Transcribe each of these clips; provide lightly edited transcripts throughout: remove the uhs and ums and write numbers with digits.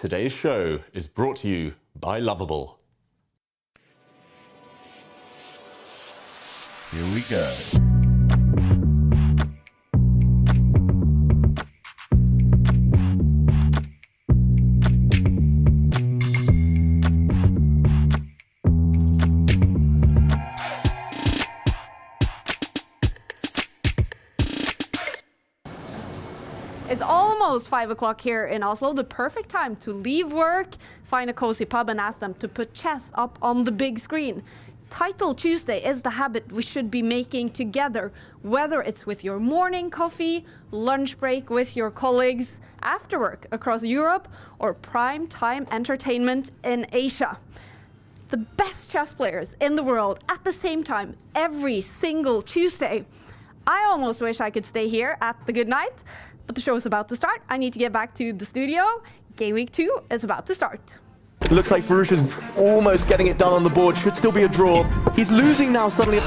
Today's show is brought to you by Lovable. Here we go. It's almost 5 o'clock here in Oslo, the perfect time to leave work, find a cozy pub and ask them to put chess up on the big screen. Title Tuesday is the habit we should be making together, whether it's with your morning coffee, lunch break with your colleagues, after work across Europe, or prime time entertainment in Asia. The best chess players in the world at the same time every single Tuesday. I almost wish I could stay here at the good night, but the show is about to start. I need to get back to the studio. Gameweek 2 is about to start. It looks like Farouk is almost getting it done on the board. Should still be a draw. He's losing now suddenly.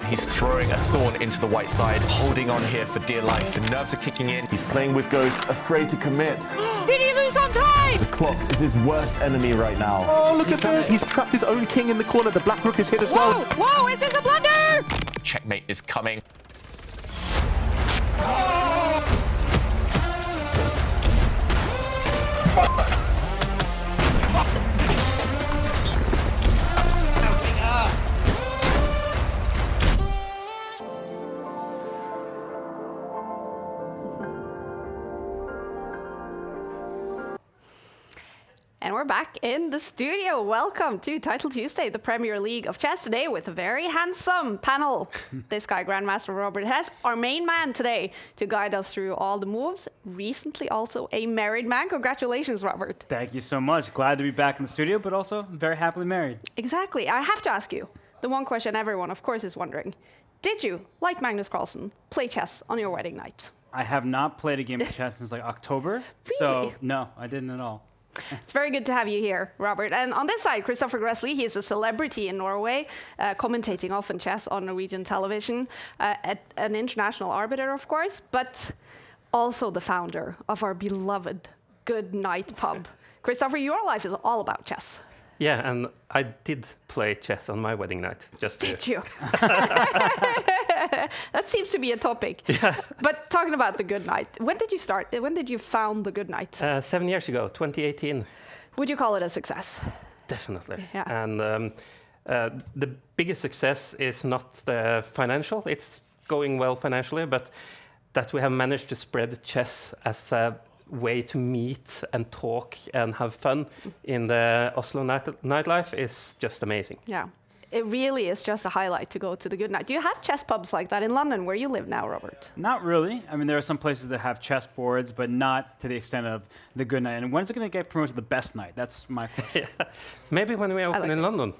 He's throwing a thorn into the white side, holding on here for dear life. The nerves are kicking in. He's playing with Ghost, afraid to commit. Did he lose on time? The clock is his worst enemy right now. Oh, look at this. He's trapped his own king in the corner. The black rook is hit as well. Whoa, is this a blunder? Checkmate is coming. And we're back in the studio. Welcome to Title Tuesday, the Premier League of Chess today with a very handsome panel. This guy, Grandmaster Robert Hess, our main man today to guide us through all the moves. Recently also a married man. Congratulations, Robert. Thank you so much. Glad to be back in the studio, but also very happily married. Exactly. I have to ask you, the one question everyone, of course, is wondering. Did you, like Magnus Carlsen, play chess on your wedding night? I have not played a game of chess since like October. Really? So no, I didn't at all. It's very good to have you here, Robert. And on this side, Christopher Gressly, he is a celebrity in Norway, commentating often chess on Norwegian television, an international arbiter, of course, but also the founder of our beloved Good Night Pub. Christopher, your life is all about chess. Yeah, and I did play chess on my wedding night. Did you? That seems to be a topic. Yeah. But talking about the Good Night, when did you start? When did you found the Good Night? 7 years ago, 2018. Would you call it a success? Definitely. Yeah. And the biggest success is not the financial. It's going well financially, but that we have managed to spread chess as a way to meet and talk and have fun in the Oslo nightlife is just amazing. Yeah. It really is just a highlight to go to the Good Night. Do you have chess pubs like that in London, where you live now, Robert? Not really. I mean, there are some places that have chess boards, but not to the extent of the Good Night. And when is it going to get promoted to the best night? That's my question. Yeah. Maybe when we open in London.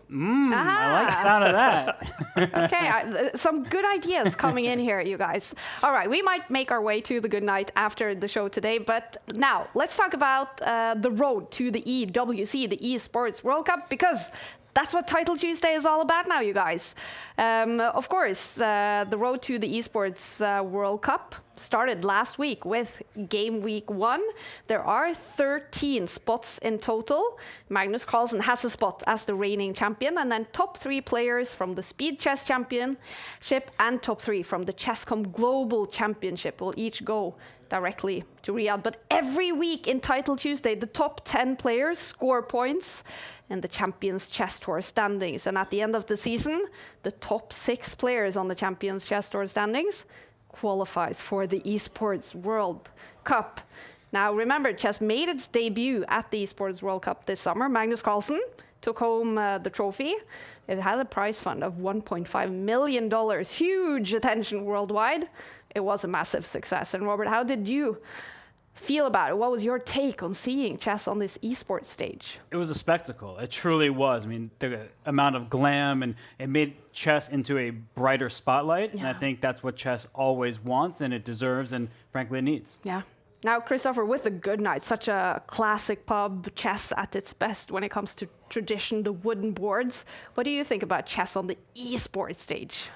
I like the sound of that. Okay, some good ideas coming in here, you guys. All right, we might make our way to the Good Night after the show today, but now let's talk about the road to the EWC, the Esports World Cup, because that's what Title Tuesday is all about now, you guys. Of course, the road to the Esports World Cup started last week with Gameweek 1. There are 13 spots in total. Magnus Carlsen has a spot as the reigning champion, and then top 3 players from the Speed Chess Championship and top 3 from the Chess.com Global Championship will each go directly to Riyadh. But every week in Title Tuesday, the top 10 players score points in the Champions Chess Tour standings. And at the end of the season, the top 6 players on the Champions Chess Tour standings qualifies for the Esports World Cup. Now, remember, chess made its debut at the Esports World Cup this summer. Magnus Carlsen took home the trophy. It had a prize fund of $1.5 million. Huge attention worldwide. It was a massive success. And Robert, how did you feel about it? What was your take on seeing chess on this esports stage? It was a spectacle. It truly was. I mean, the amount of glam, and it made chess into a brighter spotlight. Yeah. And I think that's what chess always wants, and it deserves, and frankly, it needs. Yeah. Now, Christopher, with the Good Night, such a classic pub, chess at its best when it comes to tradition, the wooden boards. What do you think about chess on the esports stage?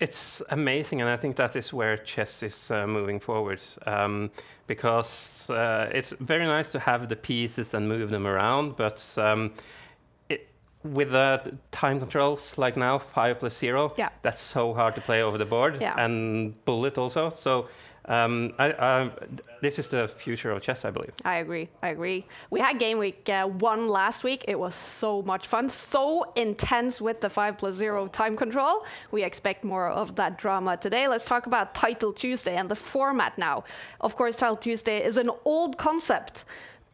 It's amazing, and I think that is where chess is moving forward, because it's very nice to have the pieces and move them around, but with the time controls like now, 5+0, Yeah. that's so hard to play over the board, Yeah. and bullet also. So this is the future of chess, I believe. I agree. I agree. We had Gameweek 1 last week. It was so much fun, so intense with the 5+0 time control. We expect more of that drama today. Let's talk about Title Tuesday and the format now. Of course, Title Tuesday is an old concept,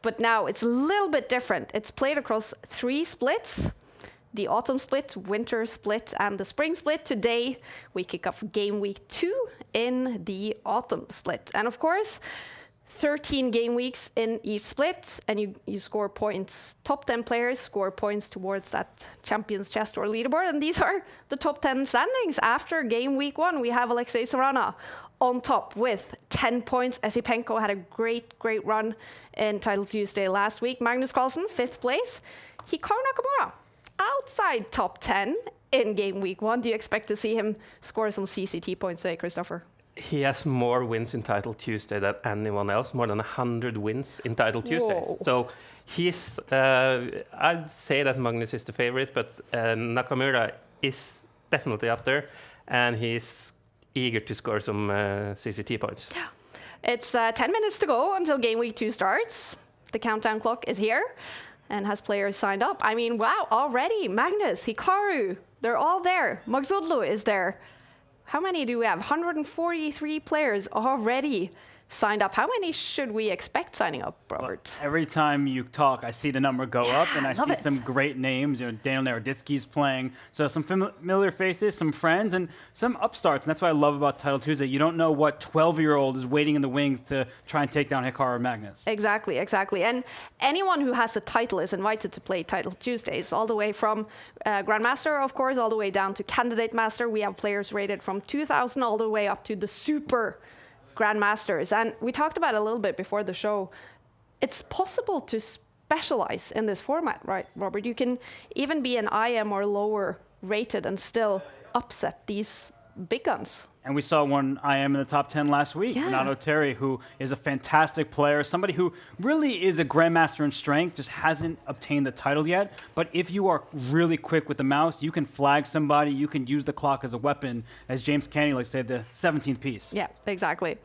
but now it's a little bit different. It's played across 3 splits. The autumn split, winter split, and the spring split. Today, we kick off Game Week 2 in the autumn split. And of course, 13 game weeks in each split, and you score points. Top 10 players score points towards that Champions Chest or leaderboard, and these are the top 10 standings. After Game Week 1, we have Alexei Sarana on top with 10 points. Esipenko had a great run in Title Tuesday last week. Magnus Carlsen, 5th place. Hikaru Nakamura, outside top 10 in Game Week 1. Do you expect to see him score some CCT points today, Christopher? He has more wins in Title Tuesday than anyone else, more than 100 wins in Title Tuesdays. Whoa. So he's, I'd say that Magnus is the favorite, but Nakamura is definitely up there, and he's eager to score some CCT points. Yeah. It's 10 minutes to go until Game Week 2 starts. The countdown clock is here and has players signed up. I mean, wow, already Magnus, Hikaru, they're all there. Magsudlu is there. How many do we have? 143 players already signed up. How many should we expect signing up, Robert? Every time you talk, I see the number go up, and I love see it. some great names. You know, Daniel Naroditsky's playing, so some familiar faces, some friends, and some upstarts. And that's what I love about Title Tuesday. You don't know what 12-year-old is waiting in the wings to try and take down Hikaru or Magnus. Exactly. And anyone who has a title is invited to play Title Tuesdays, all the way from Grandmaster, of course, all the way down to Candidate Master. We have players rated from 2,000 all the way up to the Super Grandmasters. And we talked about it a little bit before the show. It's possible to specialize in this format, right, Robert? You can even be an IM or lower rated and still upset these big guns. And we saw one IM in the top 10 last week, Yeah. Renato Terry, who is a fantastic player, somebody who really is a grandmaster in strength, just hasn't obtained the title yet. But if you are really quick with the mouse, you can flag somebody, you can use the clock as a weapon, as James Canny likes to say, the 17th piece. Yeah, exactly.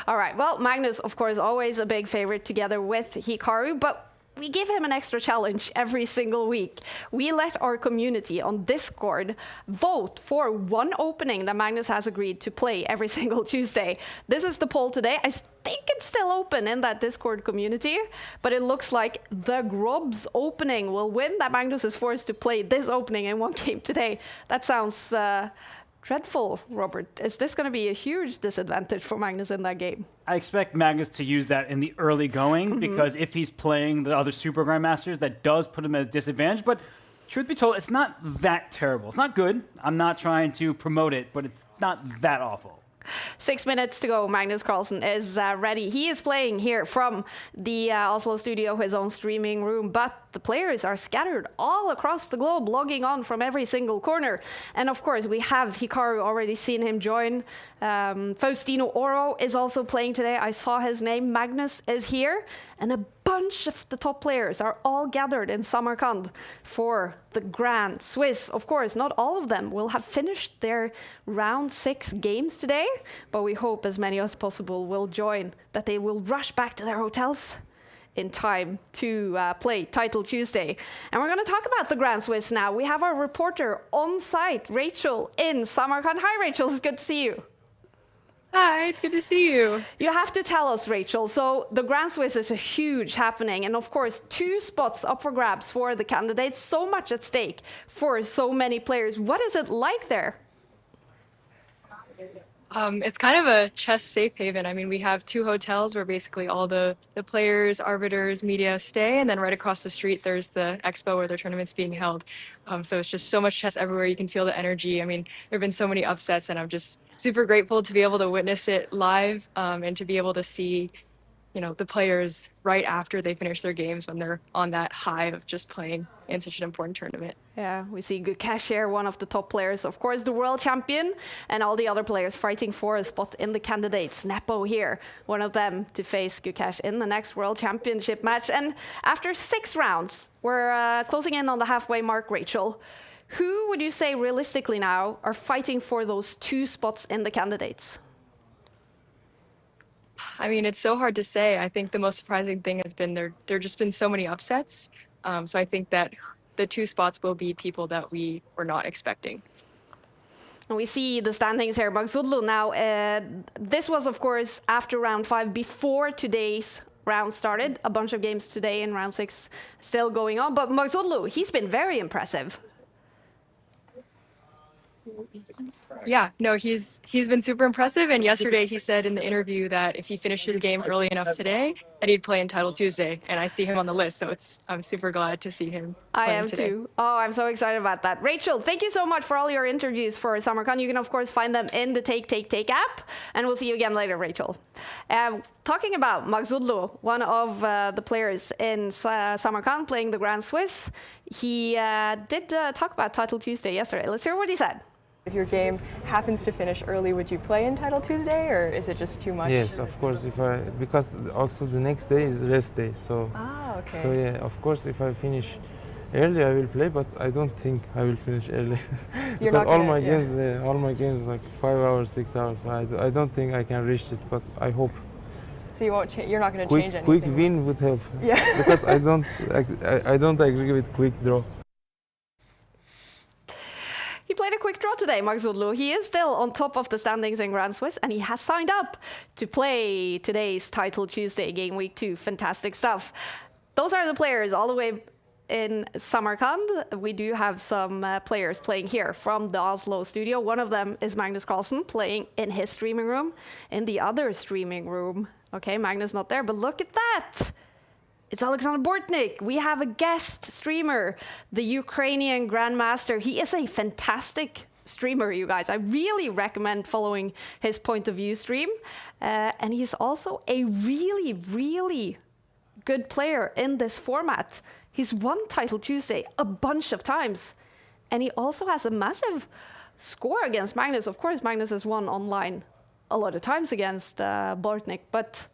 All right, well, Magnus, of course, always a big favorite together with Hikaru, but we give him an extra challenge every single week. We let our community on Discord vote for one opening that Magnus has agreed to play every single Tuesday. This is the poll today. I think it's still open in that Discord community, but it looks like the Grobs opening will win, that Magnus is forced to play this opening in one game today. That sounds dreadful, Robert. Is this going to be a huge disadvantage for Magnus in that game? I expect Magnus to use that in the early going, because if he's playing the other Super Grandmasters, that does put him at a disadvantage. But truth be told, it's not that terrible. It's not good. I'm not trying to promote it, but it's not that awful. 6 minutes to go. Magnus Carlsen is ready. He is playing here from the Oslo studio, his own streaming room, but the players are scattered all across the globe, logging on from every single corner. And of course, we have Hikaru, already seen him join. Faustino Oro is also playing today. I saw his name. Magnus is here. And a bunch of the top players are all gathered in Samarkand for the Grand Swiss. Of course, not all of them will have finished their round 6 games today, but we hope as many as possible will join, that they will rush back to their hotels in time to play Title Tuesday. And we're going to talk about the Grand Swiss now. We have our reporter on site, Rachel, in Samarkand. Hi, Rachel. It's good to see you. Hi, it's good to see you. You have to tell us, Rachel. So the Grand Swiss is a huge happening, and of course, 2 spots up for grabs for the candidates. So much at stake for so many players. What is it like there? It's kind of a chess safe haven. I mean, we have 2 hotels where basically all the players, arbiters, media stay, and then right across the street there's the expo where the tournament's being held. So it's just so much chess everywhere. You can feel the energy. I mean, there have been so many upsets, and I'm just super grateful to be able to witness it live, and to be able to see the players right after they finish their games when they're on that high of just playing in such an important tournament. Yeah, we see Gukesh here, one of the top players, of course, the world champion, and all the other players fighting for a spot in the candidates. Nepo here, one of them to face Gukesh in the next world championship match. And after 6 rounds, we're closing in on the halfway mark, Rachel. Who would you say realistically now are fighting for those 2 spots in the candidates? I mean, it's so hard to say. I think the most surprising thing has been there just been so many upsets. So I think that the 2 spots will be people that we were not expecting. And we see the standings here. Magsudlu now, this was, of course, after round 5, before today's round started. A bunch of games today in round 6 still going on. But Magsudlu, he's been very impressive. Yeah, no, he's been super impressive. And yesterday he said in the interview that if he finished his game early enough today, that he'd play in Title Tuesday. And I see him on the list, so I'm super glad to see him playing today. I am too. Oh, I'm so excited about that. Rachel, thank you so much for all your interviews for Samarkand. You can, of course, find them in the Take app. And we'll see you again later, Rachel. Talking about Magsudlu, one of the players in Samarkand playing the Grand Swiss, he did talk about Title Tuesday yesterday. Let's hear what he said. If your game happens to finish early, would you play in Title Tuesday, or is it just too much? Yes, of course. Because also the next day is rest day, so. Ah, okay. So yeah, of course, if I finish early, I will play, but I don't think I will finish early. You're because not all gonna, my games like 5 hours, 6 hours. So I don't think I can reach it, but I hope. So you're not going to change anything. Quick win would help. Yeah. Because I don't agree with quick draw. He played a quick draw today, Magsudlu. He is still on top of the standings in Grand Swiss, and he has signed up to play today's Title Tuesday Game Week 2. Fantastic stuff. Those are the players all the way in Samarkand. We do have some players playing here from the Oslo studio. One of them is Magnus Carlsen playing in his streaming room. In the other streaming room, okay, Magnus not there, but look at that. It's Alexander Bortnik. We have a guest streamer, the Ukrainian Grandmaster. He is a fantastic streamer, you guys. I really recommend following his point of view stream. And he's also a really, really good player in this format. He's won Title Tuesday a bunch of times. And he also has a massive score against Magnus. Of course, Magnus has won online a lot of times against Bortnik, but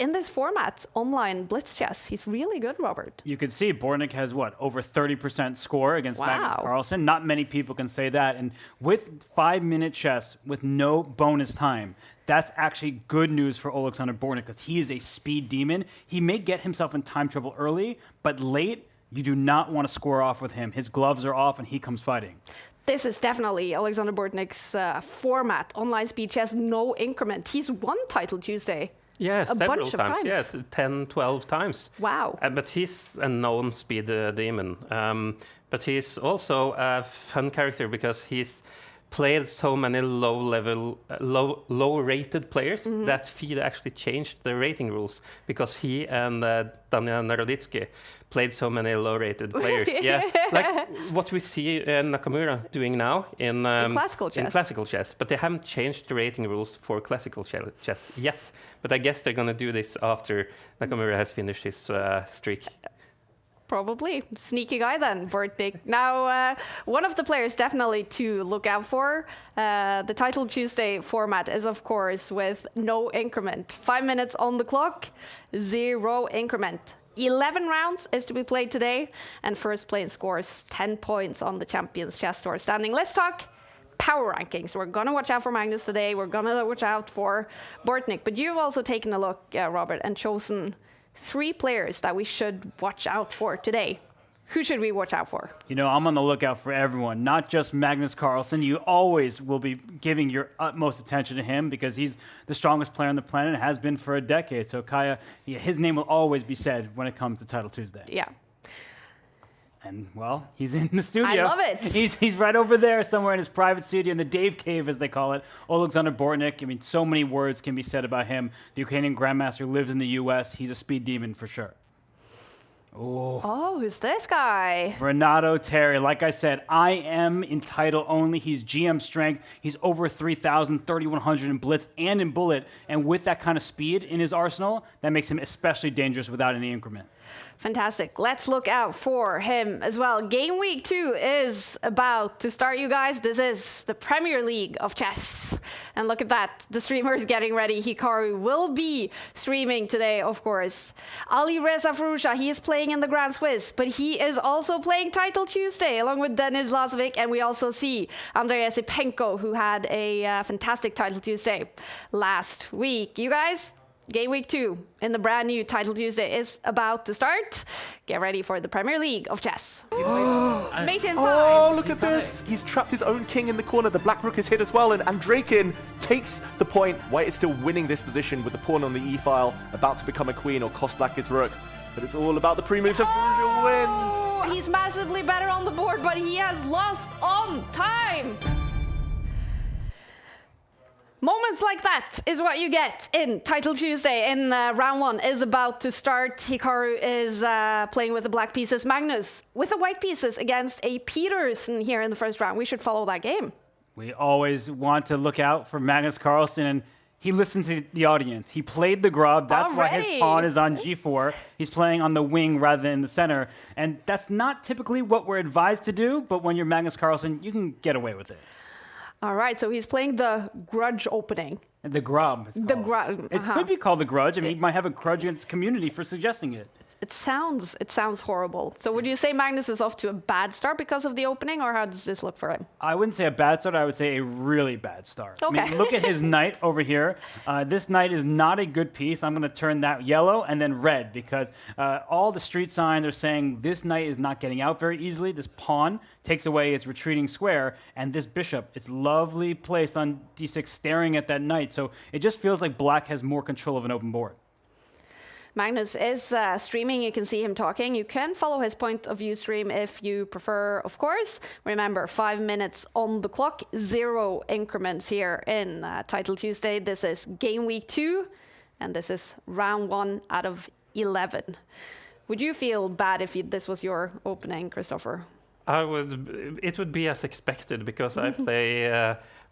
in this format, online blitz chess, he's really good, Robert. You can see Bortnik has, what, over 30% score against Magnus Carlsen. Not many people can say that. And with 5-minute chess, with no bonus time, that's actually good news for Alexander Bortnik because he is a speed demon. He may get himself in time trouble early, but late, you do not want to score off with him. His gloves are off and he comes fighting. This is definitely Alexander Bortnik's format. Online speed chess, no increment. He's won Title Tuesday. Yes, a bunch of times. Yes, 10, 12 times. Wow. But he's a known speed demon. But he's also a fun character because he's played so many low-rated players that FIDE actually changed the rating rules because he and Daniel Naroditsky played so many low-rated players. Yeah, like what we see Nakamura doing now in classical chess. But they haven't changed the rating rules for classical chess yet. But I guess they're going to do this after Nakamura has finished his streak. Probably. Sneaky guy then, Bortnik. Now, one of the players definitely to look out for. The Title Tuesday format is, of course, with no increment. 5 minutes on the clock, 0 increment. 11 rounds is to be played today, and first place scores 10 points on the Champions Chess Tour standing. Let's talk power rankings. We're going to watch out for Magnus today. We're going to watch out for Bortnik. But you've also taken a look, Robert, and chosen 3 players that we should watch out for today. Who should we watch out for? You know, I'm on the lookout for everyone, not just Magnus Carlsen. You always will be giving your utmost attention to him because he's the strongest player on the planet and has been for a decade. So Kaya, his name will always be said when it comes to Title Tuesday. Yeah. And, well, he's in the studio. I love it. He's right over there somewhere in his private studio, in the Dave Cave, as they call it. Alexander Bortnik, I mean, so many words can be said about him. The Ukrainian Grandmaster lives in the U.S. He's a speed demon for sure. Oh, who's this guy? Renato Terry. Like I said, I am in title only. He's GM strength. He's over 3,000, 3,100 in blitz and in bullet. And with that kind of speed in his arsenal, that makes him especially dangerous without any increment. Fantastic. Let's look out for him as well. Game week 2 is about to start, you guys. This is the Premier League of chess. And look at that. The streamer is getting ready. Hikaru will be streaming today, of course. Alireza Farusha, he is playing in the Grand Swiss, but he is also playing Title Tuesday along with Denis Lazovic. And we also see Andrei Sipenko, who had a fantastic Title Tuesday last week. You guys, Game week 2 in the brand new Title Tuesday is about to start. Get ready for the Premier League of chess. Mate in 5. Oh, look at this. He's trapped his own king in the corner. The black rook is hit as well, and Andreikin takes the point. White is still winning this position with the pawn on the e-file, about to become a queen or cost black his rook. But it's all about the pre-move, so Farusha wins. He's massively better on the board, but he has lost on time. Moments like that is what you get in Title Tuesday. In round 1 is about to start. Hikaru is playing with the black pieces. Magnus with the white pieces against a Peterson here in the first round. We should follow that game. We always want to look out for Magnus Carlsen, and he listened to the audience. He played the grub. That's why his pawn is on g4. He's playing on the wing rather than in the center. And that's not typically what we're advised to do, but when you're Magnus Carlsen, you can get away with it. All right, so he's playing the grudge opening. The grub. The grub. It could be called the grudge. I mean, he might have a grudge against the community for suggesting it. It sounds horrible. So would you say Magnus is off to a bad start because of the opening, or how does this look for him? I wouldn't say a bad start. I would say a really bad start. Okay. I mean, look at his knight over here. This knight is not a good piece. I'm going to turn that yellow and then red because all the street signs are saying this knight is not getting out very easily. This pawn takes away its retreating square, and this bishop, it's lovely placed on d6 staring at that knight. So it just feels like black has more control of an open board. Magnus is streaming. You can see him talking. You can follow his point of view stream if you prefer, of course. Remember, 5 minutes on the clock, 0 increments here in Title Tuesday. This is game week 2, and this is round 1 out of 11. Would you feel bad if this was your opening, Christopher? I would. It would be as expected because I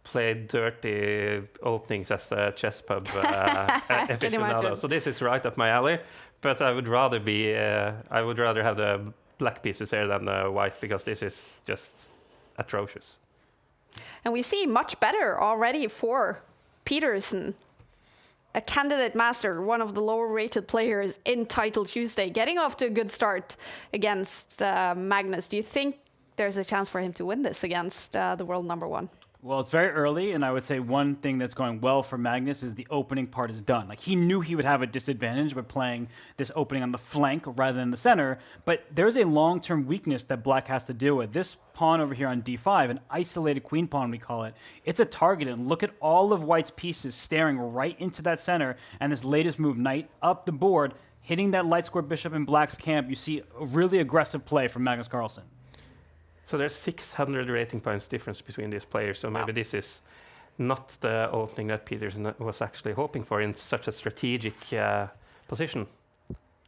played dirty openings as a chess pub aficionado. So this is right up my alley. But I would rather be. I would rather have the black pieces here than the white because this is just atrocious. And we see much better already for Peterson, a candidate master, one of the lower-rated players in Title Tuesday, getting off to a good start against Magnus. Do you think there's a chance for him to win this against the world number 1? Well, it's very early, and I would say one thing that's going well for Magnus is the opening part is done. Like, he knew he would have a disadvantage by playing this opening on the flank rather than the center, but there's a long-term weakness that black has to deal with. This pawn over here on d5, an isolated queen pawn, we call it, it's a target, and look at all of white's pieces staring right into that center, and this latest move, knight up the board, hitting that light square bishop in black's camp. You see a really aggressive play from Magnus Carlsen. So there's 600 rating points difference between these players. So maybe this is not the opening that Peterson was actually hoping for in such a strategic position.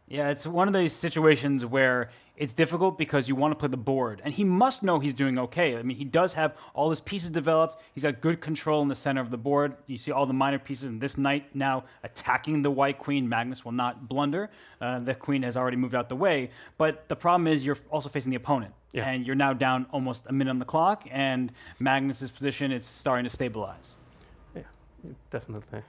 Yeah, it's one of those situations where it's difficult because you want to play the board. And he must know he's doing okay. I mean, he does have all his pieces developed. He's got good control in the center of the board. You see all the minor pieces. And this knight now attacking the white queen. Magnus will not blunder. The queen has already moved out the way. But the problem is you're also facing the opponent. Yeah. And you're now down almost a minute on the clock. And Magnus's position is starting to stabilize. Yeah, definitely.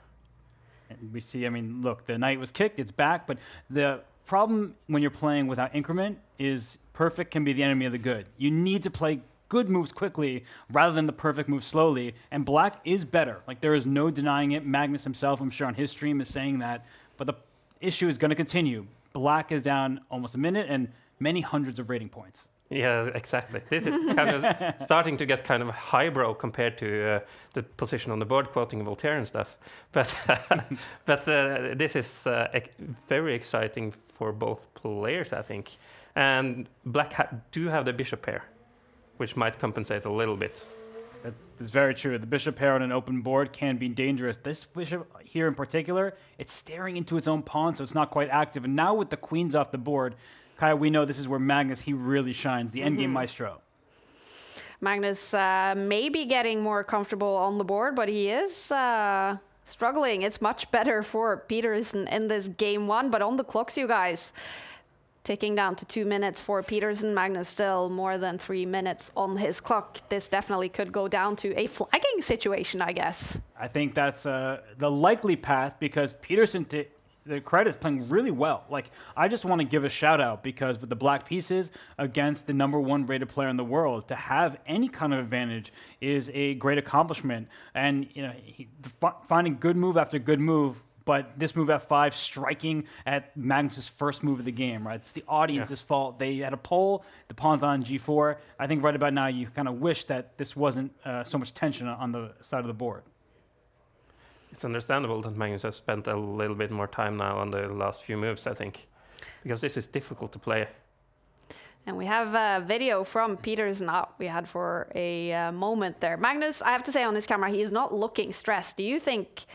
And we see, I mean, look, the knight was kicked. It's back. But the problem when you're playing without increment is perfect can be the enemy of the good. You need to play good moves quickly rather than the perfect move slowly, and black is better. Like, there is no denying it. Magnus himself, I'm sure on his stream, is saying that, but the issue is going to continue. Black is down almost a minute and many hundreds of rating points. Yeah, exactly. This is kind of starting to get kind of highbrow compared to the position on the board, quoting Voltaire and stuff. But this is very exciting for both players, I think. And black do have the bishop pair, which might compensate a little bit. That's very true. The bishop pair on an open board can be dangerous. This bishop here in particular, it's staring into its own pawn, so it's not quite active. And now with the queens off the board, Kaya, we know this is where Magnus, he really shines, the endgame maestro. Magnus may be getting more comfortable on the board, but he is struggling. It's much better for Petersen in this game 1, but on the clocks, you guys, ticking down to 2 minutes for Petersen. Magnus still more than 3 minutes on his clock. This definitely could go down to a flagging situation, I guess. I think that's the likely path, because Petersen, the credit, is playing really well. Like, I just want to give a shout out, because with the black pieces against the #1 rated player in the world, to have any kind of advantage is a great accomplishment. And finding good move after good move, but this move F5 striking at Magnus's first move of the game, right? It's the audience's fault. They had a poll, the pawn's on G4. I think right about now you kind of wish that this wasn't so much tension on the side of the board. It's understandable that Magnus has spent a little bit more time now on the last few moves, I think, because this is difficult to play. And we have a video from Petersen we had for a moment there. Magnus, I have to say on his camera, he is not looking stressed. Do you think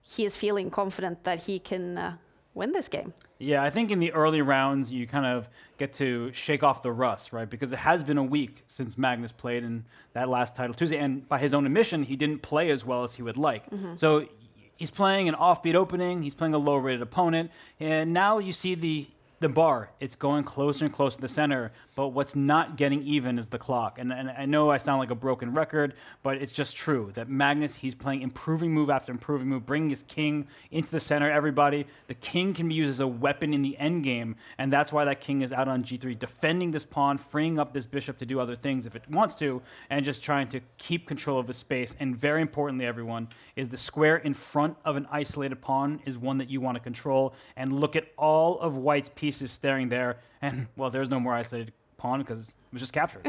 he is feeling confident that he can win this game? Yeah, I think in the early rounds, you kind of get to shake off the rust, right? Because it has been a week since Magnus played in that last title Tuesday. And by his own admission, he didn't play as well as he would like. So he's playing an offbeat opening. He's playing a low-rated opponent. And now you see the bar. It's going closer and closer to the center. But what's not getting even is the clock. And I know I sound like a broken record, but it's just true that Magnus, he's playing improving move after improving move, bringing his king into the center. Everybody, the king can be used as a weapon in the end game, and that's why that king is out on G3, defending this pawn, freeing up this bishop to do other things if it wants to, and just trying to keep control of his space. And very importantly, everyone, is the square in front of an isolated pawn is one that you want to control. And look at all of White's pieces staring there, and, well, there's no more isolated pawn because it was just captured.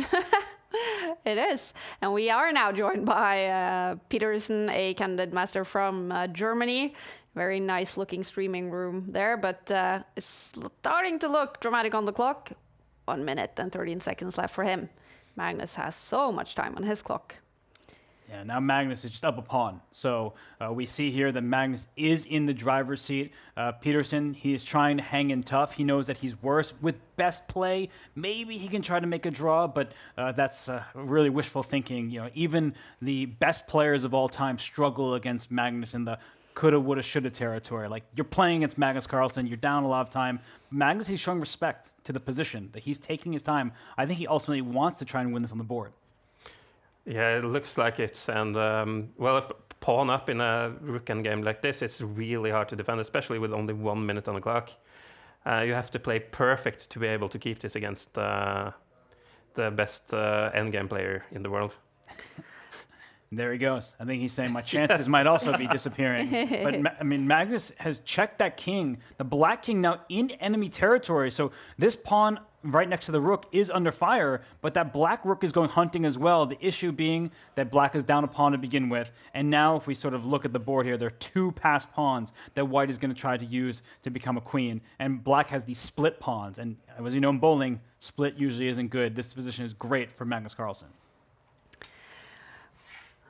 It is. And we are now joined by Petersen, a candidate master from Germany. Very nice looking streaming room there, but it's starting to look dramatic on the clock. 1 minute and 13 seconds left for him. Magnus has so much time on his clock. Yeah, now Magnus is just up a pawn. So we see here that Magnus is in the driver's seat. Petersen, he is trying to hang in tough. He knows that he's worse. With best play, maybe he can try to make a draw, but that's really wishful thinking. Even the best players of all time struggle against Magnus in the coulda, woulda, shoulda territory. Like, you're playing against Magnus Carlsen, you're down a lot of time. Magnus, he's showing respect to the position, that he's taking his time. I think he ultimately wants to try and win this on the board. Yeah, it looks like it. And, well, a pawn up in a rook endgame like this, it's really hard to defend, especially with only 1 minute on the clock. You have to play perfect to be able to keep this against the best endgame player in the world. There he goes. I think he's saying my chances might also be disappearing. But, I mean, Magnus has checked that king. The black king now in enemy territory. So this pawn right next to the rook is under fire, but that black rook is going hunting as well. The issue being that black is down a pawn to begin with. And now if we sort of look at the board here, there are 2 passed pawns that white is going to try to use to become a queen. And black has these split pawns. And as you know in bowling, split usually isn't good. This position is great for Magnus Carlsen.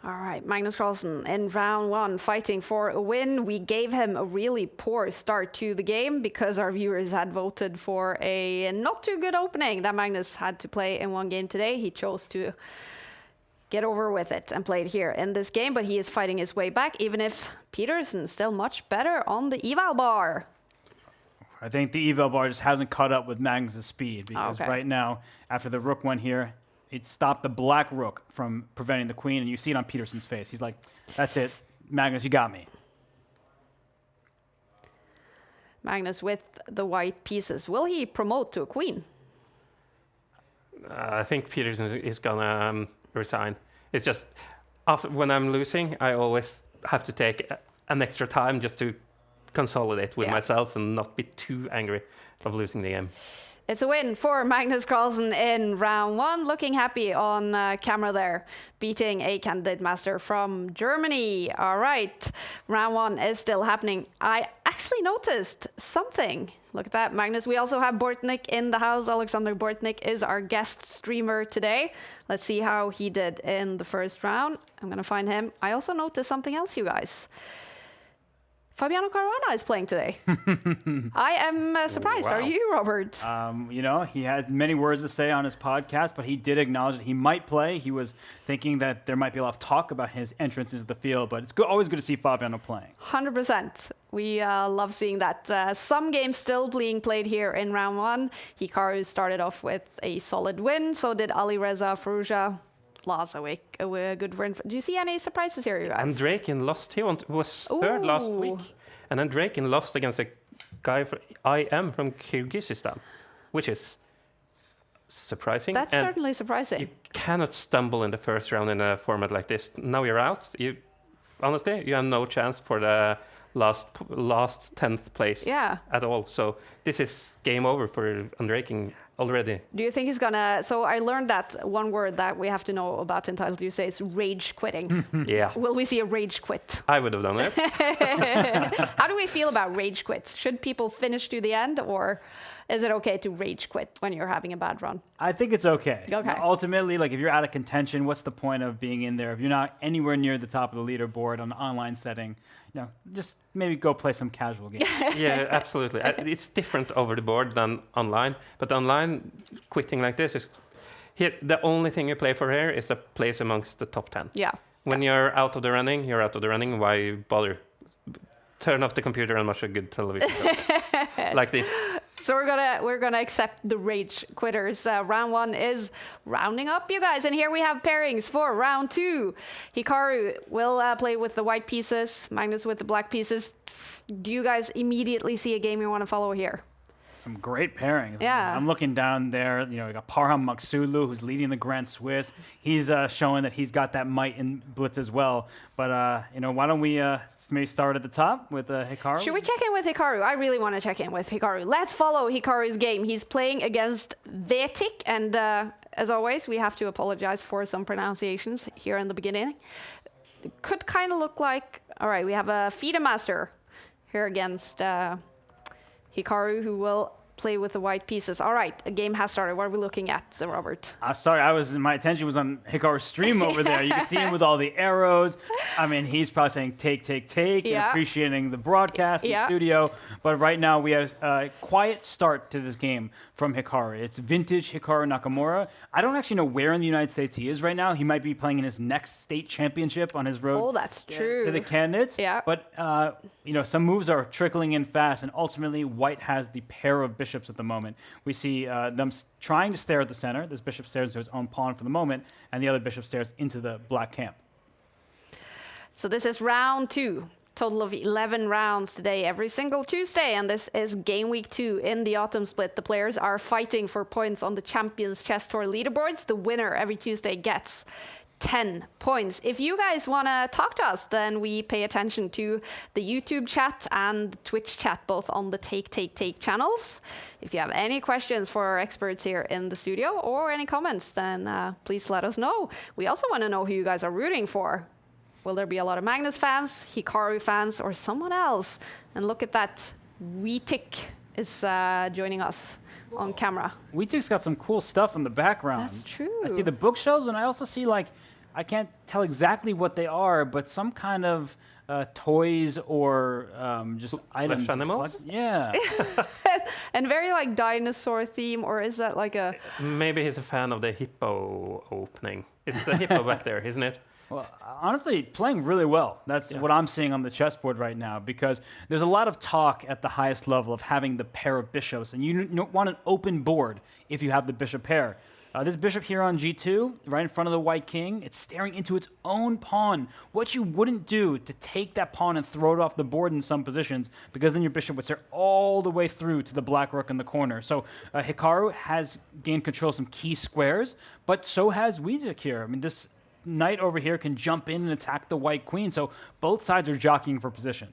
All right, Magnus Carlsen in round 1 fighting for a win. We gave him a really poor start to the game because our viewers had voted for a not too good opening that Magnus had to play in one game today. He chose to get over with it and play it here in this game, but he is fighting his way back, even if Petersen's still much better on the eval bar. I think the eval bar just hasn't caught up with Magnus' speed because right now, after the rook went here, it stopped the black rook from preventing the queen, and you see it on Petersen's face. He's like, that's it. Magnus, you got me. Magnus with the white pieces. Will he promote to a queen? I think Petersen is going to resign. It's just, when I'm losing, I always have to take an extra time just to consolidate with myself and not be too angry of losing the game. It's a win for Magnus Carlsen in round 1. Looking happy on camera there, beating a candidate master from Germany. All right, round 1 is still happening. I actually noticed something. Look at that, Magnus. We also have Bortnik in the house. Alexander Bortnik is our guest streamer today. Let's see how he did in the first round. I'm going to find him. I also noticed something else, you guys. Fabiano Caruana is playing today. I am surprised. Are you, Robert? You know, he had many words to say on his podcast, but he did acknowledge that he might play. He was thinking that there might be a lot of talk about his entrance into the field, but it's always good to see Fabiano playing. 100%. We love seeing that. Some games still being played here in round one. Hikaru started off with a solid win. So did Alireza, Faruja. A good win. Do you see any surprises here, you guys? And Draken lost. He was third last week. And then Draken lost against a guy from IM from Kyrgyzstan, which is surprising. That's certainly surprising. You cannot stumble in the first round in a format like this. Now you're out. Honestly, you have no chance for the last 10th place at all. So this is game over for Draken already. Do you think he's gonna... So I learned that one word that we have to know about in Title Tuesday is rage quitting. Yeah. Will we see a rage quit? I would have done it. How do we feel about rage quits? Should people finish to the end, or is it okay to rage quit when you're having a bad run? I think it's okay. Okay. Ultimately, like if you're out of contention, what's the point of being in there? If you're not anywhere near the top of the leaderboard on an online setting, you know, just maybe go play some casual games. Yeah, absolutely. It's different over the board than online, but online quitting like this is here. The only thing you play for here is a place amongst the top 10. Yeah. When you're out of the running, you're out of the running. Why bother? Turn off the computer and watch a good television show like this. So we're gonna accept the rage quitters. Round one is rounding up, you guys, and here we have pairings for round two. Hikaru will play with the white pieces, Magnus with the black pieces. Do you guys immediately see a game you want to follow here? Some great pairings. Yeah. I'm looking down there. You know, we got Parham Maksulu, who's leading the Grand Swiss. He's showing that he's got that might in Blitz as well. But, you know, why don't we maybe start at the top with Hikaru? Should we check in with Hikaru? I really want to check in with Hikaru. Let's follow Hikaru's game. He's playing against Vetik, and as always, we have to apologize for some pronunciations here in the beginning. It could kind of look like... All right, we have a FIDE master here against... Hikaru, who will play with the white pieces. All right, a game has started. What are we looking at, Robert? Sorry, my attention was on Hikaru's stream over there. You can see him with all the arrows. I mean, he's probably saying take, and appreciating the broadcast in the studio. But right now, we have a quiet start to this game from Hikaru. It's vintage Hikaru Nakamura. I don't actually know where in the United States he is right now. He might be playing in his next state championship on his road to the candidates. Yeah. But, you know, some moves are trickling in fast, and ultimately, white has the pair of bishops at the moment. We see them trying to stare at the center. This bishop stares into his own pawn for the moment, and the other bishop stares into the black camp. So this is round two. Total of 11 rounds today, every single Tuesday, and this is game week 2 in the autumn split. The players are fighting for points on the Champions Chess Tour leaderboards. The winner every Tuesday gets 10 points. If you guys want to talk to us, then we pay attention to the YouTube chat and the Twitch chat, both on the Take channels. If you have any questions for our experts here in the studio or any comments, then please let us know. We also want to know who you guys are rooting for. Will there be a lot of Magnus fans, Hikaru fans, or someone else? And look at that. Weetik is joining us on camera. Weetik's got some cool stuff in the background. That's true. I see the bookshelves, and I also see, like, I can't tell exactly what they are, but some kind of toys or just items. Animals? Yeah. And very, like, dinosaur theme, or is that like a... Maybe he's a fan of the hippo opening. It's the hippo back there, isn't it? Well, honestly, playing really well. That's what I'm seeing on the chessboard right now, because there's a lot of talk at the highest level of having the pair of bishops, and you don't want an open board if you have the bishop pair. This bishop here on g2, right in front of the white king, it's staring into its own pawn. What you wouldn't do to take that pawn and throw it off the board in some positions, because then your bishop would stare all the way through to the black rook in the corner. So Hikaru has gained control of some key squares, but so has Weetik here. I mean, this knight over here can jump in and attack the white queen, so both sides are jockeying for position.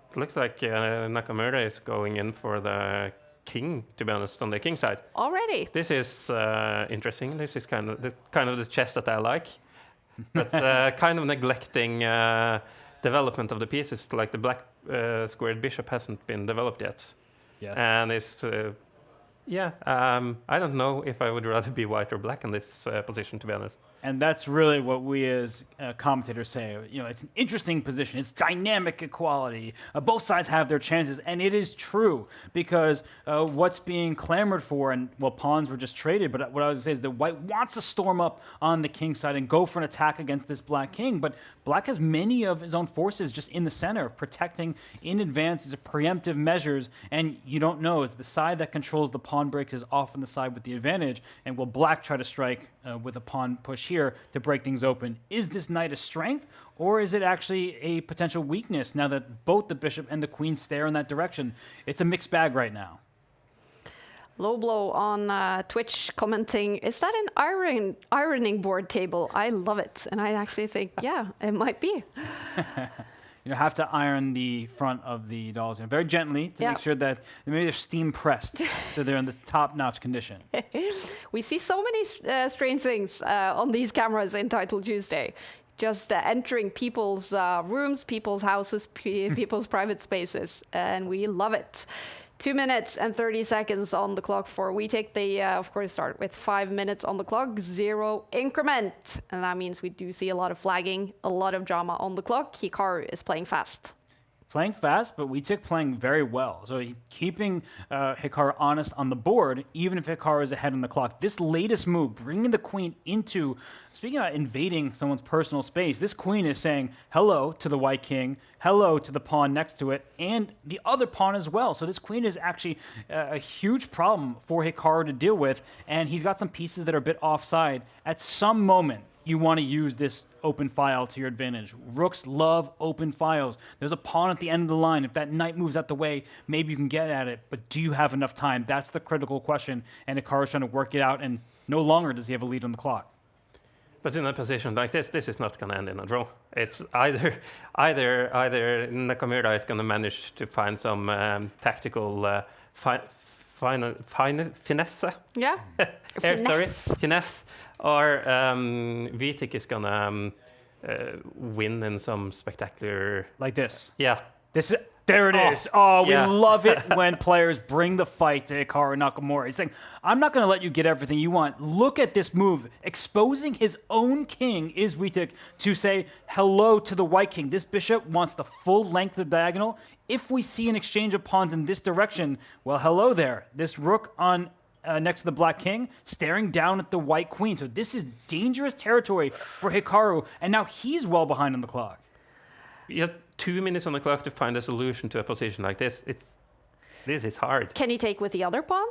It looks like Nakamura is going in for the king, to be honest, on the king side. Already? This is interesting. This is kind of the chess that I like, but kind of neglecting development of the pieces. Like the black squared bishop hasn't been developed yet. Yes. And it's I don't know if I would rather be white or black in this position, to be honest. And that's really what we as commentators say. You know, it's an interesting position. It's dynamic equality. Both sides have their chances, and it is true because what's being clamored for, and well, pawns were just traded, but what I was going to say is that white wants to storm up on the king side and go for an attack against this black king, but black has many of his own forces just in the center, protecting in advance as preemptive measures, and you don't know. It's the side that controls the pawn breaks is often the side with the advantage, and will black try to strike with a pawn push here to break things open? Is this knight a strength, or is it actually a potential weakness now that both the bishop and the queen stare in that direction? It's a mixed bag right now. Low Blow on Twitch commenting, is that an ironing board table? I love it. And I actually think, yeah, it might be. You have to iron the front of the dolls very gently to make sure that maybe they're steam pressed, so they're in the top-notch condition. We see so many strange things on these cameras in Title Tuesday. Just entering people's rooms, people's houses, people's private spaces, and we love it. 2 minutes and 30 seconds on the clock for we take the, of course, start with 5 minutes on the clock, 0 increment. And that means we do see a lot of flagging, a lot of drama on the clock. Hikaru is playing fast. Playing fast, but Wojtek playing very well. So keeping Hikaru honest on the board, even if Hikaru is ahead on the clock. This latest move, bringing the queen into, speaking about invading someone's personal space, this queen is saying hello to the white king, hello to the pawn next to it, and the other pawn as well. So this queen is actually a huge problem for Hikaru to deal with, and he's got some pieces that are a bit offside. At some moment, you want to use this open file to your advantage. Rooks love open files. There's a pawn at the end of the line. If that knight moves out the way, maybe you can get at it, but do you have enough time? That's the critical question, and Hikaru's trying to work it out, and no longer does he have a lead on the clock. But in a position like this is not going to end in a draw. It's either Nakamura is going to manage to find some tactical finesse. Yeah. Finesse. Or Wojtek is going to win in some spectacular... Like this. Yeah. There it is. Oh, we love it when players bring the fight to Hikaru Nakamura. He's saying, I'm not going to let you get everything you want. Look at this move. Exposing his own king is Wojtek to say hello to the white king. This bishop wants the full length of the diagonal. If we see an exchange of pawns in this direction, well, hello there. This rook on... next to the black king, staring down at the white queen. So this is dangerous territory for Hikaru, and now he's well behind on the clock. You have 2 minutes on the clock to find a solution to a position like this. This is hard. Can he take with the other pawn?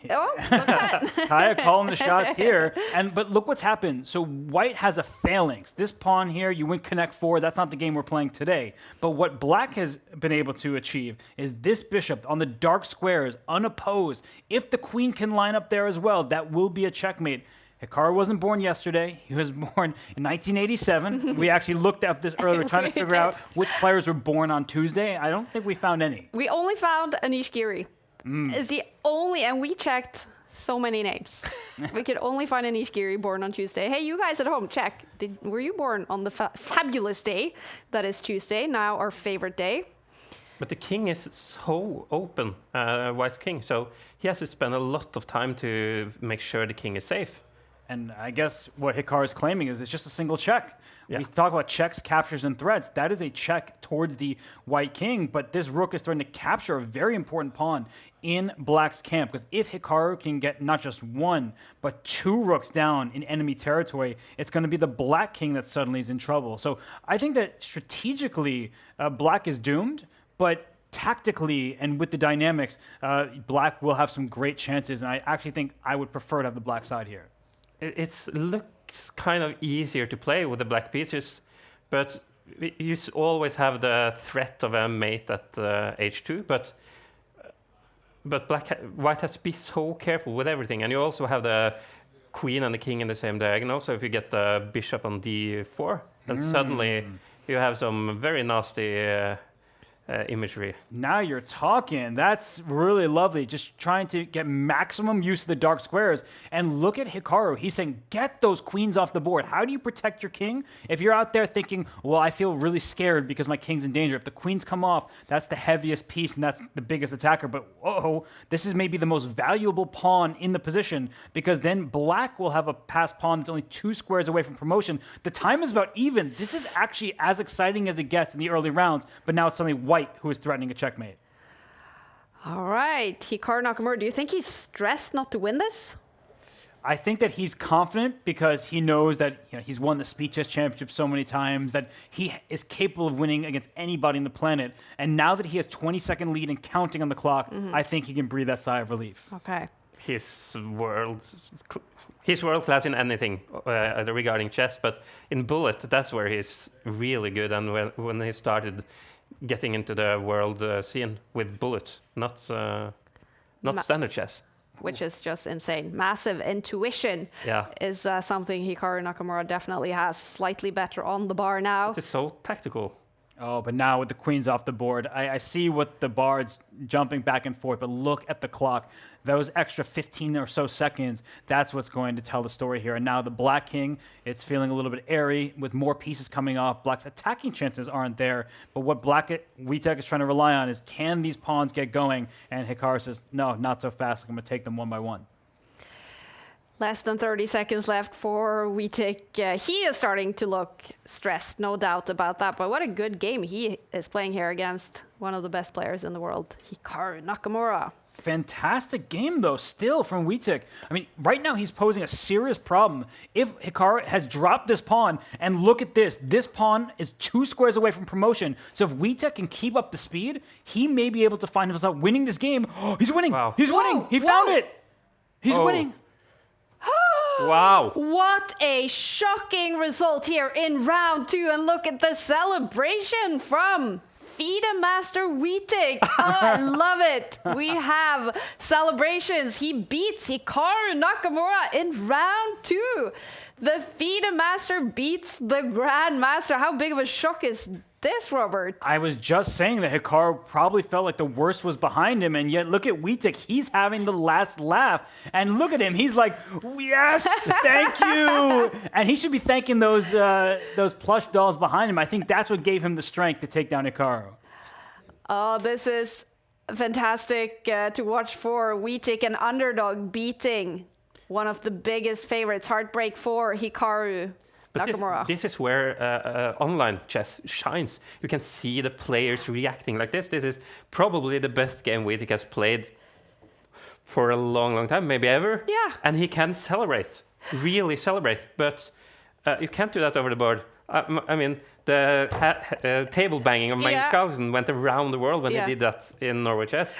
Oh, look at that. Kaya calling the shots here. But look what's happened. So white has a phalanx. This pawn here, you win connect 4. That's not the game we're playing today. But what black has been able to achieve is this bishop on the dark squares, unopposed. If the queen can line up there as well, that will be a checkmate. Hikaru wasn't born yesterday. He was born in 1987. We actually looked at this earlier, trying to figure out which players were born on Tuesday. I don't think we found any. We only found Anish Giri. Is the only, and we checked so many names. We could only find Anish Giri born on Tuesday. Hey, you guys at home, check. Were you born on the fabulous day that is Tuesday, now our favorite day? But the king is so open, white king, so he has to spend a lot of time to make sure the king is safe. And I guess what Hikaru is claiming is it's just a single check. Yeah. We talk about checks, captures, and threats. That is a check towards the white king, but this rook is starting to capture a very important pawn in black's camp, because if Hikaru can get not just 1, but 2 rooks down in enemy territory, it's going to be the black king that suddenly is in trouble. So I think that strategically, black is doomed, but tactically and with the dynamics, black will have some great chances, and I actually think I would prefer to have the black side here. It looks kind of easier to play with the black pieces, but you always have the threat of a mate at h2. But white has to be so careful with everything, and you also have the queen and the king in the same diagonal. So if you get the bishop on d4, then suddenly you have some very nasty imagery. Now you're talking. That's really lovely. Just trying to get maximum use of the dark squares. And look at Hikaru. He's saying, get those queens off the board. How do you protect your king? If you're out there thinking, well, I feel really scared because my king's in danger. If the queens come off, that's the heaviest piece and that's the biggest attacker. But whoa, this is maybe the most valuable pawn in the position, because then black will have a passed pawn that's only 2 squares away from promotion. The time is about even. This is actually as exciting as it gets in the early rounds, but now it's suddenly white who is threatening a checkmate. All right, Hikaru Nakamura, do you think he's stressed not to win this? I think that he's confident because he knows that he's won the Speed Chess Championship so many times, that he is capable of winning against anybody on the planet. And now that he has 20-second lead and counting on the clock, I think he can breathe that sigh of relief. Okay. He's world class in anything regarding chess, but in bullet, that's where he's really good. And when he started getting into the world scene with bullet, not standard chess. Which is just insane. Massive intuition is something Hikaru Nakamura definitely has. Slightly better on the bar now. It's so tactical. Oh, but now with the queens off the board, I see what the bard's jumping back and forth, but look at the clock. Those extra 15 or so seconds, that's what's going to tell the story here. And now the black king, it's feeling a little bit airy with more pieces coming off. Black's attacking chances aren't there, but what Witek is trying to rely on is, can these pawns get going? And Hikaru says, no, not so fast. I'm going to take them one by one. Less than 30 seconds left for Witek. He is starting to look stressed, no doubt about that. But what a good game he is playing here against one of the best players in the world, Hikaru Nakamura. Fantastic game, though, still from Witek. I mean, right now he's posing a serious problem. If Hikaru has dropped this pawn, and look at this. This pawn is 2 squares away from promotion. So if Witek can keep up the speed, he may be able to find himself winning this game. Oh, he's winning. Wow. He's winning. He found it. He's winning. Wow. What a shocking result here in round 2. And look at the celebration from FIDE Master Witek. Oh, I love it. We have celebrations. He beats Hikaru Nakamura in round 2. The FIDE Master beats the Grandmaster. How big of a shock is this, Robert? I was just saying that Hikaru probably felt like the worst was behind him, and yet look at Witek. He's having the last laugh, and look at him. He's like, yes, thank you. And he should be thanking those plush dolls behind him. I think that's what gave him the strength to take down Hikaru. Oh, this is fantastic to watch for Witek, an underdog beating one of the biggest favorites. Heartbreak for Hikaru Nakamura. This is where online chess shines. You can see the players reacting like this. This is probably the best game Witek has played for a long, long time, maybe ever. Yeah. And he can celebrate, really celebrate. But you can't do that over the board. I mean, the table banging of Magnus Carlsen went around the world when he did that in Norway Chess.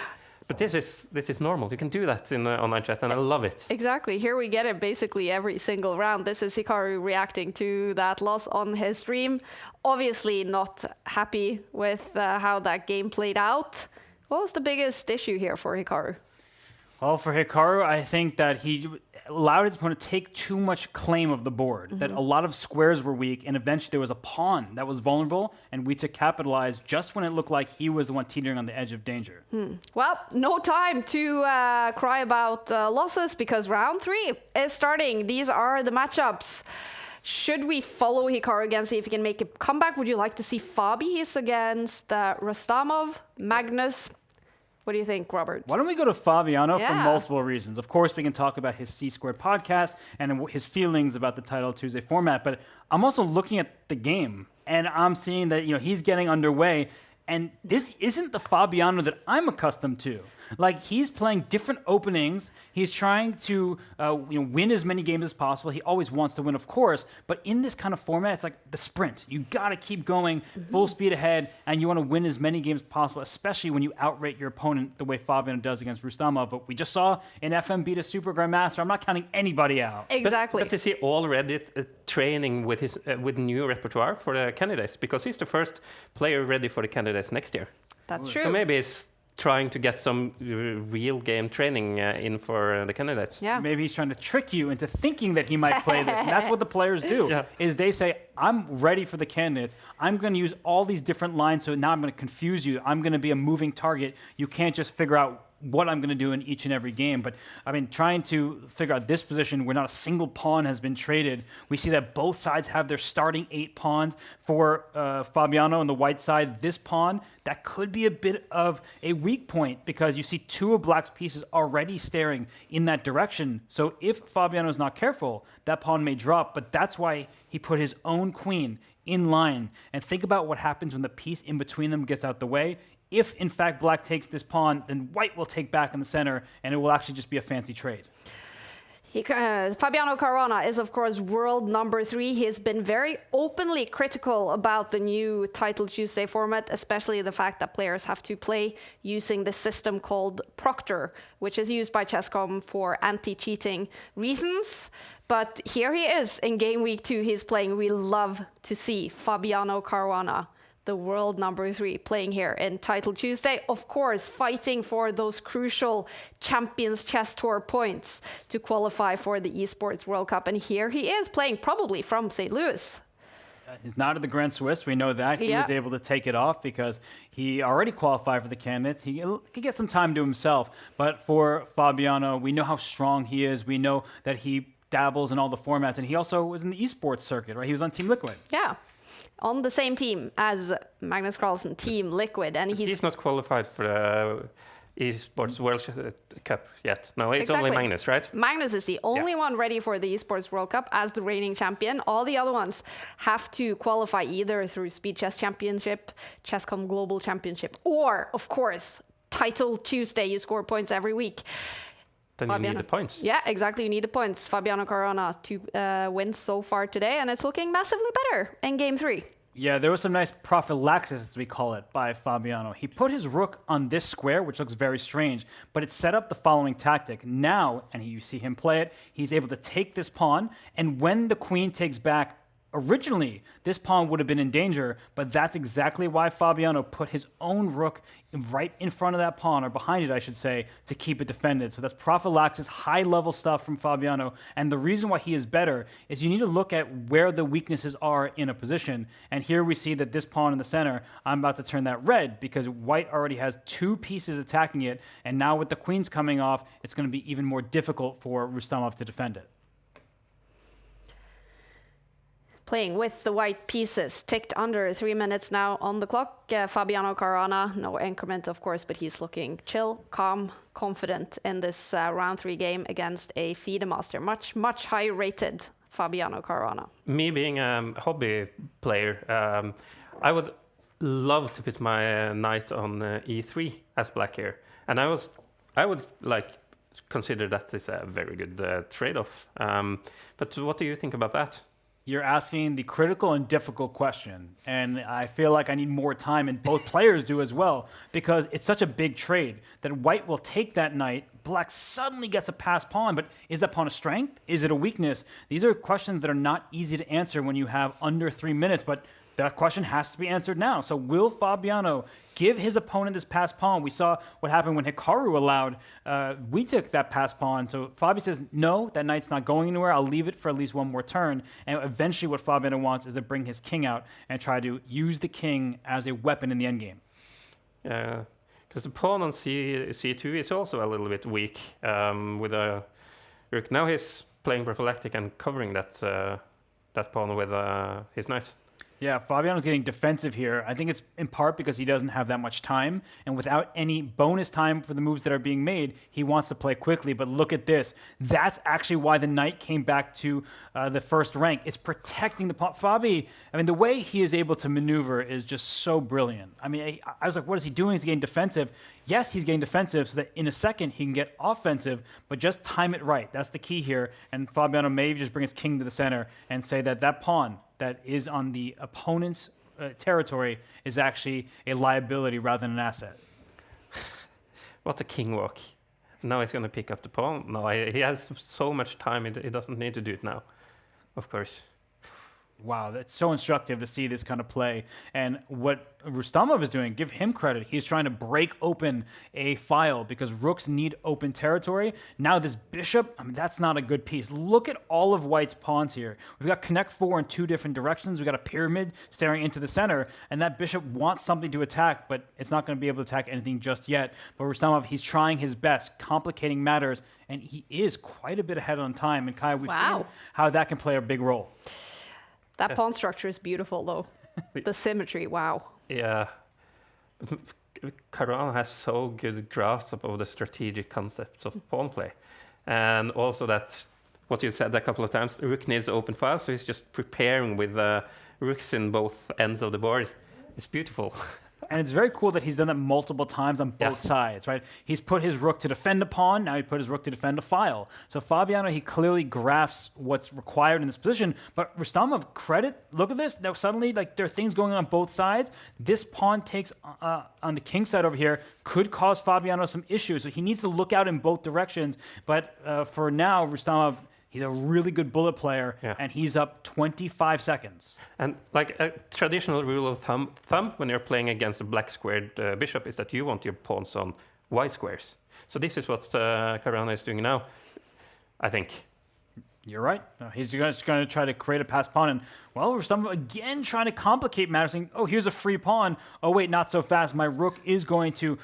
But this is normal. You can do that in online chess, and I love it. Exactly. Here we get it basically every single round. This is Hikaru reacting to that loss on his stream. Obviously not happy with how that game played out. What was the biggest issue here for Hikaru? Well, for Hikaru, I think that he allowed his opponent to take too much claim of the board, that a lot of squares were weak, and eventually there was a pawn that was vulnerable, and Witek capitalized just when it looked like he was the one teetering on the edge of danger. Well, no time to cry about losses, because round 3 is starting. These are the matchups. Should we follow Hikaru again, see if he can make a comeback? Would you like to see Fabi? He's against Rustamov, Magnus. What do you think, Robert? Why don't we go to Fabiano for multiple reasons? Of course, we can talk about his C-Squared podcast and his feelings about the Title Tuesday format, but I'm also looking at the game, and I'm seeing that he's getting underway, and this isn't the Fabiano that I'm accustomed to. Like, he's playing different openings. He's trying to win as many games as possible. He always wants to win, of course. But in this kind of format, it's like the sprint. You got to keep going full speed ahead, and you want to win as many games as possible, especially when you outrate your opponent the way Fabiano does against Rustamov. But we just saw in FM beat a Super Grandmaster. I'm not counting anybody out. Exactly. But is he already training with his with new repertoire for the candidates? Because he's the first player ready for the candidates next year. That's true. So maybe it's trying to get some real game training in for the candidates. Yeah. Maybe he's trying to trick you into thinking that he might play this. And that's what the players do, Yeah. is they say, I'm ready for the candidates. I'm going to use all these different lines, so now I'm going to confuse you. I'm going to be a moving target. You can't just figure out what I'm going to do in each and every game. But, I mean, trying to figure out this position where not a single pawn has been traded, we see that both sides have their starting 8 pawns. For Fabiano on the white side, this pawn, that could be a bit of a weak point because you see 2 of Black's pieces already staring in that direction. So if Fabiano is not careful, that pawn may drop, but that's why he put his own queen in line. And think about what happens when the piece in between them gets out the way. If, in fact, Black takes this pawn, then White will take back in the center, and it will actually just be a fancy trade. Fabiano Caruana is, of course, world number 3. He has been very openly critical about the new Title Tuesday format, especially the fact that players have to play using the system called Proctor, which is used by Chess.com for anti-cheating reasons. But here he is in Game Week 2. He's playing. We love to see Fabiano Caruana, the world number 3, playing here in Title Tuesday, of course, fighting for those crucial Champions Chess Tour points to qualify for the Esports World Cup. And here he is playing, probably from St. Louis. He's not at the Grand Swiss. We know that. He was able to take it off because he already qualified for the candidates. He could get some time to himself. But for Fabiano, we know how strong he is. We know that he dabbles in all the formats. And he also was in the esports circuit, right? He was on Team Liquid. Yeah. On the same team as Magnus Carlsen, Team Liquid. And he's not qualified for the Esports World Cup yet. No, it's only Magnus, right? Magnus is the only one ready for the Esports World Cup as the reigning champion. All the other ones have to qualify either through Speed Chess Championship, Chess.com Global Championship, or, of course, Title Tuesday. You score points every week. Then you need the points. Yeah, exactly. You need the points. Fabiano Caruana to win so far today, and it's looking massively better in Game 3. Yeah, there was some nice prophylaxis, as we call it, by Fabiano. He put his rook on this square, which looks very strange, but it set up the following tactic. Now, and you see him play it, he's able to take this pawn, and when the queen takes back, originally, this pawn would have been in danger, but that's exactly why Fabiano put his own rook right in front of that pawn, or behind it, I should say, to keep it defended. So that's prophylaxis, high-level stuff from Fabiano. And the reason why he is better is you need to look at where the weaknesses are in a position. And here we see that this pawn in the center, I'm about to turn that red because White already has 2 pieces attacking it. And now with the queens coming off, it's going to be even more difficult for Rustamov to defend it. Playing with the white pieces, ticked under 3 minutes now on the clock. Fabiano Caruana, no increment, of course, but he's looking chill, calm, confident in this round 3 game against a FIDE master. Much higher rated Fabiano Caruana. Me being a hobby player, I would love to put my knight on e3 as black here, and I would like consider that is a very good trade-off. But what do you think about that? You're asking the critical and difficult question, and I feel like I need more time, and both players do as well, because it's such a big trade that White will take that knight, Black suddenly gets a passed pawn, but is that pawn a strength? Is it a weakness? These are questions that are not easy to answer when you have under 3 minutes, but that question has to be answered now. So will Fabiano give his opponent this passed pawn? We saw what happened when Hikaru allowed Wietek that passed pawn. So Fabi says, no, that knight's not going anywhere. I'll leave it for at least one more turn. And eventually what Fabiano wants is to bring his king out and try to use the king as a weapon in the endgame. Yeah, because the pawn on c2 is also a little bit weak with a rook. Now he's playing prophylactic and covering that pawn with his knight. Yeah, Fabiano's getting defensive here. I think it's in part because he doesn't have that much time, and without any bonus time for the moves that are being made, he wants to play quickly. But look at this. That's actually why the knight came back to the first rank. It's protecting the pawn. Fabi, I mean, the way he is able to maneuver is just so brilliant. I mean, I was like, what is he doing? He's getting defensive. Yes, he's getting defensive so that in a second he can get offensive, but just time it right. That's the key here. And Fabiano may just bring his king to the center and say that that pawn that is on the opponent's territory is actually a liability rather than an asset. What a king walk. Now he's going to pick up the pawn. No, he has so much time, he doesn't need to do it now, of course. Wow, that's so instructive to see this kind of play. And what Rustamov is doing, give him credit. He's trying to break open a file because rooks need open territory. Now this bishop, I mean, that's not a good piece. Look at all of white's pawns here. We've got connect 4 in 2 different directions. We've got a pyramid staring into the center, and that bishop wants something to attack, but it's not going to be able to attack anything just yet. But Rustamov, he's trying his best, complicating matters, and he is quite a bit ahead on time. And Kai, we've seen how that can play a big role. That pawn structure is beautiful, though. The symmetry, wow. Yeah. Caruana has so good grasp of the strategic concepts of pawn play. And also that, what you said a couple of times, rook needs open file, so he's just preparing with rooks in both ends of the board. It's beautiful. And it's very cool that he's done that multiple times on both sides, right? He's put his rook to defend a pawn. Now he put his rook to defend a file. So Fabiano, he clearly grasps what's required in this position. But Rustamov, credit, look at this. Now suddenly, like, there are things going on both sides. This pawn takes on the king side over here could cause Fabiano some issues. So he needs to look out in both directions. But for now, Rustamov, he's a really good bullet player, and he's up 25 seconds. And like a traditional rule of thumb when you're playing against a black squared bishop is that you want your pawns on white squares. So this is what Caruana is doing now, I think. You're right. He's just going to try to create a passed pawn. And, well, Rustamov again trying to complicate matters, saying, oh, here's a free pawn. Oh, wait, not so fast. My rook is going to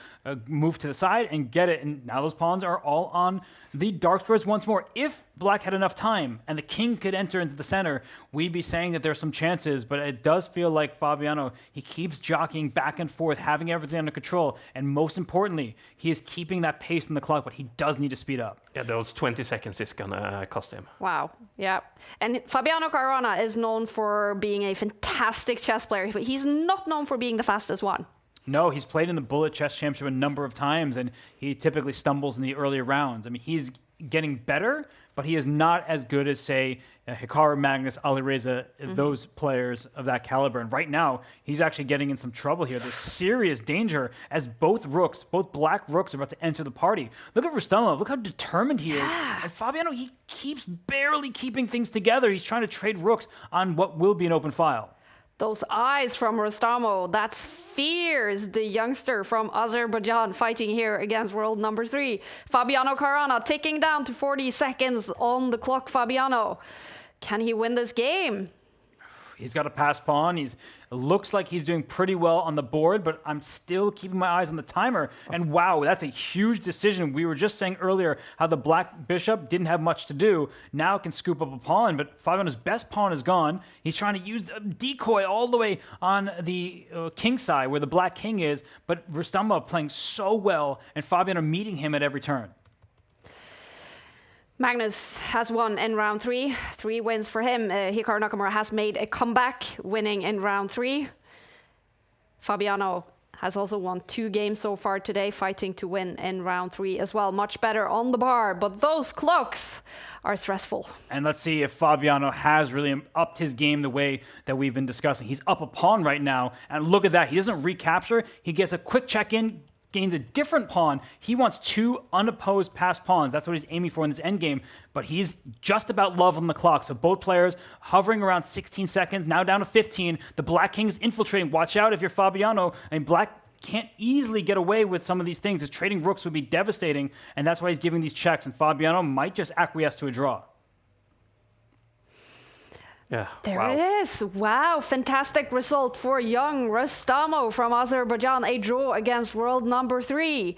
move to the side and get it. And now those pawns are all on the dark squares once more. If black had enough time and the king could enter into the center, we'd be saying that there's some chances. But it does feel like Fabiano, he keeps jockeying back and forth, having everything under control. And most importantly, he is keeping that pace in the clock, but he does need to speed up. Yeah, those 20 seconds is going to cost him. Wow. Yeah. And Fabiano Caruana is known for being a fantastic chess player, but he's not known for being the fastest one. No, he's played in the Bullet Chess Championship a number of times, and he typically stumbles in the earlier rounds. I mean, he's getting better, but he is not as good as, say, Hikaru, Magnus, Alireza, those players of that caliber. And right now, he's actually getting in some trouble here. There's serious danger as both black rooks are about to enter the party. Look at Rustamov. Look how determined he is. And Fabiano, he keeps barely keeping things together. He's trying to trade rooks on what will be an open file. Those eyes from Rustamo, that's fierce, the youngster from Azerbaijan fighting here against world number 3. Fabiano Caruana ticking down to 40 seconds on the clock. Fabiano, can he win this game? He's got a pass pawn. Looks like he's doing pretty well on the board, but I'm still keeping my eyes on the timer. And wow, that's a huge decision. We were just saying earlier how the black bishop didn't have much to do. Now it can scoop up a pawn, but Fabiano's best pawn is gone. He's trying to use the decoy all the way on the king side where the black king is, but Rustamov playing so well and Fabiano meeting him at every turn. Magnus has won in round 3. 3 wins for him. Hikaru Nakamura has made a comeback, winning in round 3. Fabiano has also won 2 games so far today, fighting to win in round 3 as well. Much better on the bar, but those clocks are stressful. And let's see if Fabiano has really upped his game the way that we've been discussing. He's up a pawn right now, and look at that. He doesn't recapture. He gets a quick check-in, gains a different pawn. He wants 2 unopposed passed pawns. That's what he's aiming for in this endgame. But he's just about level on the clock. So both players hovering around 16 seconds, now down to 15. The black king is infiltrating. Watch out if you're Fabiano. I mean, black can't easily get away with some of these things. His trading rooks would be devastating, and that's why he's giving these checks. And Fabiano might just acquiesce to a draw. Yeah. There it is. Wow, fantastic result for young Rustamo from Azerbaijan. A draw against world number 3.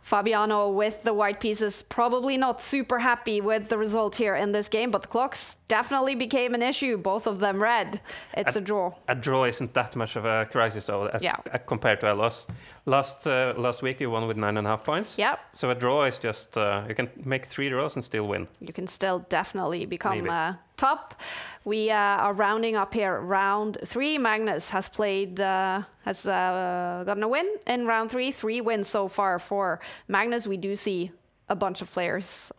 Fabiano with the white pieces probably not super happy with the result here in this game, but the clocks definitely became an issue. Both of them red. It's a draw. A draw isn't that much of a crisis, though, as compared to a loss. Last week you won with 9.5 points. Yep. So a draw is just you can make 3 draws and still win. You can still definitely become top. We are rounding up here. Round 3. Magnus has played, has gotten a win in round 3. 3 wins so far for Magnus. We do see a bunch of players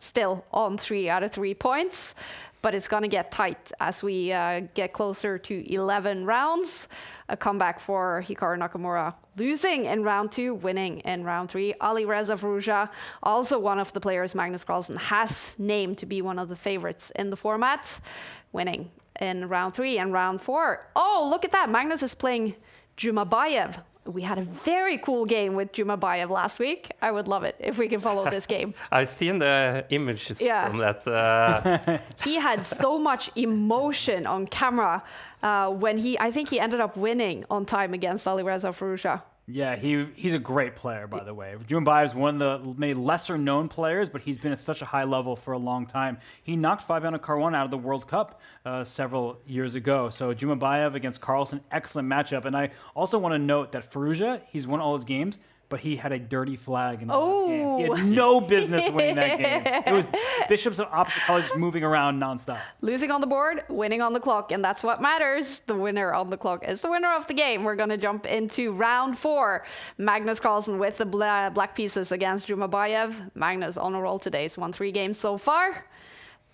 still on 3 out of 3 points, but it's going to get tight as we get closer to 11 rounds. A comeback for Hikaru Nakamura, losing in round 2, winning in round 3. Alireza Faruja, also one of the players Magnus Carlsen has named to be one of the favorites in the format, winning in round 3 and round 4. Oh, look at that. Magnus is playing Jumabayev. We had a very cool game with Jumabayev last week. I would love it if we can follow this game. I've seen the images from that. He had so much emotion on camera when I think he ended up winning on time against Alireza Faruja. Yeah, he's a great player, by the way. Jumabayev is one of the maybe lesser-known players, but he's been at such a high level for a long time. He knocked Fabiano out of the World Cup several years ago. So Jumabayev against Carlsen, excellent matchup. And I also want to note that Faruja, he's won all his games, but he had a dirty flag in the game. He had no business winning that game. It was bishops of opposite colors moving around nonstop. Losing on the board, winning on the clock, and that's what matters. The winner on the clock is the winner of the game. We're going to jump into round 4. Magnus Carlsen with the black pieces against Jumabayev. Magnus on a roll today. He's won 3 games so far.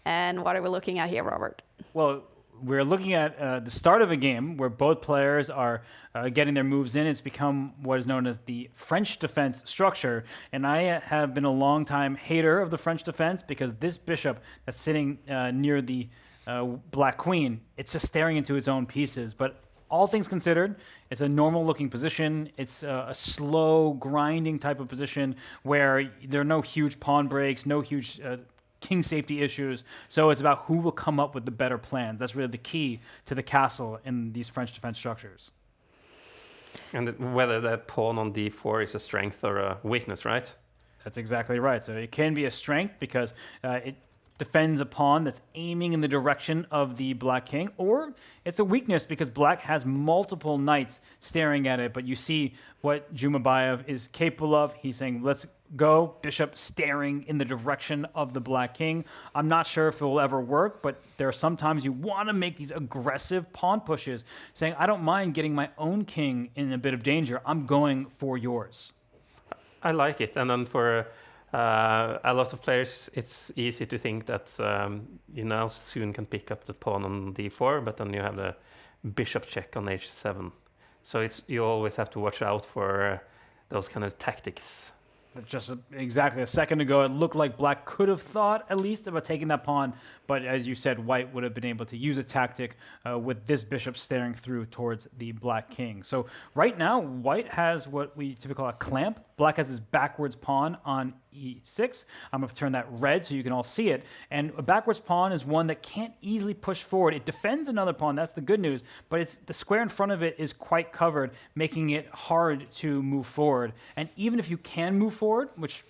And what are we looking at here, Robert? Well, we're looking at the start of a game where both players are getting their moves in. It's become what is known as the French defense structure. And I have been a long time hater of the French defense because this bishop that's sitting near the black queen, it's just staring into its own pieces. But all things considered, it's a normal looking position. It's a slow grinding type of position where there are no huge pawn breaks, no huge king safety issues. So it's about who will come up with the better plans. That's really the key to the castle in these French defense structures. And whether that pawn on d4 is a strength or a weakness, right? That's exactly right. So it can be a strength because it defends a pawn that's aiming in the direction of the black king, or it's a weakness because black has multiple knights staring at it, but you see what Jumabayev is capable of. He's saying, let's go, bishop staring in the direction of the black king. I'm not sure if it will ever work, but there are sometimes you want to make these aggressive pawn pushes, saying, I don't mind getting my own king in a bit of danger. I'm going for yours. I like it. And then for a lot of players, it's easy to think that you now soon can pick up the pawn on d4, but then you have the bishop check on h7. So you always have to watch out for those kind of tactics. Just exactly a second ago, it looked like black could have thought at least about taking that pawn, but as you said, white would have been able to use a tactic with this bishop staring through towards the black king. So right now, white has what we typically call a clamp. Black has his backwards pawn on e6. I'm going to turn that red so you can all see it. And a backwards pawn is one that can't easily push forward. It defends another pawn, that's the good news, but the square in front of it is quite covered, making it hard to move forward. And even if you can move forward, which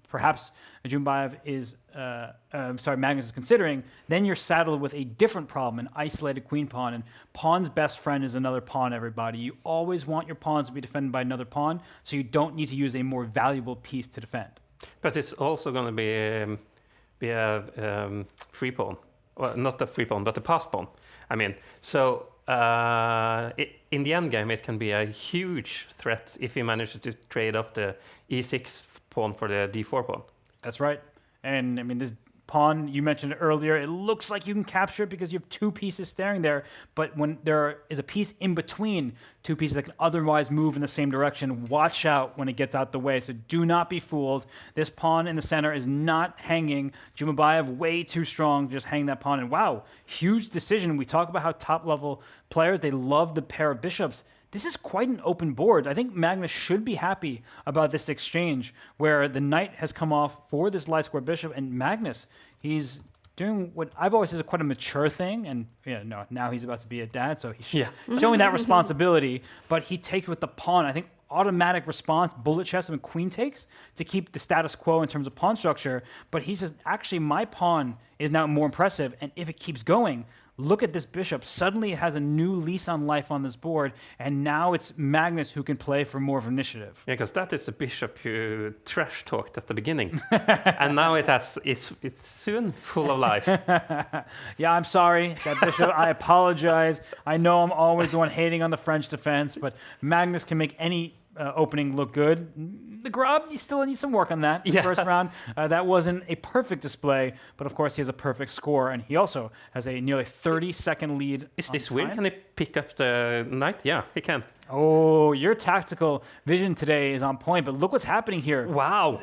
perhaps Jumabayev is, Magnus is considering, then you're saddled with a different problem, an isolated queen pawn. And pawn's best friend is another pawn, everybody. You always want your pawns to be defended by another pawn, so you don't need to use a more valuable piece to defend. But it's also going to be a free pawn. Well, not the free pawn, but the passed pawn. I mean, so in the end game, it can be a huge threat if you manage to trade off the e6 pawn for the d4 pawn. That's right. And I mean, this pawn you mentioned earlier, it looks like you can capture it because you have 2 pieces staring there, but when there is a piece in between 2 pieces that can otherwise move in the same direction, watch out when it gets out the way. So do not be fooled. This pawn in the center is not hanging. Jumabayev way too strong, just hang that pawn. And wow, huge decision. We talk about how top level players, they love the pair of bishops. This is quite an open board. I think Magnus should be happy about this exchange where the knight has come off for this light square bishop, and Magnus, he's doing what I've always said is quite a mature thing, and now he's about to be a dad, so he's showing that responsibility, but he takes with the pawn. I think automatic response, bullet chess, and queen takes to keep the status quo in terms of pawn structure, but he says, actually, my pawn is now more impressive, and if it keeps going, look at this bishop. Suddenly it has a new lease on life on this board, and now it's Magnus who can play for more of initiative. Yeah, because that is the bishop you trash talked at the beginning, and now it's soon full of life. Yeah, I'm sorry, that bishop. I apologize. I know I'm always the one hating on the French defense, but Magnus can make any opening looked good. The grub, he still needs some work on that. The first round, that wasn't a perfect display, but of course he has a perfect score, and he also has a nearly 30-second lead. Is this weird? Can he pick up the knight? Yeah, he can. Oh, your tactical vision today is on point, but look what's happening here. Wow.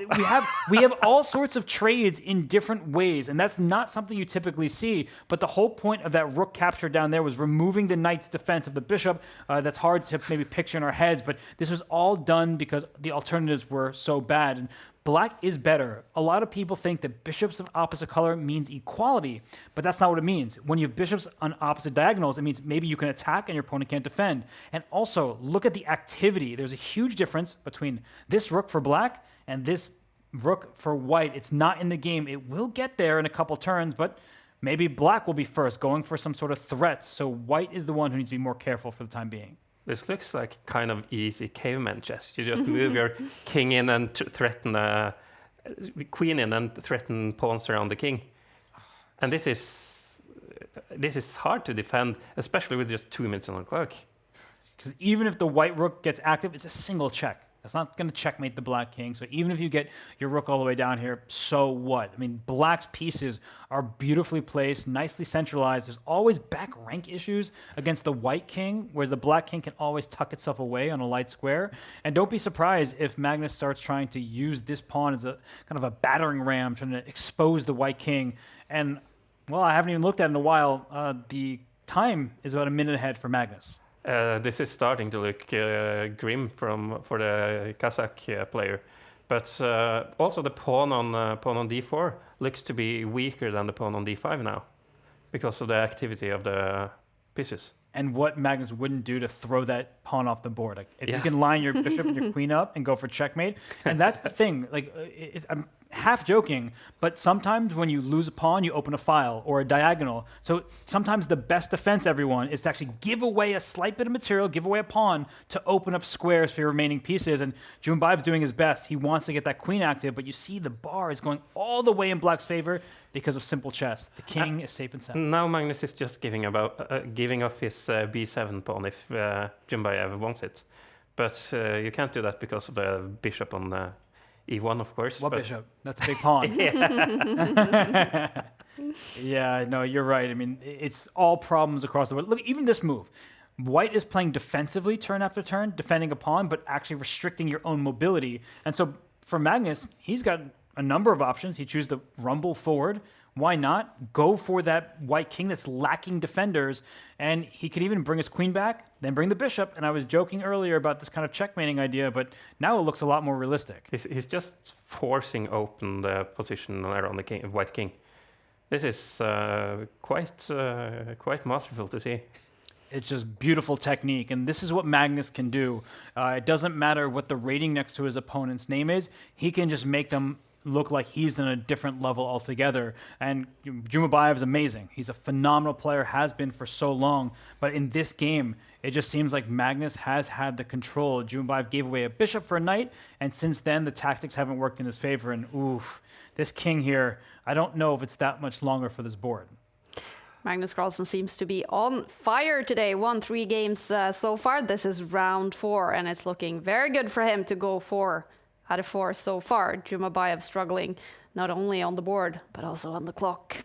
We have all sorts of trades in different ways, and that's not something you typically see, but the whole point of that rook capture down there was removing the knight's defense of the bishop. That's hard to maybe picture in our heads, but this was all done because the alternatives were so bad. And black is better. A lot of people think that bishops of opposite color means equality, but that's not what it means. When you have bishops on opposite diagonals, it means maybe you can attack and your opponent can't defend. And also, look at the activity. There's a huge difference between this rook for black and this rook for white. It's not in the game. It will get there in a couple turns, but maybe black will be first, going for some sort of threats. So white is the one who needs to be more careful for the time being. This looks like kind of easy caveman chess. You just move your king in and threaten queen in and threaten pawns around the king. And this is hard to defend, especially with just 2 minutes on the clock. Because even if the white rook gets active, it's a single check. That's not going to checkmate the black king. So even if you get your rook all the way down here, so what? I mean, black's pieces are beautifully placed, nicely centralized. There's always back rank issues against the white king, whereas the black king can always tuck itself away on a light square. And don't be surprised if Magnus starts trying to use this pawn as a kind of a battering ram, trying to expose the white king. And, well, I haven't even looked at it in a while. The time is about a minute ahead for Magnus. This is starting to look grim for the Kazakh player, but also the pawn on d4 looks to be weaker than the pawn on d5 now, because of the activity of the pieces. And what Magnus wouldn't do to throw that pawn off the board. Like, if you can line your bishop and your queen up and go for checkmate, and that's the thing. Like, I'm half joking, but sometimes when you lose a pawn, you open a file or a diagonal. So sometimes the best defense, everyone, is to actually give away a slight bit of material, give away a pawn to open up squares for your remaining pieces. And Jumbaev's doing his best. He wants to get that queen active, but you see the bar is going all the way in black's favor because of simple chess. The king is safe and sound. Now Magnus is just giving off his b7 pawn if Jumbaev wants it. But you can't do that because of the bishop on e1, of course. What bishop? That's a big pawn. Yeah, no, you're right. I mean, it's all problems across the board. Look, even this move. White is playing defensively turn after turn, defending a pawn, but actually restricting your own mobility. And so for Magnus, he's got a number of options. He chooses to rumble forward. Why not go for that white king that's lacking defenders? And he could even bring his queen back, then bring the bishop. And I was joking earlier about this kind of checkmating idea, but now it looks a lot more realistic. He's just forcing open the position around the white king. This is quite masterful to see. It's just beautiful technique, and this is what Magnus can do. It doesn't matter what the rating next to his opponent's name is. He can just make them look like he's on a different level altogether. And Jumbaev is amazing. He's a phenomenal player, has been for so long. But in this game, it just seems like Magnus has had the control. Jumbaev gave away a bishop for a knight, and since then, the tactics haven't worked in his favor. And oof, this king here, I don't know if it's that much longer for this board. Magnus Carlsen seems to be on fire today. Won 3 games so far. This is round 4, and it's looking very good for him to go 4 out of 4 so far. Jumbaev struggling not only on the board, but also on the clock.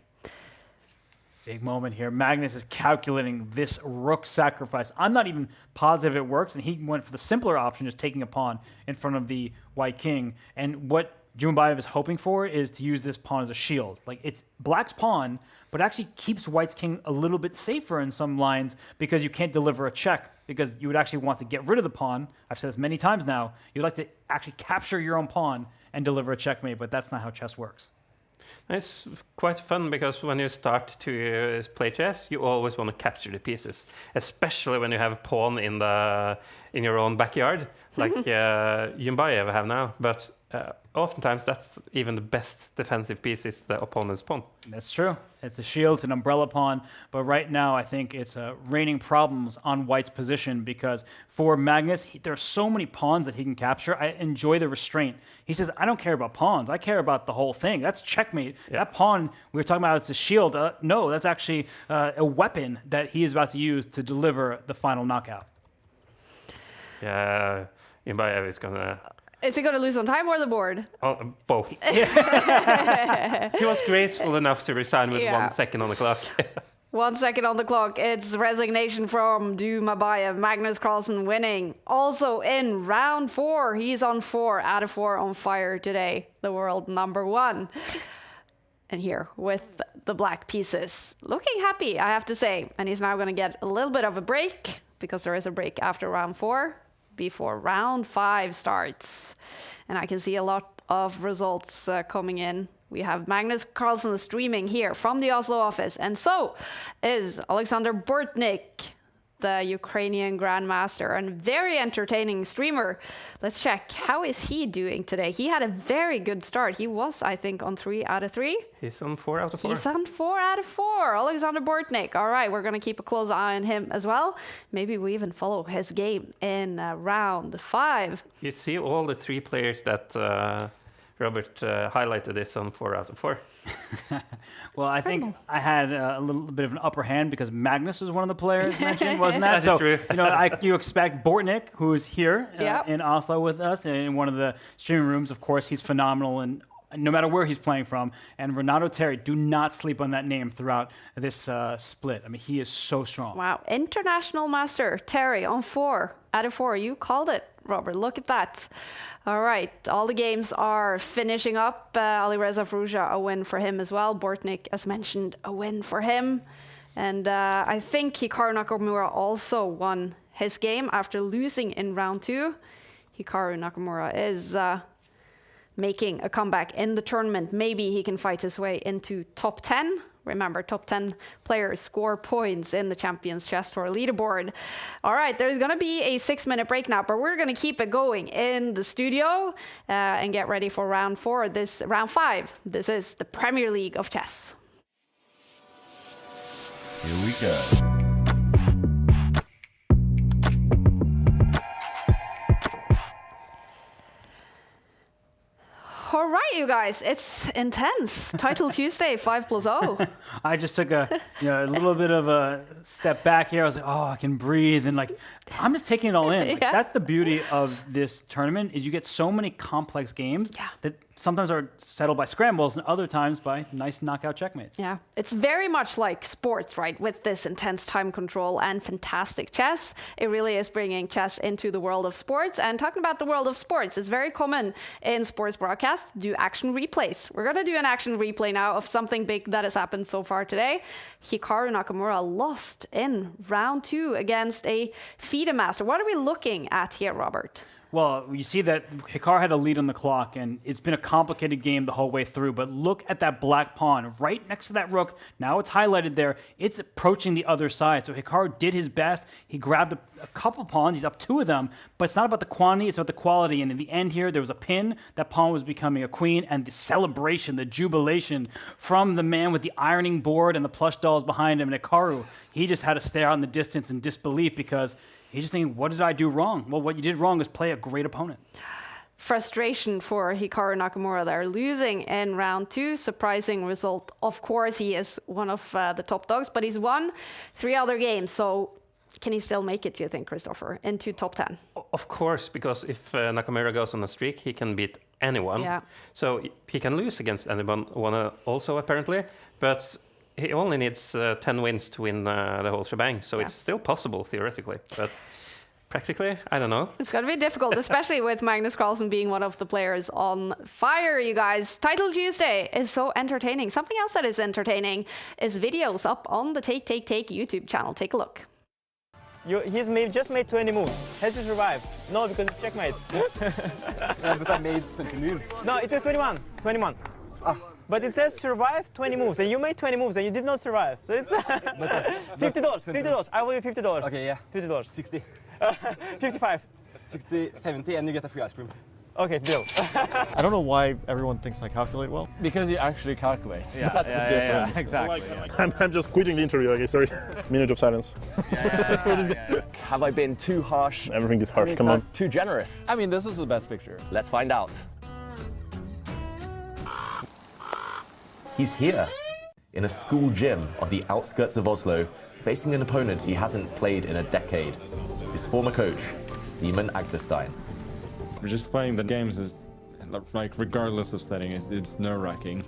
Big moment here. Magnus is calculating this rook sacrifice. I'm not even positive it works, and he went for the simpler option, just taking a pawn in front of the white king. And what Jumbaev is hoping for is to use this pawn as a shield. Like, it's black's pawn, but actually keeps white's king a little bit safer in some lines because you can't deliver a check, because you would actually want to get rid of the pawn. I've said this many times now. You'd like to actually capture your own pawn and deliver a checkmate, but that's not how chess works. It's quite fun because when you start to play chess, you always want to capture the pieces, especially when you have a pawn in your own backyard, like Jumbaev have now. But oftentimes that's even the best defensive piece is the opponent's pawn. That's true. It's a shield, it's an umbrella pawn. But right now, I think it's raining problems on white's position because for Magnus, there are so many pawns that he can capture. I enjoy the restraint. He says, I don't care about pawns. I care about the whole thing. That's checkmate. Yeah. That pawn we were talking about, it's a shield. No, that's actually a weapon that he is about to use to deliver the final knockout. Yeah. Imbaev is gonna. Is he going to lose on time or the board? Oh, both. He was graceful enough to resign with 1 second on the clock. 1 second on the clock. It's resignation from Imbaev. Magnus Carlsen winning. Also in round 4, he's on 4 out of 4 on fire today. The world #1. And here with the black pieces. Looking happy, I have to say. And he's now going to get a little bit of a break, because there is a break after round 4 before round 5 starts. And I can see a lot of results coming in. We have Magnus Carlsen streaming here from the Oslo office, and so is Alexander Bortnik, the Ukrainian grandmaster and very entertaining streamer. Let's check, how is he doing today? He had a very good start. He was, I think, on 3 out of 3. He's on 4 out of 4. He's on 4 out of 4. Alexander Bortnik. All right, we're going to keep a close eye on him as well. Maybe we even follow his game in round 5. You see all the 3 players that Robert highlighted this on 4 out of 4. Well, I think I had a little bit of an upper hand because Magnus was one of the players mentioned, wasn't that? That's so, true. You expect Bortnik, who is here in Oslo with us in one of the streaming rooms. Of course, he's phenomenal, and no matter where he's playing from. And Renato Terry, do not sleep on that name throughout this split. I mean, he is so strong. Wow, international master Terry on 4 out of 4. You called it, Robert. Look at that. All right, all the games are finishing up. Alireza Fruja, a win for him as well. Bortnik, as mentioned, a win for him. And I think Hikaru Nakamura also won his game after losing in round 2. Hikaru Nakamura is making a comeback in the tournament. Maybe he can fight his way into top 10. Remember, top 10 players score points in the Champions Chess Tour leaderboard. All right, there's going to be a 6-minute break now, but we're going to keep it going in the studio and get ready for round 4. Round 5. This is the Premier League of chess. Here we go. All right, you guys, it's intense. Title Tuesday, 5+0. I just took a little bit of a step back here. I was like, oh, I can breathe, and like I'm just taking it all in. Like, that's the beauty of this tournament, is you get so many complex games that sometimes are settled by scrambles and other times by nice knockout checkmates. Yeah, it's very much like sports, right? With this intense time control and fantastic chess. It really is bringing chess into the world of sports. And talking about the world of sports, it's very common in sports broadcast to do action replays. We're going to do an action replay now of something big that has happened so far today. Hikaru Nakamura lost in round 2 against a FIDE master. What are we looking at here, Robert? Well, you see that Hikaru had a lead on the clock, and it's been a complicated game the whole way through. But look at that black pawn right next to that rook. Now it's highlighted there. It's approaching the other side. So Hikaru did his best. He grabbed a couple pawns. He's up 2 of them. But it's not about the quantity. It's about the quality. And in the end here, there was a pin. That pawn was becoming a queen. And the celebration, the jubilation from the man with the ironing board and the plush dolls behind him, Hikaru, he just had to stare out in the distance in disbelief because he's just thinking, what did I do wrong? Well, what you did wrong is play a great opponent. Frustration for Hikaru Nakamura there, losing in round 2. Surprising result. Of course, he is one of the top dogs, but he's won 3 other games. So can he still make it, do you think, Christopher, into top 10? Of course, because if Nakamura goes on a streak, he can beat anyone. Yeah. So he can lose against anyone also, apparently. But he only needs 10 wins to win the whole shebang, so it's still possible theoretically, but practically, I don't know. It's going to be difficult, especially with Magnus Carlsen being one of the players on fire, you guys. Title Tuesday is so entertaining. Something else that is entertaining is videos up on the Take YouTube channel. Take a look. He's just made 20 moves. Has he survived? No, because it's checkmate. But I made 20 moves. No, it says 21. 21. But it says survive 20 moves, and you made 20 moves, and you did not survive. So it's $50. $50. I will give you $50. Okay, yeah. $50. 60. 55. 60, 70, and you get a free ice cream. Okay, deal. I don't know why everyone thinks I calculate well. Because you actually calculate. Yeah, That's the difference. Yeah, exactly. I'm just quitting the interview. Okay, sorry. Minute of silence. Have I been too harsh? Everything is harsh. Come on. Too generous? I mean, this was the best picture. Let's find out. He's here, in a school gym on the outskirts of Oslo, facing an opponent he hasn't played in a decade. His former coach, Simen Agdestein. Just playing the games is, like, regardless of setting, it's nerve-wracking.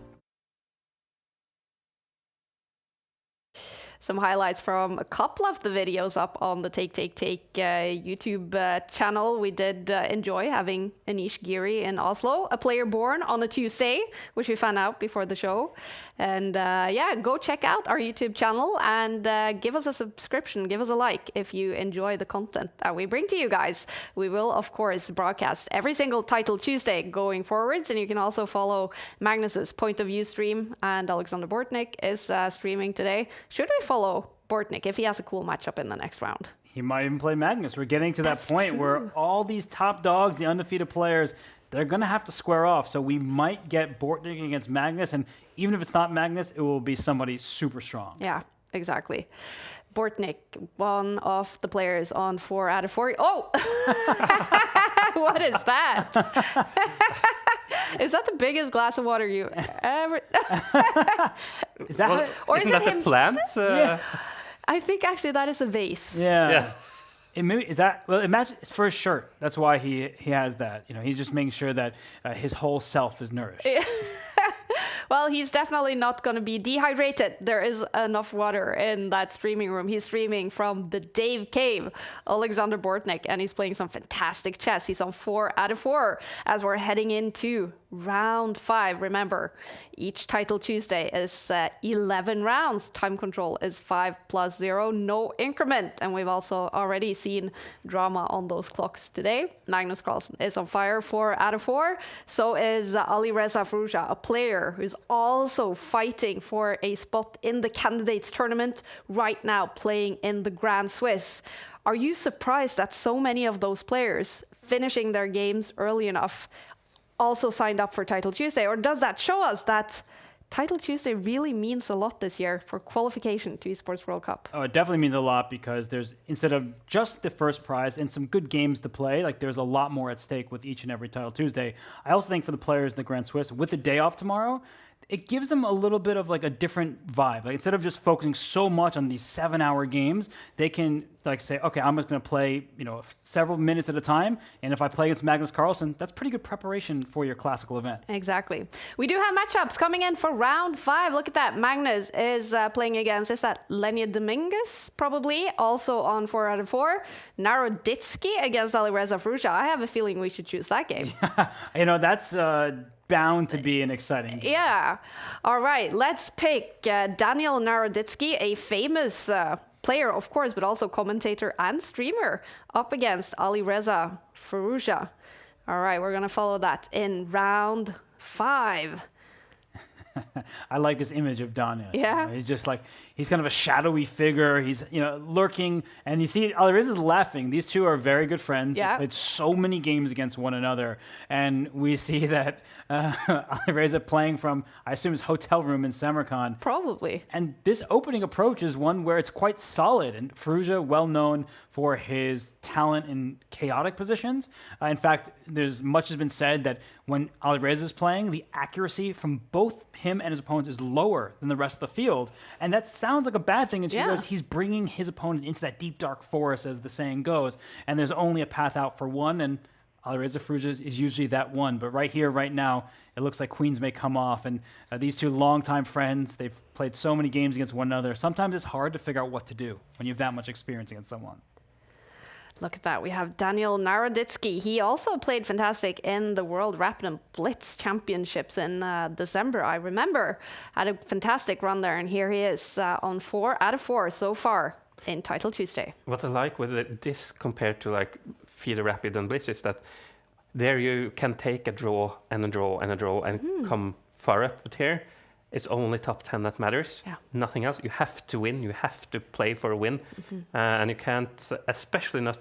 Some highlights from a couple of the videos up on the Take YouTube channel. We did enjoy having Anish Giri in Oslo, a player born on a Tuesday, which we found out before the show. And yeah, go check out our YouTube channel and give us a subscription, give us a like if you enjoy the content that we bring to you guys. We will, of course, broadcast every single Title Tuesday going forwards, and you can also follow Magnus's Point of View stream, and Alexander Bortnik is streaming today. Should we follow Bortnik if he has a cool matchup in the next round? He might even play Magnus. We're getting to that point where all these top dogs, the undefeated players, they're going to have to square off. So we might get Bortnik against Magnus, and even if it's not Magnus, it will be somebody super strong. Yeah, exactly. Bortnik, one of the players on 4 out of 4. Oh! What is that? Is that the biggest glass of water you ever... Is that well, or isn't is that it him? the plant? Yeah. I think actually that is a vase. Yeah. It maybe, is that, well, imagine it's for his shirt. That's why he has that. You know, he's just making sure that his whole self is nourished. Well, he's definitely not going to be dehydrated. There is enough water in that streaming room. He's streaming from the Dave Cave, Alexander Bortnik, and he's playing some fantastic chess. He's on 4 out of 4 as we're heading into round 5. Remember, each Title Tuesday is 11 rounds. Time control is 5+0, no increment. And we've also already seen drama on those clocks today. Magnus Carlsen is on fire, 4 out of 4. So is Alireza, a player who's also fighting for a spot in the candidates tournament right now, playing in the Grand Swiss. Are you surprised that so many of those players finishing their games early enough also signed up for Title Tuesday? Or does that show us that Title Tuesday really means a lot this year for qualification to Esports World Cup? Oh, it definitely means a lot because there's, instead of just the first prize and some good games to play, like there's a lot more at stake with each and every Title Tuesday. I also think for the players in the Grand Swiss, with the day off tomorrow, it gives them a little bit of like a different vibe. Like instead of just focusing so much on these 7-hour games, they can like say, okay, I'm just going to play, you know, several minutes at a time. And if I play against Magnus Carlsen, that's pretty good preparation for your classical event. Exactly. We do have matchups coming in for round 5. Look at that. Magnus is playing against, is that Lenya Dominguez? Probably. Also on 4 out of 4. Naroditsky against Alireza. I have a feeling we should choose that game. You know, that's bound to be an exciting game. Yeah. All right. Let's pick Daniel Naroditsky, a famous player, of course, but also commentator and streamer, up against Alireza Firouzja. All right. We're going to follow that in round 5. I like this image of Daniel. Yeah. You know, he's just like, he's kind of a shadowy figure. He's, you know, lurking. And you see Alireza's laughing. These two are very good friends. Yeah. They played so many games against one another. And we see that Alireza playing from, I assume, his hotel room in Samarkand. Probably. And this opening approach is one where it's quite solid. And Firouzja, well known for his talent in chaotic positions. In fact, there's much has been said that when Alireza is playing, the accuracy from both him and his opponents is lower than the rest of the field. And that sounds like a bad thing until you realize he's bringing his opponent into that deep, dark forest, as the saying goes. And there's only a path out for one, and Alireza Firouzja is usually that one. But right here, right now, it looks like queens may come off. And these two longtime friends, they've played so many games against one another. Sometimes it's hard to figure out what to do when you have that much experience against someone. Look at that. We have Daniel Naroditsky. He also played fantastic in the World Rapid and Blitz Championships in December. I remember had a fantastic run there, and here he is on 4 out of 4 so far in Title Tuesday. What I like with this compared to like FIDE Rapid and Blitz is that there you can take a draw and a draw and a draw and come far up. But here, it's only top 10 that matters. Yeah. Nothing else. You have to win. You have to play for a win. And you can't, especially not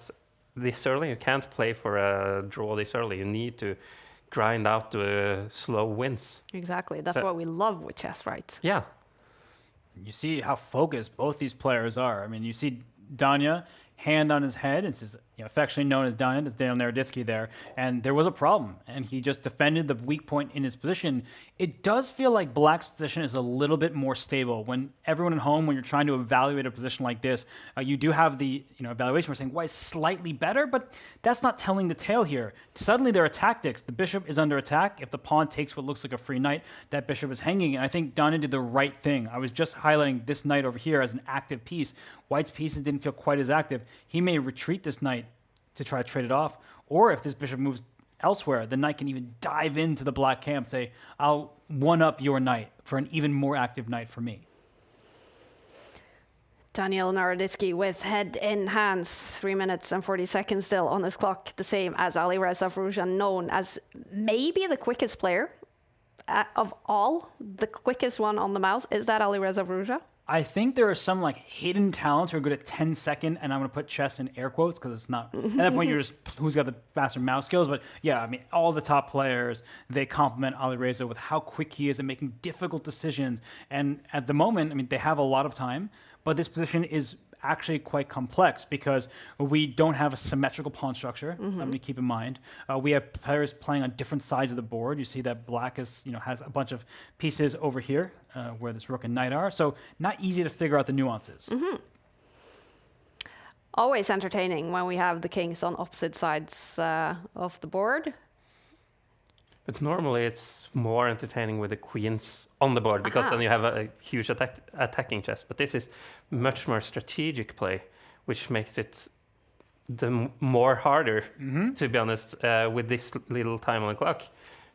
this early, you can't play for a draw this early. You need to grind out the slow wins. Exactly. That's what we love with chess, right? Yeah. You see how focused both these players are. I mean, you see Danya, hand on his head. It's affectionately known as Daniel. It's Daniel Naroditsky there. And there was a problem. And he just defended the weak point in his position. It does feel like Black's position is a little bit more stable. When everyone at home, when you're trying to evaluate a position like this, you do have the evaluation. We're saying White's slightly better, but that's not telling the tale here. Suddenly there are tactics. The bishop is under attack. If the pawn takes what looks like a free knight, that bishop is hanging. And I think Daniel did the right thing. I was just highlighting this knight over here as an active piece. White's pieces didn't feel quite as active. He may retreat this knight to try to trade it off. Or if this bishop moves elsewhere, the knight can even dive into the black camp, say, I'll one-up your knight for an even more active knight for me. Daniel Naroditsky with head in hands, 3 minutes and 40 seconds still on his clock, the same as Alireza Firouzja, known as maybe the quickest player of all, the quickest one on the mouse. Is that Alireza Firouzja? I think there are some hidden talents who are good at 10-second, and I'm going to put chess in air quotes because it's not, at that point you're just who's got the faster mouse skills. But yeah, I mean, all the top players, they compliment Alireza with how quick he is at making difficult decisions. And at the moment, I mean, they have a lot of time, but this position is actually quite complex because we don't have a symmetrical pawn structure. Something to keep in mind. We have players playing on different sides of the board. You see that Black is, has a bunch of pieces over here where this rook and knight are. So not easy to figure out the nuances. Always entertaining when we have the kings on opposite sides of the board. But normally it's more entertaining with the queens on the board because then you have a huge attacking chess. But this is much more strategic play, which makes it more harder, to be honest, with this little time on the clock.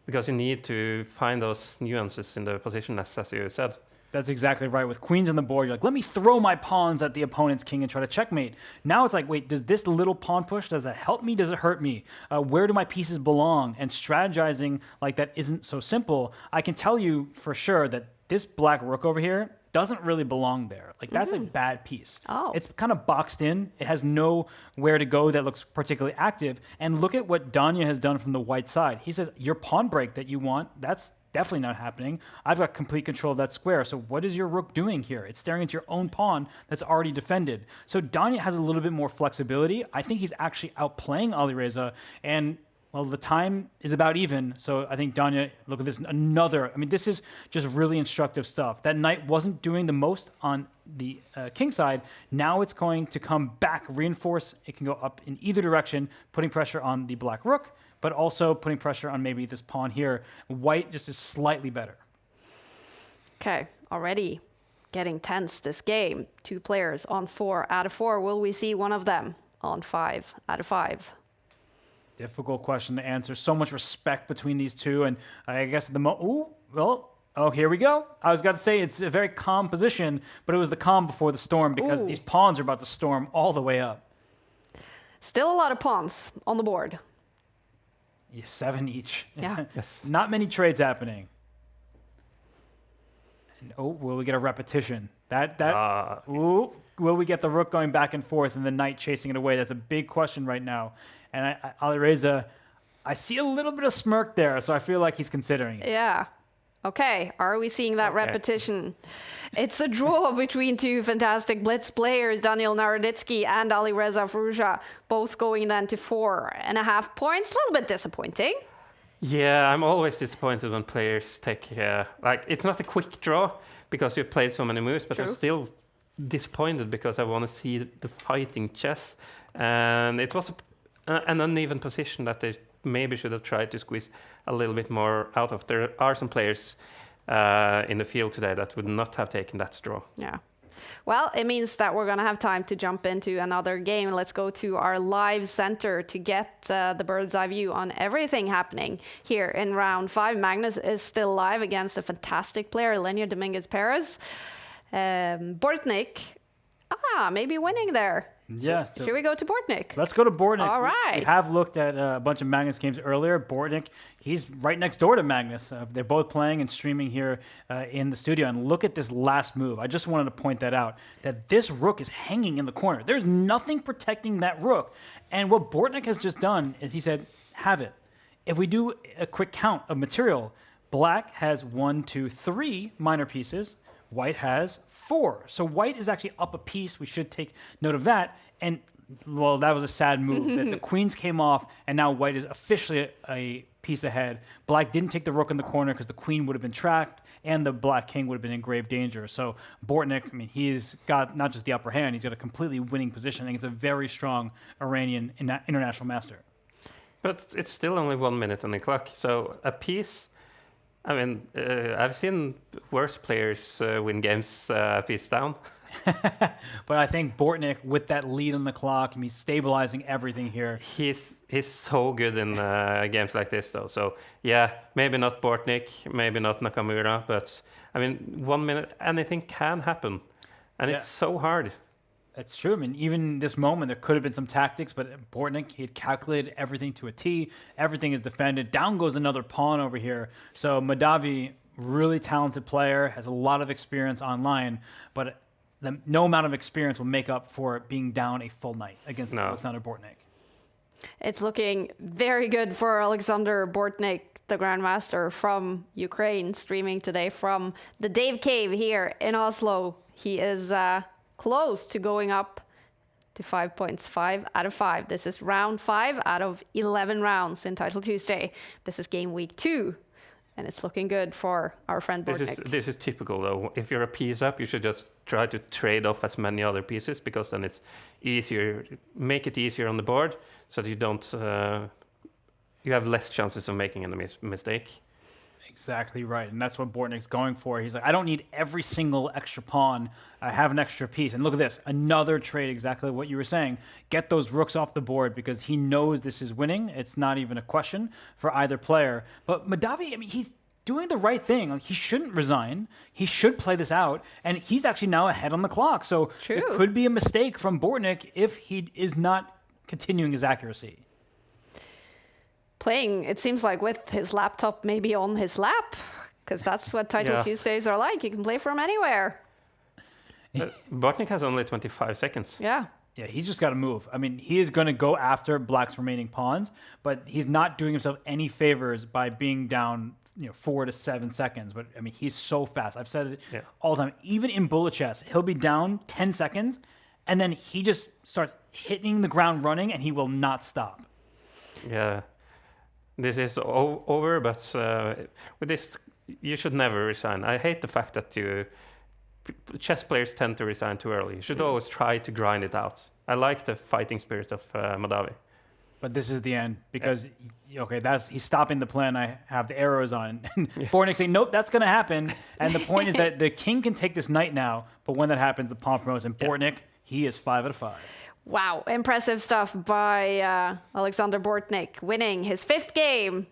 Because you need to find those nuances in the position, as you said. That's exactly right. With queens on the board, you're like, let me throw my pawns at the opponent's king and try to checkmate. Now it's like, wait, does this little pawn push, does that help me? Does it hurt me? Where do my pieces belong? And strategizing like that isn't so simple. I can tell you for sure that this black rook over here doesn't really belong there. Like that's a bad piece. It's kind of boxed in. It has nowhere to go that looks particularly active. And look at what Danya has done from the white side. He says, your pawn break that you want, that's definitely not happening. I've got complete control of that square. So what is your rook doing here? It's staring into your own pawn that's already defended. So Danya has a little bit more flexibility. I think he's actually outplaying Alireza. And well, the time is about even. So I think Danya, look at this, this is just really instructive stuff. That knight wasn't doing the most on the king side. Now it's going to come back, reinforce. It can go up in either direction, putting pressure on the black rook, but also putting pressure on maybe this pawn here. White just is slightly better. Okay, already getting tense this game. 2 players on 4 out of 4. Will we see one of them on 5 out of 5? Difficult question to answer. So much respect between these two, and I guess here we go. I was going to say it's a very calm position, but it was the calm before the storm because these pawns are about to storm all the way up. Still a lot of pawns on the board. Yeah, 7 each. Yeah. Yes. Not many trades happening. And will we get a repetition? Will we get the rook going back and forth and the knight chasing it away? That's a big question right now. And Alireza, I see a little bit of smirk there, so I feel like he's considering it. Yeah. Okay, are we seeing that repetition? It's a draw between 2 fantastic blitz players, Daniel Naroditsky and Alireza Firouzja, both going then to 4.5 points. A little bit disappointing. Yeah, I'm always disappointed when players take, it's not a quick draw because you've played so many moves, but I'm still disappointed because I want to see the fighting chess. And it was an uneven position that they maybe should have tried to squeeze a little bit more out of. There are some players in the field today that would not have taken that draw. Yeah. Well, it means that we're going to have time to jump into another game. Let's go to our live center to get the bird's eye view on everything happening here in round 5. Magnus is still live against a fantastic player, Lenya Dominguez-Perez. Bortnik, maybe winning there. Yes. Should we go to Bortnik? Let's go to Bortnik. All right. We have looked at a bunch of Magnus games earlier. Bortnik, he's right next door to Magnus. They're both playing and streaming here in the studio. And look at this last move. I just wanted to point that out, that this rook is hanging in the corner. There's nothing protecting that rook. And what Bortnik has just done is he said, have it. If we do a quick count of material, Black has 1, 2, 3 minor pieces. White has 4. So White is actually up a piece. We should take note of that. And Well, that was a sad move. That the queens came off, and now white is officially a piece ahead. Black didn't take the rook in the corner because the queen would have been tracked, and the black king would have been in grave danger. So Bortnik, I mean, he's got not just the upper hand, he's got a completely winning position. I think it's a very strong Iranian international master. But it's still only 1 minute on the clock, so a piece. I mean, I've seen worse players win games a piece down. But I think Bortnik, with that lead on the clock, I mean, stabilizing everything here. He's so good in games like this, though. So yeah, maybe not Bortnik, maybe not Nakamura, but I mean, 1 minute, anything can happen, and it's so hard. It's true. I mean, even this moment, there could have been some tactics, but Bortnik, he had calculated everything to a T. Everything is defended. Down goes another pawn over here. So Madavi, really talented player, has a lot of experience online, but no amount of experience will make up for being down a full night against Alexander Bortnik. It's looking very good for Alexander Bortnik, the Grandmaster from Ukraine, streaming today from the Dave Cave here in Oslo. He is close to going up to 5 points, 5 out of 5. This is round 5 out of 11 rounds in Title Tuesday. This is game week 2, and it's looking good for our friend Bortnik. This is typical, though. If you're a piece up, you should just try to trade off as many other pieces, because then it's easier, make it easier on the board, so that you don't, you have less chances of making a mistake. Exactly right, and that's what Bortnik's going for. He's like, I don't need every single extra pawn. I have an extra piece. And look at this, another trade, exactly what you were saying. Get those rooks off the board, because he knows this is winning. It's not even a question for either player. But Madavi, I mean, he's doing the right thing. Like, he shouldn't resign. He should play this out, and he's actually now ahead on the clock. So it could be a mistake from Bortnik if he is not continuing his accuracy. Playing, it seems like, with his laptop maybe on his lap, because that's what Title Tuesdays are like. You can play from anywhere. Bortnik has only 25 seconds. Yeah. Yeah, he's just got to move. I mean, he is going to go after Black's remaining pawns, but he's not doing himself any favors by being down 4 to 7 seconds. But I mean, he's so fast. I've said it all the time. Even in bullet chess, he'll be down 10 seconds, and then he just starts hitting the ground running, and he will not stop. Yeah. This is over, but with this, you should never resign. I hate the fact that chess players tend to resign too early. You should always try to grind it out. I like the fighting spirit of Madavi. But this is the end, because he's stopping the plan I have the arrows on. And Bortnik saying, nope, that's going to happen. And the point is that the king can take this knight now, but when that happens, the pawn promotes. And Bortnik, he is 5 out of 5. Wow, impressive stuff by Alexander Bortnik, winning his 5th game.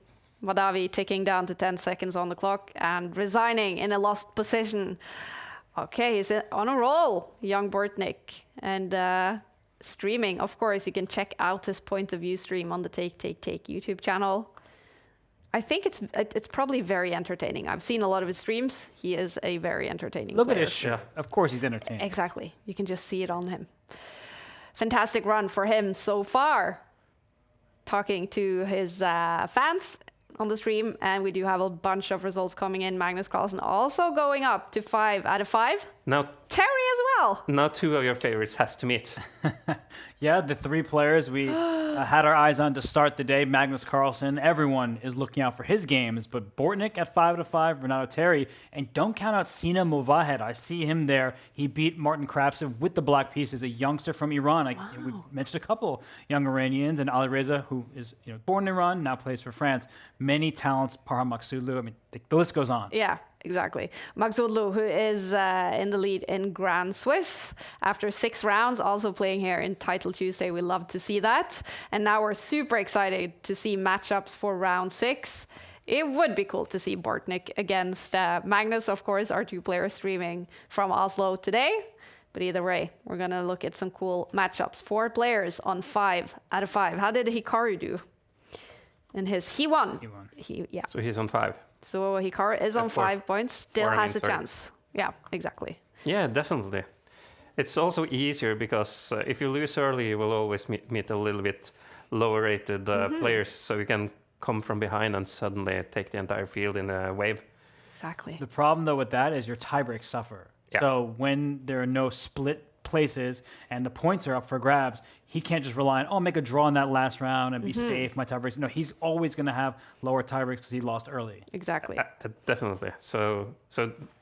Madavi ticking down to 10 seconds on the clock and resigning in a lost position. Okay, he's on a roll, young Bortnik. And streaming, of course, you can check out his point of view stream on the Take YouTube channel. I think it's probably very entertaining. I've seen a lot of his streams. He is a very entertaining player. Look at his shit. Of course he's entertaining. Exactly. You can just see it on him. Fantastic run for him so far. Talking to his fans on the stream, and we do have a bunch of results coming in. Magnus Carlsen also going up to 5 out of 5. Now Terry as well. Now 2 of your favorites has to meet. Yeah, the 3 players we had our eyes on to start the day. Magnus Carlsen, everyone is looking out for his games, but Bortnik at 5 out of 5, Renato Terry, and don't count out Sina Movahed. I see him there. He beat Martin Kravtsev with the black pieces, a youngster from Iran. We mentioned a couple young Iranians, and Alireza, who is born in Iran, now plays for France. Many talents, Parham Maksudlu. I mean, the list goes on. Yeah. Exactly. Maksudlu, who is in the lead in Grand Swiss after 6 rounds, also playing here in Title Tuesday. We love to see that. And now we're super excited to see matchups for round 6. It would be cool to see Bortnik against Magnus, of course, our 2 players streaming from Oslo today. But either way, we're going to look at some cool matchups. 4 players on 5 out of 5. How did Hikaru do? And he won. So he's on 5. So Hikaru is on 5 points, still has a chance. Yeah, exactly. Yeah, definitely. It's also easier because if you lose early, you will always meet a little bit lower rated players, so you can come from behind and suddenly take the entire field in a wave. Exactly. The problem, though, with that is your tiebreaks suffer. Yeah. So when there are no split places and the points are up for grabs, he can't just rely on, oh, make a draw in that last round and be safe, my tiebreaks. No, he's always going to have lower tiebreaks because he lost early. Exactly. Definitely. So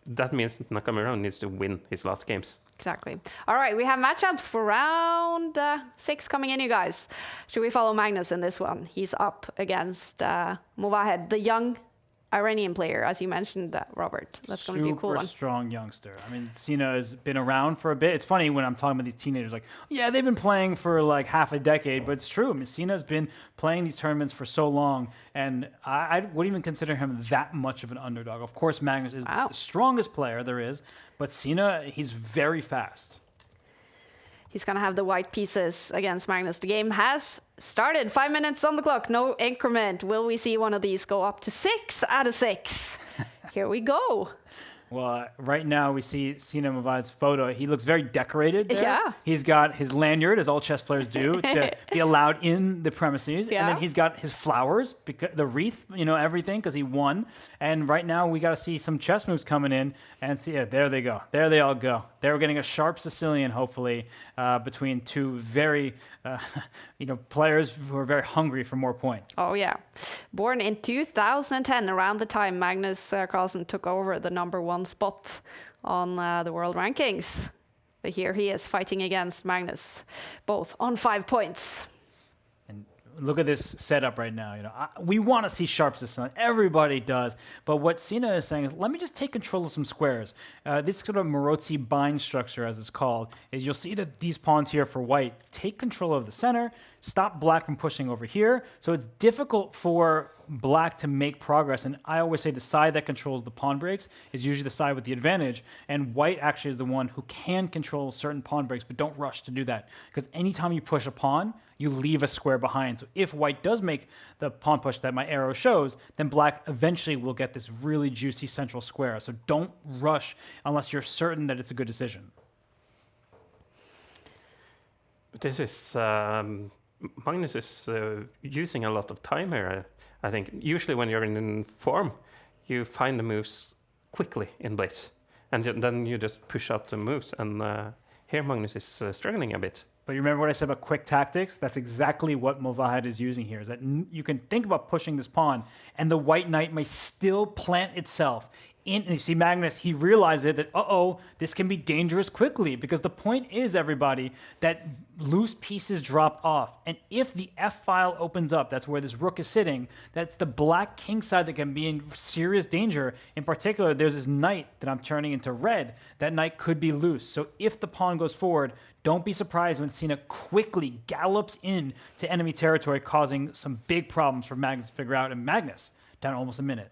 that means Nakamura needs to win his last games. Exactly. All right, we have matchups for round 6 coming in, you guys. Should we follow Magnus in this one? He's up against Movahed, the young Iranian player, as you mentioned, Robert. That's going to be a cool one. Super strong youngster. I mean, Sina has been around for a bit. It's funny when I'm talking about these teenagers, like, yeah, they've been playing for like half a decade, but it's true. I mean, Sina's been playing these tournaments for so long, and I wouldn't even consider him that much of an underdog. Of course, Magnus is the strongest player there is, but Sina, he's very fast. He's going to have the white pieces against Magnus. The game has started. 5 minutes on the clock. No increment. Will we see one of these go up to 6 out of 6? Here we go. Well, right now we see Sina Movahed's photo. He looks very decorated there. Yeah. He's got his lanyard, as all chess players do, to be allowed in the premises. Yeah. And then he's got his flowers, the wreath, everything, because he won. And right now we got to see some chess moves coming in. And see, yeah, there they go. There they all go. They're getting a sharp Sicilian, hopefully, between two very, players who are very hungry for more points. Oh, yeah. Born in 2010, around the time Magnus Carlsen took over the #1 spot on the world rankings. But here he is fighting against Magnus, both on 5 points. Look at this setup right now. We want to see sharp Sicilian. Everybody does. But what Sina is saying is, let me just take control of some squares. This sort of Marozzi bind structure, as it's called, is you'll see that these pawns here for white take control of the center, stop black from pushing over here. So it's difficult for black to make progress. And I always say the side that controls the pawn breaks is usually the side with the advantage. And white actually is the one who can control certain pawn breaks, but don't rush to do that. Because anytime you push a pawn, you leave a square behind. So if white does make the pawn push that my arrow shows, then black eventually will get this really juicy central square. So don't rush unless you're certain that it's a good decision. This is Magnus is using a lot of time here. I think usually when you're in form, you find the moves quickly in blitz, and then you just push out the moves. And here Magnus is struggling a bit. But you remember what I said about quick tactics? That's exactly what Movahed is using here, is that you can think about pushing this pawn, and the white knight may still plant itself. And you see Magnus, he realized it, that, this can be dangerous quickly, because the point is, everybody, that loose pieces drop off. And if the F file opens up, that's where this rook is sitting, that's the black king side that can be in serious danger. In particular, there's this knight that I'm turning into red. That knight could be loose. So if the pawn goes forward, don't be surprised when Sina quickly gallops in to enemy territory, causing some big problems for Magnus to figure out. And Magnus, down almost a minute.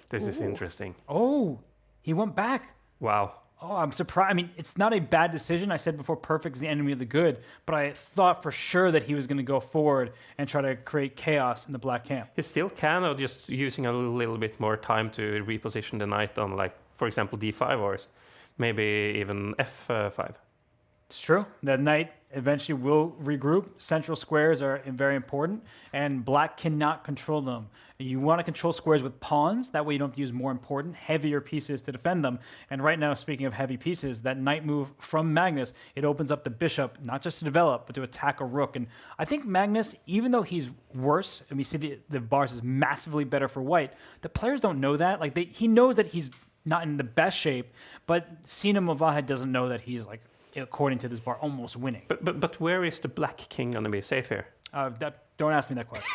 This is interesting. Oh, he went back. Wow. Oh, I'm surprised. I mean, it's not a bad decision. I said before, perfect is the enemy of the good, but I thought for sure that he was going to go forward and try to create chaos in the black camp. He still can, or just using a little bit more time to reposition the knight on, like, for example, d5 or maybe even f5. It's true. The knight eventually will regroup. Central squares are very important, and black cannot control them. You want to control squares with pawns. That way you don't have to use more important, heavier pieces to defend them. And right now, speaking of heavy pieces, that knight move from Magnus, it opens up the bishop, not just to develop, but to attack a rook. And I think Magnus, even though he's worse, and we see the bars is massively better for white, the players don't know that. Like he knows that he's not in the best shape, but Sina Movahed doesn't know that he's, like, according to this bar, almost winning. But where is the black king going to be safe here? Don't ask me that question.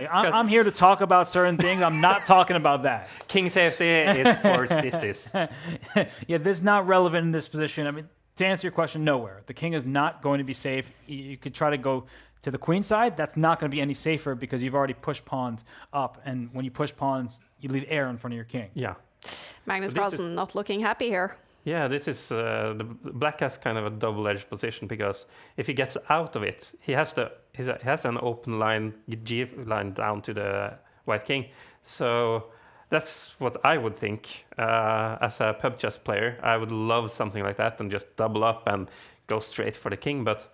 I'm here to talk about certain things. I'm not talking about that. King safety is for sisters. Yeah, this is not relevant in this position. I mean, to answer your question, nowhere. The king is not going to be safe. You could try to go to the queen side. That's not going to be any safer because you've already pushed pawns up. And when you push pawns, you leave air in front of your king. Yeah. Magnus Carlsen not looking happy here. Yeah, this is the black has kind of a double-edged position, because if he gets out of it, he has an open line, G line down to the white king. So that's what I would think as a pub chess player. I would love something like that and just double up and go straight for the king. But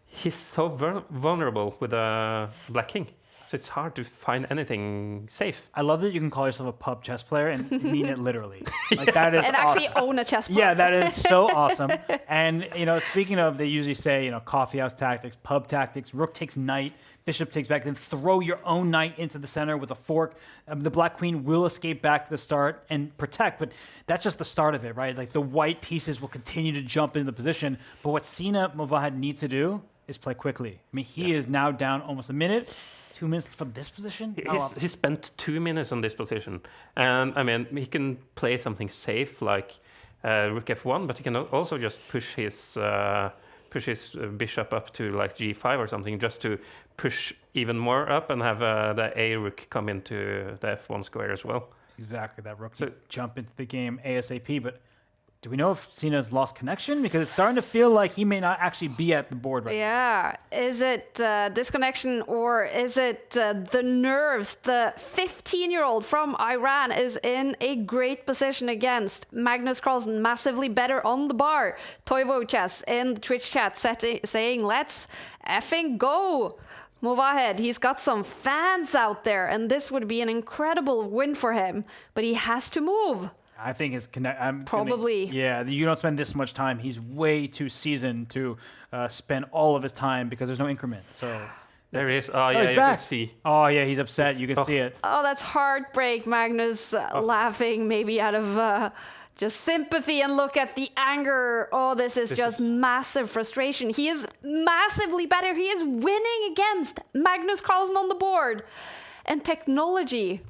he's so vulnerable with a black king. So it's hard to find anything safe. I love that you can call yourself a pub chess player and mean it literally. Like that is and awesome. actually own a chess pub. Yeah, that is so awesome. And speaking of, they usually say coffee house tactics, pub tactics. Rook takes knight, bishop takes back, then throw your own knight into the center with a fork. The black queen will escape back to the start and protect, but that's just the start of it, right? Like the white pieces will continue to jump into the position, but what Sina Movahed needs to do is play quickly. I mean, he is now down almost a minute. 2 minutes from this position? He spent 2 minutes on this position. And I mean, he can play something safe like rook f1, but he can also just push his bishop up to like g5 or something, just to push even more up and have the a rook come into the f1 square as well. Exactly, that rook can jump into the game ASAP, but do we know if Sina's lost connection? Because it's starting to feel like he may not actually be at the board right now. Yeah, is it disconnection or is it the nerves? The 15-year-old from Iran is in a great position against Magnus Carlsen, massively better on the bar. Toivo Chess in the Twitch chat saying, let's effing go. Movahed, he's got some fans out there, and this would be an incredible win for him, but he has to move. I think his probably. Yeah, you don't spend this much time. He's way too seasoned to spend all of his time because there's no increment. So there he is. Oh yeah, he's you back. can see. Oh yeah, he's upset. You can see it. Oh, that's heartbreak. Magnus laughing maybe out of just sympathy, and look at the anger. Oh, this is just massive frustration. He is massively better. He is winning against Magnus Carlsen on the board, and technology.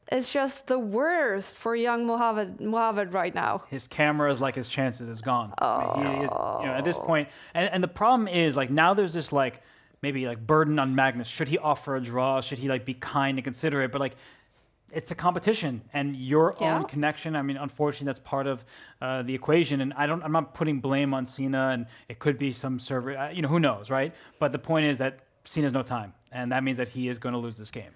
It's just the worst for young Movahed right now. His camera is like his chances is gone. He is, at this point, and the problem is like now there's this like maybe like burden on Magnus. Should he offer a draw? Should he like be kind and considerate? But like it's a competition, and your own connection. I mean, unfortunately, that's part of the equation. And I'm not putting blame on Sina, and it could be some server. Who knows, right? But the point is that Sina's no time, and that means that he is going to lose this game.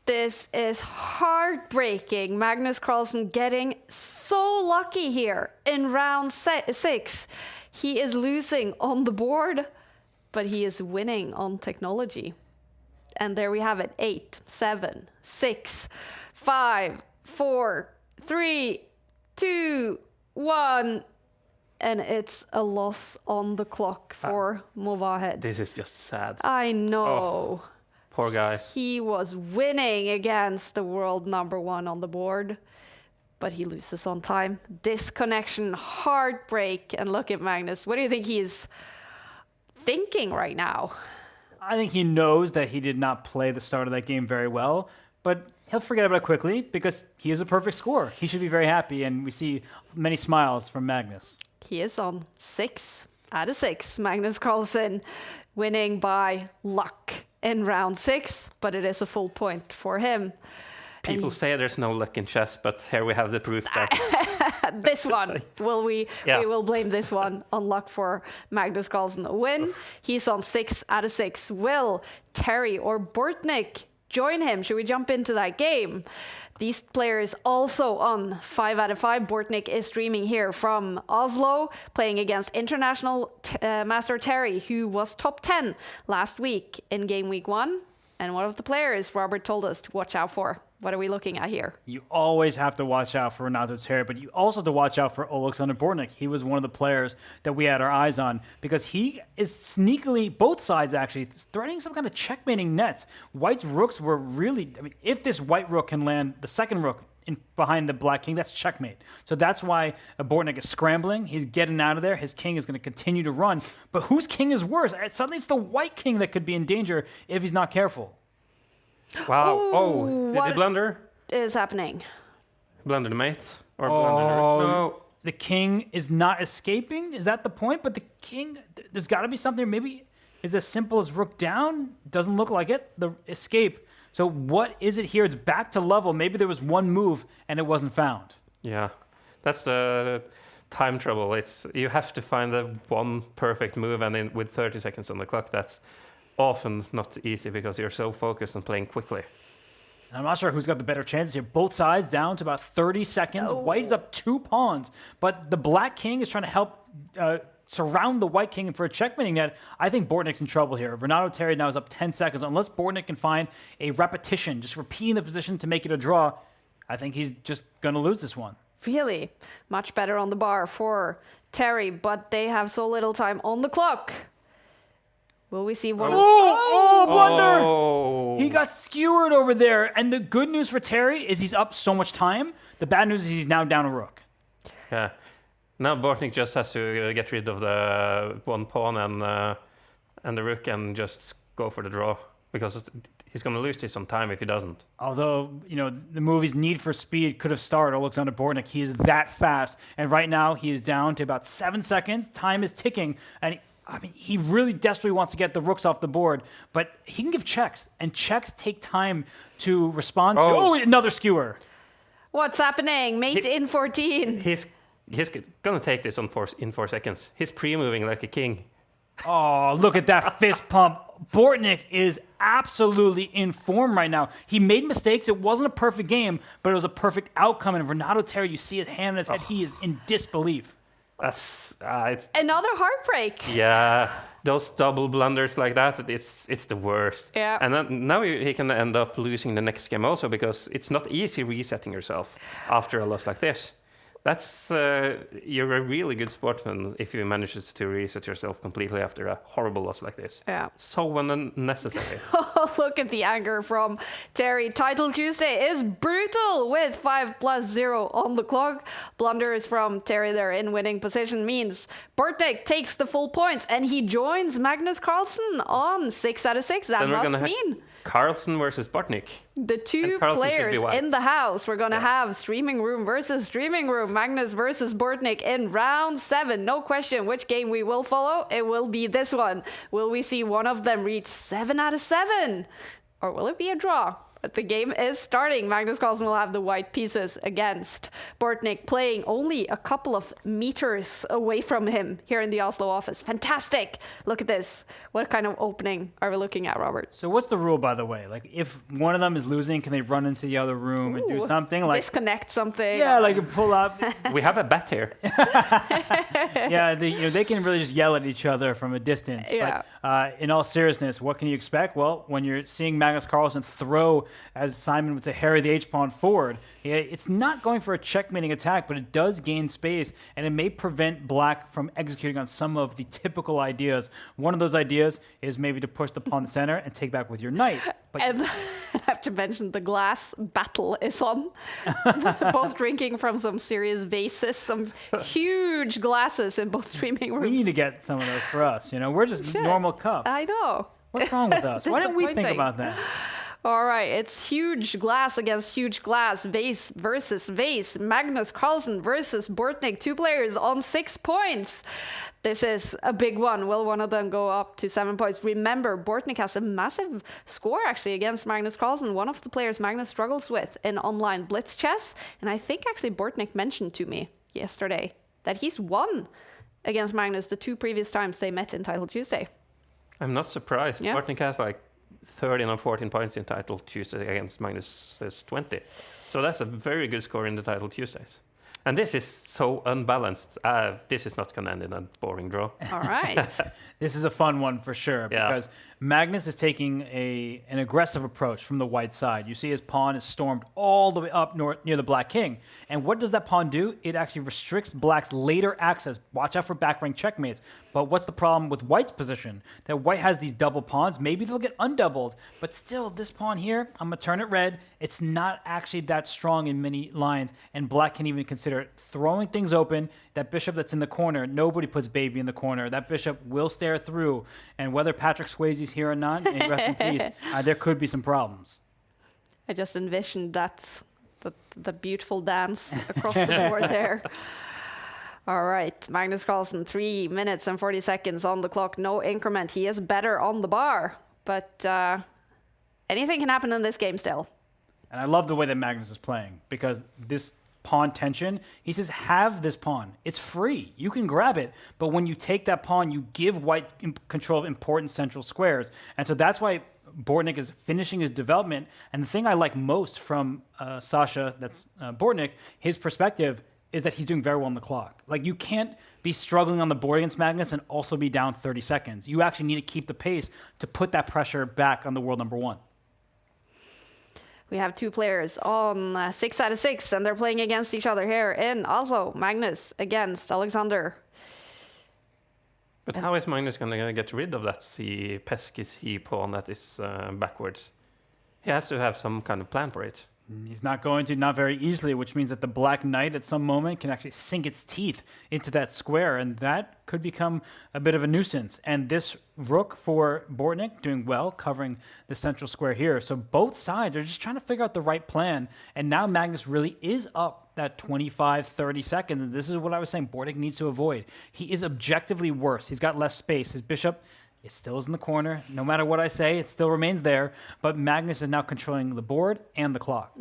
This is heartbreaking. Magnus Carlsen getting so lucky here in round 6. He is losing on the board, but he is winning on technology. And there we have it. 8, 7, 6, 5, 4, 3, 2, 1. And it's a loss on the clock for Movahed. This is just sad. I know. Oh. Poor guy. He was winning against the world #1 on the board, but he loses on time. Disconnection, heartbreak, and look at Magnus. What do you think he's thinking right now? I think he knows that he did not play the start of that game very well, but he'll forget about it quickly because he is a perfect scorer. He should be very happy, and we see many smiles from Magnus. He is on 6 out of 6. Magnus Carlsen winning by luck in round 6, but it is a full point for him. People say there's no luck in chess, but here we have the proof that this one we will blame this one on luck for Magnus Carlsen. A win. He's on 6 out of 6. Will Terry or Bortnik join him? Should we jump into that game? These players also on 5 out of 5. Bortnik is streaming here from Oslo, playing against international master Terry, who was top 10 last week in game week 1. And one of the players Robert told us to watch out for. What are we looking at here? You always have to watch out for Renato Terry, but you also have to watch out for Alexander Bortnik. He was one of the players that we had our eyes on because he is sneakily, both sides actually, threatening some kind of checkmating nets. White's rooks were really, if this white rook can land the second rook behind the black king, that's checkmate. So that's why Bortnik is scrambling. He's getting out of there. His king is going to continue to run. But whose king is worse? Suddenly it's the white king that could be in danger if he's not careful. Wow. Ooh, did he blunder? What is happening? Blunder the mate? Or blunder no. The king is not escaping? Is that the point? But the king, there's got to be something. Maybe is as simple as rook down? Doesn't look like it. The escape. So what is it here? It's back to level. Maybe there was one move and it wasn't found. Yeah, that's the time trouble. You have to find the one perfect move, and with 30 seconds on the clock, that's often not easy because you're so focused on playing quickly. I'm not sure who's got the better chances here. Both sides down to about 30 seconds. White is up 2 pawns, but the black king is trying to help surround the white king for a checkmating net, I think Bortnik's in trouble here. Renato Terry now is up 10 seconds. Unless Bortnik can find a repetition, just repeating the position to make it a draw, I think he's just going to lose this one. Really much better on the bar for Terry, but they have so little time on the clock. Will we see one? Blunder! Oh. He got skewered over there. And the good news for Terry is he's up so much time. The bad news is he's now down a rook. Yeah. Now Bortnik just has to get rid of the one pawn and the rook and just go for the draw, because he's going to lose this on time if he doesn't. Although, the movie's Need for Speed could have starred Alexander Bortnik. He is that fast. And right now, he is down to about 7 seconds. Time is ticking. And he really desperately wants to get the rooks off the board. But he can give checks. And checks take time to respond to. Oh, another skewer. What's happening? Mate in 14. He's going to take this in 4 seconds. He's pre-moving like a king. Oh, look at that fist pump. Bortnik is absolutely in form right now. He made mistakes. It wasn't a perfect game, but it was a perfect outcome. And Renato Terry, you see his hand on his head. He is in disbelief. That's another heartbreak. Yeah, those double blunders like that, it's the worst. Yeah. And then, now he can end up losing the next game also, because it's not easy resetting yourself after a loss like this. That's you're a really good sportsman if you manage to reset yourself completely after a horrible loss like this. Yeah. So unnecessary. Look at the anger from Terry. Title Tuesday is brutal with 5+0 on the clock. Blunders from Terry there in winning position means Bortnik takes the full points and he joins Magnus Carlsen on 6 out of 6. That must mean Carlsen versus Bortnik. The two players in the house. We're going to have Streaming Room versus Streaming Room. Magnus versus Bortnik in round 7. No question which game we will follow. It will be this one. Will we see one of them reach 7 out of 7? Or will it be a draw? But the game is starting. Magnus Carlsen will have the white pieces against Bortnik, playing only a couple of meters away from him here in the Oslo office. Fantastic. Look at this. What kind of opening are we looking at, Robert? So what's the rule, by the way? Like, if one of them is losing, can they run into the other room and do something? Like disconnect something. Yeah, like pull up. We have a bet here. Yeah, they can really just yell at each other from a distance. Yeah. But in all seriousness, what can you expect? Well, when you're seeing Magnus Carlsen throw, as Simon would say, Harry the H-pawn forward, it's not going for a checkmating attack, but it does gain space, and it may prevent Black from executing on some of the typical ideas. One of those ideas is maybe to push the pawn center and take back with your knight. But and I have to mention the glass battle is on. Both drinking from some serious vases, some huge glasses in both streaming rooms. we need to get some of those for us. We're just normal cups. I know. What's wrong with us? Why didn't we think about that? All right, it's huge glass against huge glass, vase versus vase. Magnus Carlsen versus Bortnik, 2 players on 6 points. This is a big one. Will one of them go up to 7 points? Remember, Bortnik has a massive score actually against Magnus Carlsen, one of the players Magnus struggles with in online blitz chess. And I think actually Bortnik mentioned to me yesterday that he's won against Magnus the 2 previous times they met in Title Tuesday. I'm not surprised. Yeah. Bortnik has like 13 or 14 points in Title Tuesday against Magnus's 20. So that's a very good score in the Title Tuesdays. And this is so unbalanced. This is not going to end in a boring draw. All right. This is a fun one for sure, because Magnus is taking an aggressive approach from the white side. You see his pawn is stormed all the way up north near the black king. And what does that pawn do? It actually restricts black's later access. Watch out for back rank checkmates. But what's the problem with white's position? That white has these double pawns. Maybe they'll get undoubled. But still, this pawn here, I'm going to turn it red. It's not actually that strong in many lines. And black can even consider throwing things open. That bishop that's in the corner, nobody puts baby in the corner. That bishop will stare through. And whether Patrick Swayze's here or not, and rest in peace, there could be some problems. I just envisioned the beautiful dance across the board there. All right, Magnus Carlsen, 3 minutes and 40 seconds on the clock. No increment. He is better on the bar. But anything can happen in this game still. And I love the way that Magnus is playing, because this pawn tension, he says, have this pawn. It's free. You can grab it. But when you take that pawn, you give white control of important central squares. And so that's why Bortnik is finishing his development. And the thing I like most from Sasha, that's Bortnik, his perspective, is that he's doing very well on the clock. Like, you can't be struggling on the board against Magnus and also be down 30 seconds. You actually need to keep the pace to put that pressure back on the world number one. We have two players on 6 out of 6, and they're playing against each other here in Oslo. Magnus against Alexander. But how is Magnus going to get rid of that pesky C pawn that is backwards? He has to have some kind of plan for it. He's not going to, not very easily, which means that the black knight at some moment can actually sink its teeth into that square, and that could become a bit of a nuisance. And this rook for Bortnik doing well, covering the central square here. So both sides are just trying to figure out the right plan, and now Magnus really is up that 25, 30 seconds, and this is what I was saying Bortnik needs to avoid. He is objectively worse. He's got less space. His bishop, it still is in the corner. No matter what I say, it still remains there. But Magnus is now controlling the board and the clock.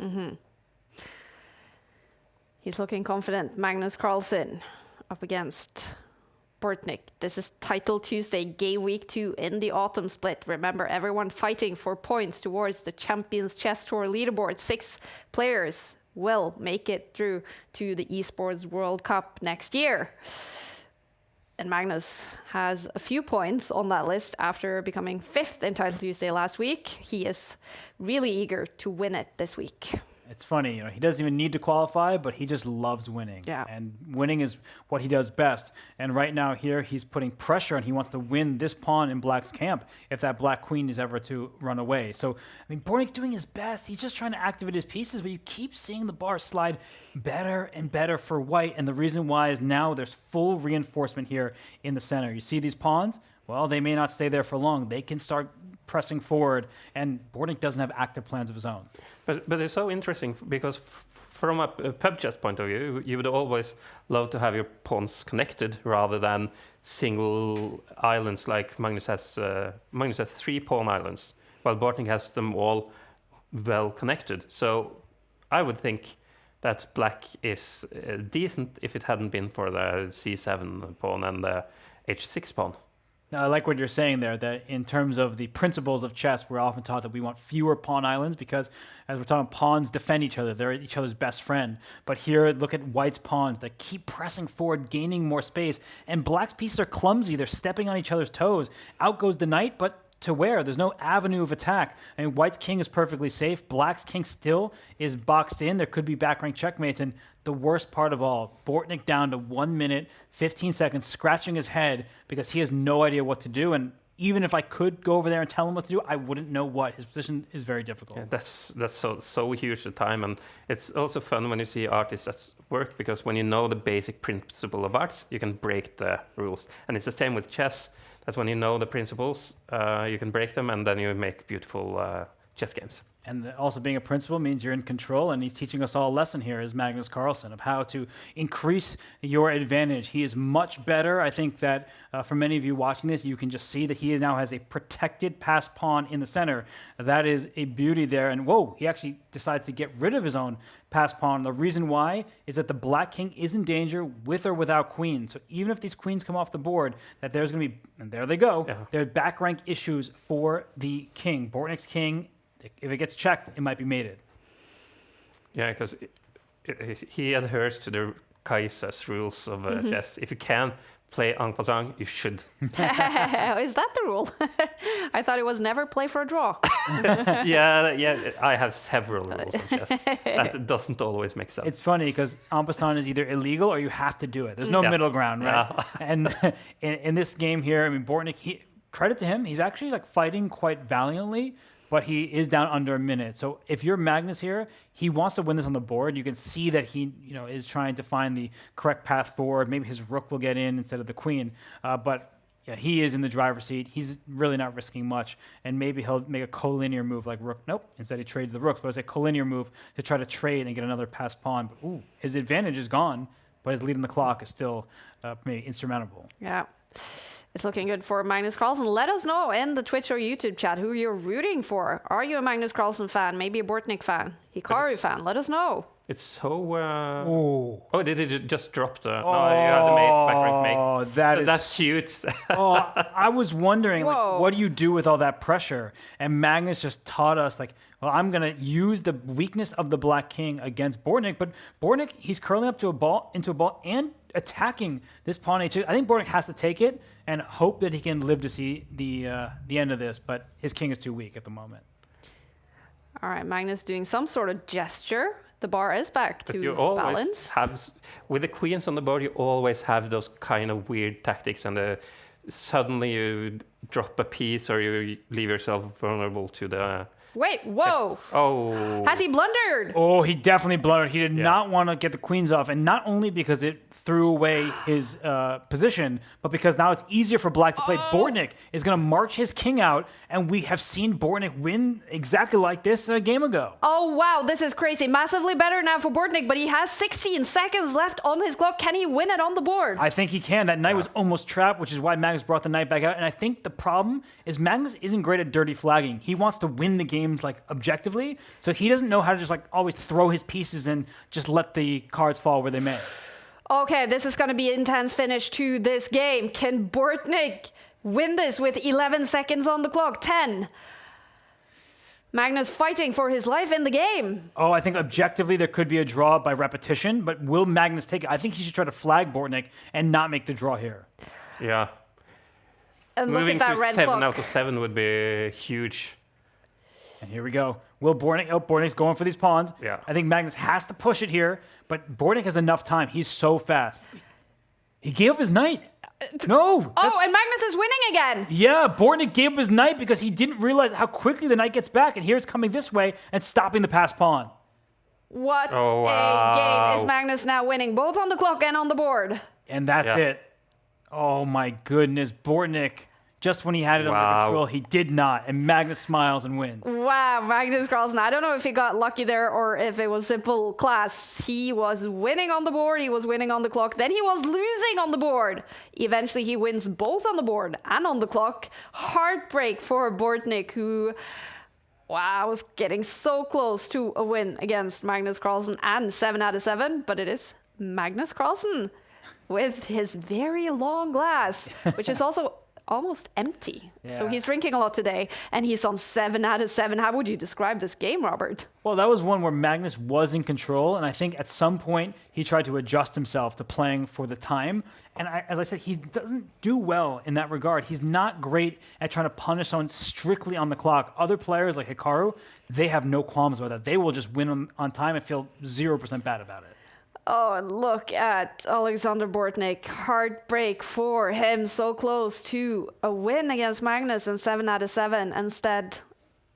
He's looking confident. Magnus Carlsen up against Bortnik. This is Title Tuesday, Game Week 2 in the autumn split. Remember, everyone fighting for points towards the Champions Chess Tour leaderboard. 6 players will make it through to the Esports World Cup next year. And Magnus has a few points on that list after becoming 5th in Title Tuesday last week. He is really eager to win it this week. It's funny, you know, he doesn't even need to qualify, but he just loves winning. Yeah. And winning is what he does best. And right now here, he's putting pressure and he wants to win this pawn in Black's camp if that Black queen is ever to run away. So, I mean, Bortnik's doing his best. He's just trying to activate his pieces, but you keep seeing the bar slide better and better for White. And the reason why is now there's full reinforcement here in the center. You see these pawns? Well, they may not stay there for long. They can start pressing forward, and Bortnik doesn't have active plans of his own. But it's so interesting because from a pub chess point of view, you would always love to have your pawns connected rather than single islands like Magnus has. Magnus has 3 pawn islands, while Bortnik has them all well connected. So I would think that Black is decent if it hadn't been for the C7 pawn and the H6 pawn. Now, I like what you're saying there, that in terms of the principles of chess, we're often taught that we want fewer pawn islands because, as we're talking, pawns defend each other. They're each other's best friend. But here, look at White's pawns that keep pressing forward, gaining more space. And Black's pieces are clumsy. They're stepping on each other's toes. Out goes the knight, but to where? There's no avenue of attack. I mean, White's king is perfectly safe. Black's king still is boxed in. There could be back rank checkmates. And the worst part of all, Bortnik down to 1 minute, 15 seconds, scratching his head because he has no idea what to do. And even if I could go over there and tell him what to do, I wouldn't know what. His position is very difficult. Yeah, that's so huge the time. And it's also fun when you see artists that work, because when you know the basic principle of arts, you can break the rules. And it's the same with chess. That when you know the principles, you can break them, and then you make beautiful chess games. And also being a principal means you're in control, and he's teaching us all a lesson here as Magnus Carlsen of how to increase your advantage. He is much better. I think that for many of you watching this, you can just see that he now has a protected pass pawn in the center. That is a beauty there. And whoa, he actually decides to get rid of his own pass pawn. The reason why is that the Black king is in danger with or without queens. So even if these queens come off the board, that there's going to be, and there they go, there's back rank issues for the king. Bortnik's king, if it gets checked, it might be mated. Yeah, because he adheres to the Kaiser's rules of chess. If you can play en passant, you should. Is that the rule? I thought it was never play for a draw. yeah, I have several rules of chess. That doesn't always make sense. It's funny because en passant is either illegal or you have to do it. There's no middle ground, right? Yeah. And in this game here, I mean, Bortnik, credit to him, he's actually like fighting quite valiantly, but he is down under a minute. So if you're Magnus here, he wants to win this on the board. You can see that he, is trying to find the correct path forward. Maybe his rook will get in instead of the queen. But yeah, he is in the driver's seat. He's really not risking much. And maybe he'll make a collinear move like rook. Nope. Instead he trades the rooks. But it's a collinear move to try to trade and get another pass pawn. But ooh, his advantage is gone, but his lead in the clock is still maybe insurmountable. Yeah. It's looking good for Magnus Carlsen. Let us know in the Twitch or YouTube chat who you're rooting for. Are you a Magnus Carlsen fan? Maybe a Bortnik fan? Hikaru fan? Let us know. It's so... Ooh. Oh, did it just drop the... No, you have the mate, back rank mate. Oh, That's cute. I was wondering, like, Whoa. what do you do with all that pressure? And Magnus just taught us, like, well, I'm going to use the weakness of the Black King against Bortnik. But Bortnik, he's curling up to into a ball and attacking this pawn h6. I think Bortnik has to take it and hope that he can live to see the end of this. But his king is too weak at the moment. All right, Magnus doing some sort of gesture. The bar is back But to you always balance. have, with the queens on the board, you always have those kind of weird tactics, and suddenly you drop a piece or you leave yourself vulnerable to the... Wait, whoa. Oh. Has he blundered? Oh, he definitely blundered. He did not want to get the queens off, and not only because it threw away his position, but because now it's easier for Black to play. Bortnik is going to march his king out, and we have seen Bortnik win exactly like this a game ago. Oh, wow, this is crazy. Massively better now for Bortnik, but he has 16 seconds left on his clock. Can he win it on the board? I think he can. That knight was almost trapped, which is why Magnus brought the knight back out. And I think the problem is Magnus isn't great at dirty flagging. He wants to win the games like objectively, so he doesn't know how to just like always throw his pieces and just let the cards fall where they may. Okay, this is going to be an intense finish to this game. Can Bortnik win this with 11 seconds on the clock? 10. Magnus fighting for his life in the game. Oh, I think objectively there could be a draw by repetition, but will Magnus take it? I think he should try to flag Bortnik and not make the draw here. Yeah. And Moving look at that to red 7 clock. out of 7 would be huge. And here we go. Will Bortnik... Oh, Bortnik's going for these pawns. Yeah. I think Magnus has to push it here, but Bortnik has enough time. He's so fast. He gave up his knight. No! Oh, and Magnus is winning again. Yeah, Bortnik gave up his knight because he didn't realize how quickly the knight gets back, and here it's coming this way and stopping the passed pawn. What Oh, a wow. game. Is Magnus now winning both on the clock and on the board? And that's it. Oh my goodness, Bortnik. Just when he had it under control, he did not. And Magnus smiles and wins. Wow, Magnus Carlsen. I don't know if he got lucky there or if it was simple class. He was winning on the board, he was winning on the clock, then he was losing on the board. Eventually, he wins both on the board and on the clock. Heartbreak for Bortnik, who, wow, was getting so close to a win against Magnus Carlsen and 7 out of 7. But it is Magnus Carlsen with his very long glass, which is also almost empty. So Yeah. he's drinking a lot today, and he's on 7 out of 7. How would you describe this game, Robert? Well, that was one where Magnus was in control, and I think at some point he tried to adjust himself to playing for the time. And as I said, he doesn't do well in that regard. He's not great at trying to punish someone strictly on the clock. Other players like Hikaru, they have no qualms about that. They will just win on time and feel 0% bad about it. Oh, and look at Alexander Bortnik. Heartbreak for him. So close to a win against Magnus in 7 out of 7. Instead,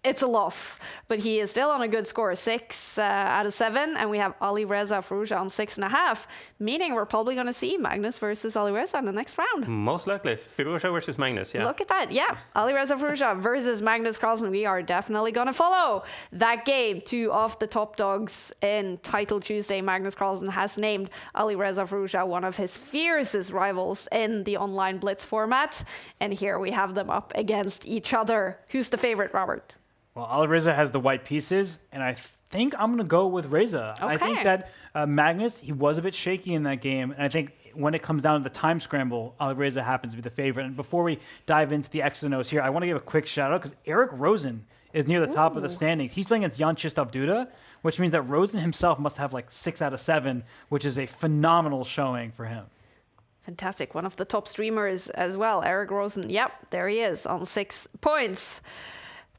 it's a loss. But he is still on a good score, 6 out of 7. And we have Alireza Firouzja on 6.5. Meaning we're probably going to see Magnus versus Alireza in the next round. Most likely. Firouzja versus Magnus, yeah. Look at that. Yeah. Alireza Firouzja versus Magnus Carlsen. We are definitely going to follow that game. Two of the top dogs in Title Tuesday. Magnus Carlsen has named Alireza Firouzja one of his fiercest rivals in the online blitz format. And here we have them up against each other. Who's the favorite, Robert? Well, Alireza has the white pieces, and I think I'm going to go with Reza. I think Okay. that Magnus, he was a bit shaky in that game, and I think when it comes down to the time scramble, Alireza happens to be the favorite. And before we dive into the X's and O's here, I want to give a quick shout out because Eric Rosen is near the top of the standings. He's playing against Jan Krzysztof Duda, which means that Rosen himself must have like 6 out of 7, which is a phenomenal showing for him. Fantastic. One of the top streamers as well, Eric Rosen. Yep, there he is on 6 points.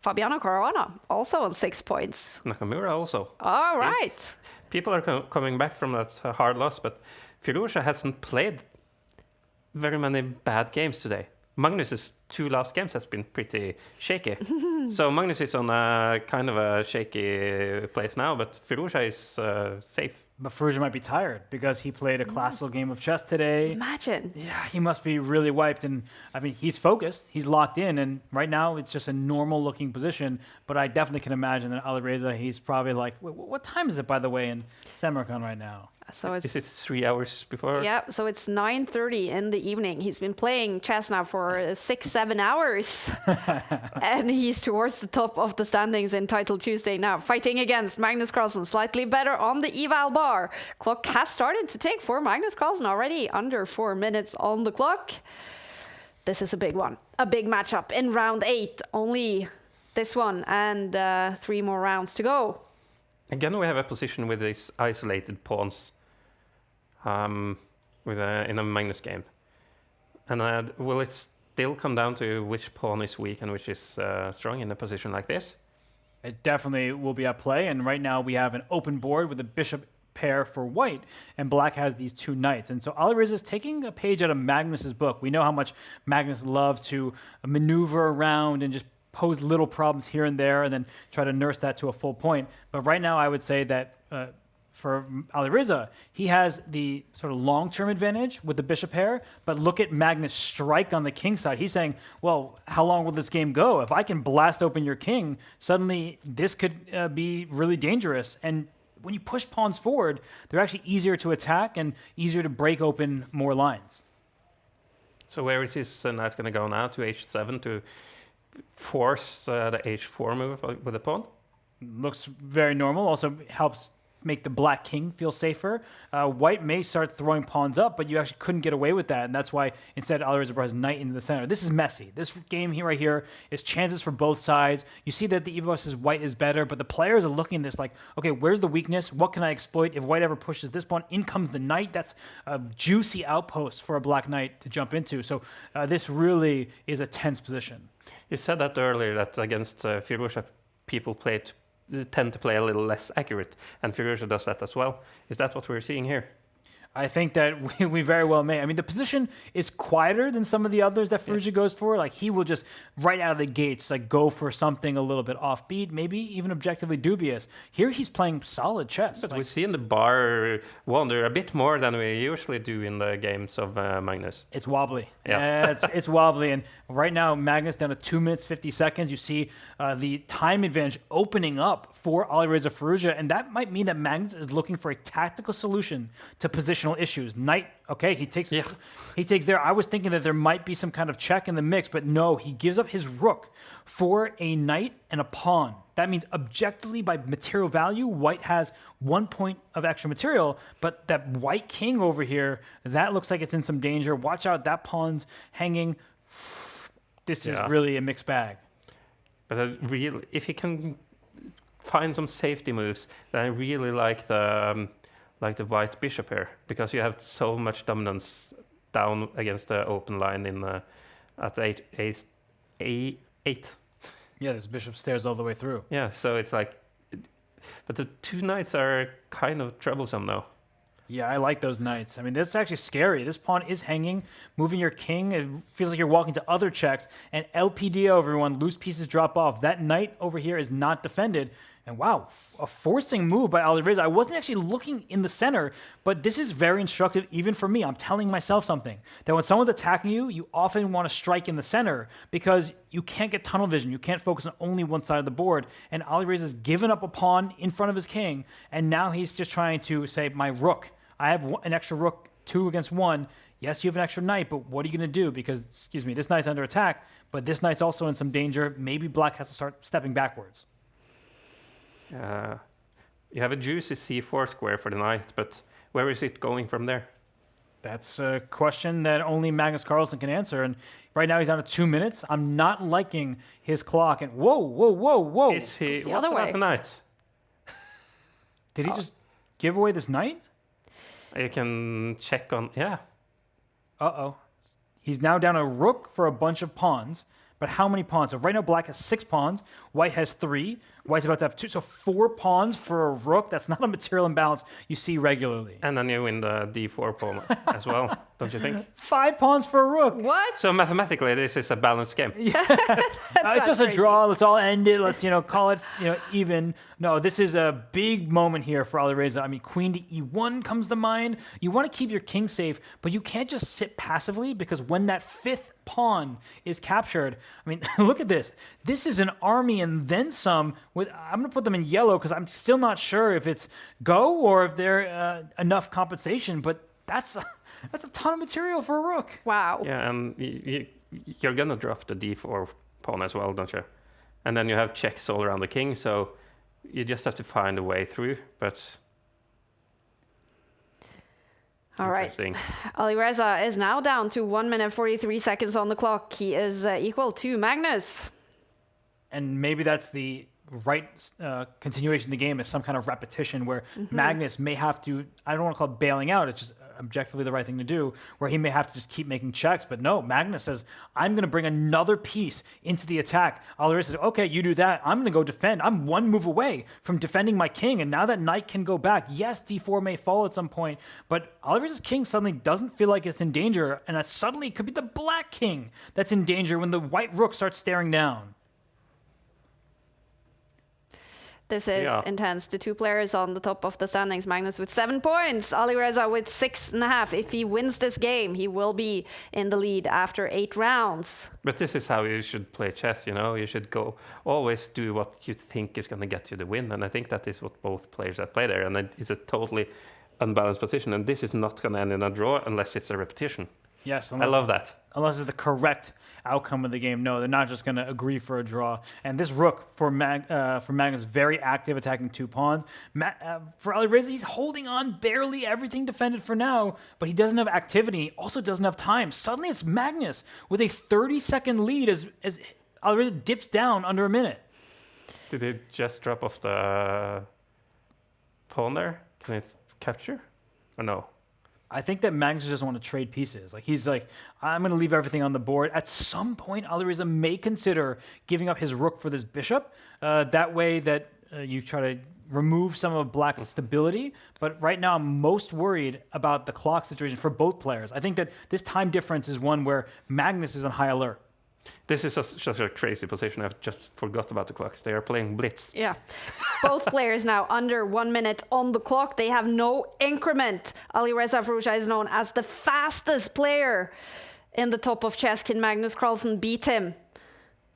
Fabiano Caruana also on 6 points. Nakamura also. All right. People are coming back from that hard loss, but Firouzja hasn't played very many bad games today. Magnus's 2 last games has been pretty shaky. So Magnus is on a kind of a shaky place now, but Firouzja is safe. But Firouzja might be tired because he played a classical game of chess today. Imagine. Yeah, he must be really wiped. And I mean, he's focused, he's locked in, and right now it's just a normal looking position. But I definitely can imagine that Alireza, he's probably like, what time is it, by the way, in Samarkand right now? So it's Is it 3 hours before? yeah. So it's 9:30 in the evening. He's been playing chess now for 6-7 hours, and he's towards the top of the standings in Title Tuesday now, fighting against Magnus Carlsen, slightly better on the eval bar. Clock has started to tick for Magnus Carlsen already, under 4 minutes on the clock. This is a big one, a big matchup in round 8. Only this one and 3 more rounds to go. Again, we have a position with these isolated pawns in a Magnus game. And will it still come down to which pawn is weak and which is strong in a position like this? It definitely will be at play, and right now we have an open board with a bishop pair for white, and black has these 2 knights. And so Alireza is taking a page out of Magnus's book. We know how much Magnus loves to maneuver around and just pose little problems here and there and then try to nurse that to a full point. But right now I would say that for Alireza, he has the sort of long-term advantage with the bishop pair, but look at Magnus' strike on the king side. He's saying, well, how long will this game go? If I can blast open your king, suddenly this could be really dangerous. And when you push pawns forward, they're actually easier to attack and easier to break open more lines. So where is his knight going to go now? To h7 to force the h4 move with the pawn? Looks very normal. Also helps make the black king feel safer. White may start throwing pawns up, but you actually couldn't get away with that, and that's why instead Alireza brought his knight into the center. This is messy. This game here right here is chances for both sides. You see that the EVO says white is better, but the players are looking at this like, okay, where's the weakness? What can I exploit? If white ever pushes this pawn, in comes the knight. That's a juicy outpost for a black knight to jump into. So this really is a tense position. You said that earlier, that against Firouzja, people tend to play a little less accurate, and Firouzja does that as well. Is that what we're seeing here? I think that we very well may. I mean, the position is quieter than some of the others that Firouzja goes for. Like, he will just, right out of the gates, like, go for something a little bit offbeat, maybe even objectively dubious. Here, he's playing solid chess. But we see in the bar wander a bit more than we usually do in the games of Magnus. It's wobbly. Yeah. It's wobbly. And right now, Magnus down to 2 minutes, 50 seconds. You see the time advantage opening up for Alireza Firouzja, and that might mean that Magnus is looking for a tactical solution to positional issues. Knight, okay, he takes there. I was thinking that there might be some kind of check in the mix, but no, he gives up his rook for a knight and a pawn. That means objectively, by material value, white has 1 point of extra material, but that white king over here, that looks like it's in some danger. Watch out, that pawn's hanging. This is really a mixed bag. But if he can find some safety moves, then I really like the white bishop here, because you have so much dominance down against the open line in at A8. Yeah, this bishop stares all the way through. Yeah, so it's like, but the 2 knights are kind of troublesome now. Yeah, I like those knights. I mean, that's actually scary. This pawn is hanging, moving your king. It feels like you're walking to other checks. And LPDO, everyone, loose pieces drop off. That knight over here is not defended. And wow, a forcing move by Alireza. I wasn't actually looking in the center, but this is very instructive even for me. I'm telling myself something, that when someone's attacking you, you often want to strike in the center because you can't get tunnel vision. You can't focus on only one side of the board. And Alireza's given up a pawn in front of his king, and now he's just trying to say, my rook. I have an extra rook, 2 against 1. Yes, you have an extra knight, but what are you going to do? Because, excuse me, this knight's under attack, but this knight's also in some danger. Maybe black has to start stepping backwards. You have a juicy c4 square for the knight, but where is it going from there? That's a question that only Magnus Carlsen can answer. And right now he's down to 2 minutes. I'm not liking his clock. And whoa. Is he? The What other about way. the knight? Did he just give away this knight? You can check on, yeah. Uh-oh. He's now down a rook for a bunch of pawns. But how many pawns? So right now black has 6 pawns. White has 3. White's about to have 2. So 4 pawns for a rook. That's not a material imbalance you see regularly. And then you win the d4 pawn as well, don't you think? 5 pawns for a rook. What? So mathematically, this is a balanced game. It's just a draw. Let's all end it. Let's, call it, even. No, this is a big moment here for Alireza. I mean, queen to e1 comes to mind. You want to keep your king safe, but you can't just sit passively, because when that 5th pawn is captured. I mean, look at this. This is an army and then some. I'm going to put them in yellow because I'm still not sure if it's go or if they're enough compensation, but that's a ton of material for a rook. Wow. Yeah, and you're going to drop the d4 pawn as well, don't you? And then you have checks all around the king, so you just have to find a way through, but... All right. Alireza is now down to 1 minute 43 seconds on the clock. He is equal to Magnus. And maybe that's the right continuation of the game, is some kind of repetition where Magnus may have to, I don't want to call it bailing out, it's just objectively the right thing to do, where he may have to just keep making checks. But no, Magnus says, I'm going to bring another piece into the attack. Alireza says, okay, you do that. I'm going to go defend. I'm one move away from defending my king. And now that knight can go back. Yes, d4 may fall at some point, but Alireza's king suddenly doesn't feel like it's in danger. And that suddenly it could be the black king that's in danger when the white rook starts staring down. This is intense. The two players on the top of the standings. Magnus with 7 points. Alireza with 6.5. If he wins this game, he will be in the lead after 8 rounds. But this is how you should play chess, you know? You should always do what you think is going to get you the win. And I think that is what both players have played there. And it's a totally unbalanced position. And this is not going to end in a draw unless it's a repetition. Yes. I love that. Unless it's the correct outcome of the game. No, they're not just going to agree for a draw. And this rook for Magnus, very active, attacking 2 pawns. For Alireza, he's holding on barely, everything defended for now, but he doesn't have activity. He also doesn't have time. Suddenly it's Magnus with a 30-second lead as Alireza dips down under a minute. Did he just drop off the pawn there? Can it capture? Or no? I think that Magnus doesn't want to trade pieces. Like, he's like, I'm going to leave everything on the board. At some point, Alireza may consider giving up his rook for this bishop. That way that you try to remove some of Black's stability. But right now, I'm most worried about the clock situation for both players. I think that this time difference is one where Magnus is on high alert. This is just a crazy position. I've just forgot about the clocks. They are playing blitz. Yeah. Both players now under 1 minute on the clock. They have no increment. Alireza Firouzja is known as the fastest player in the top of chess. Can Magnus Carlsen beat him?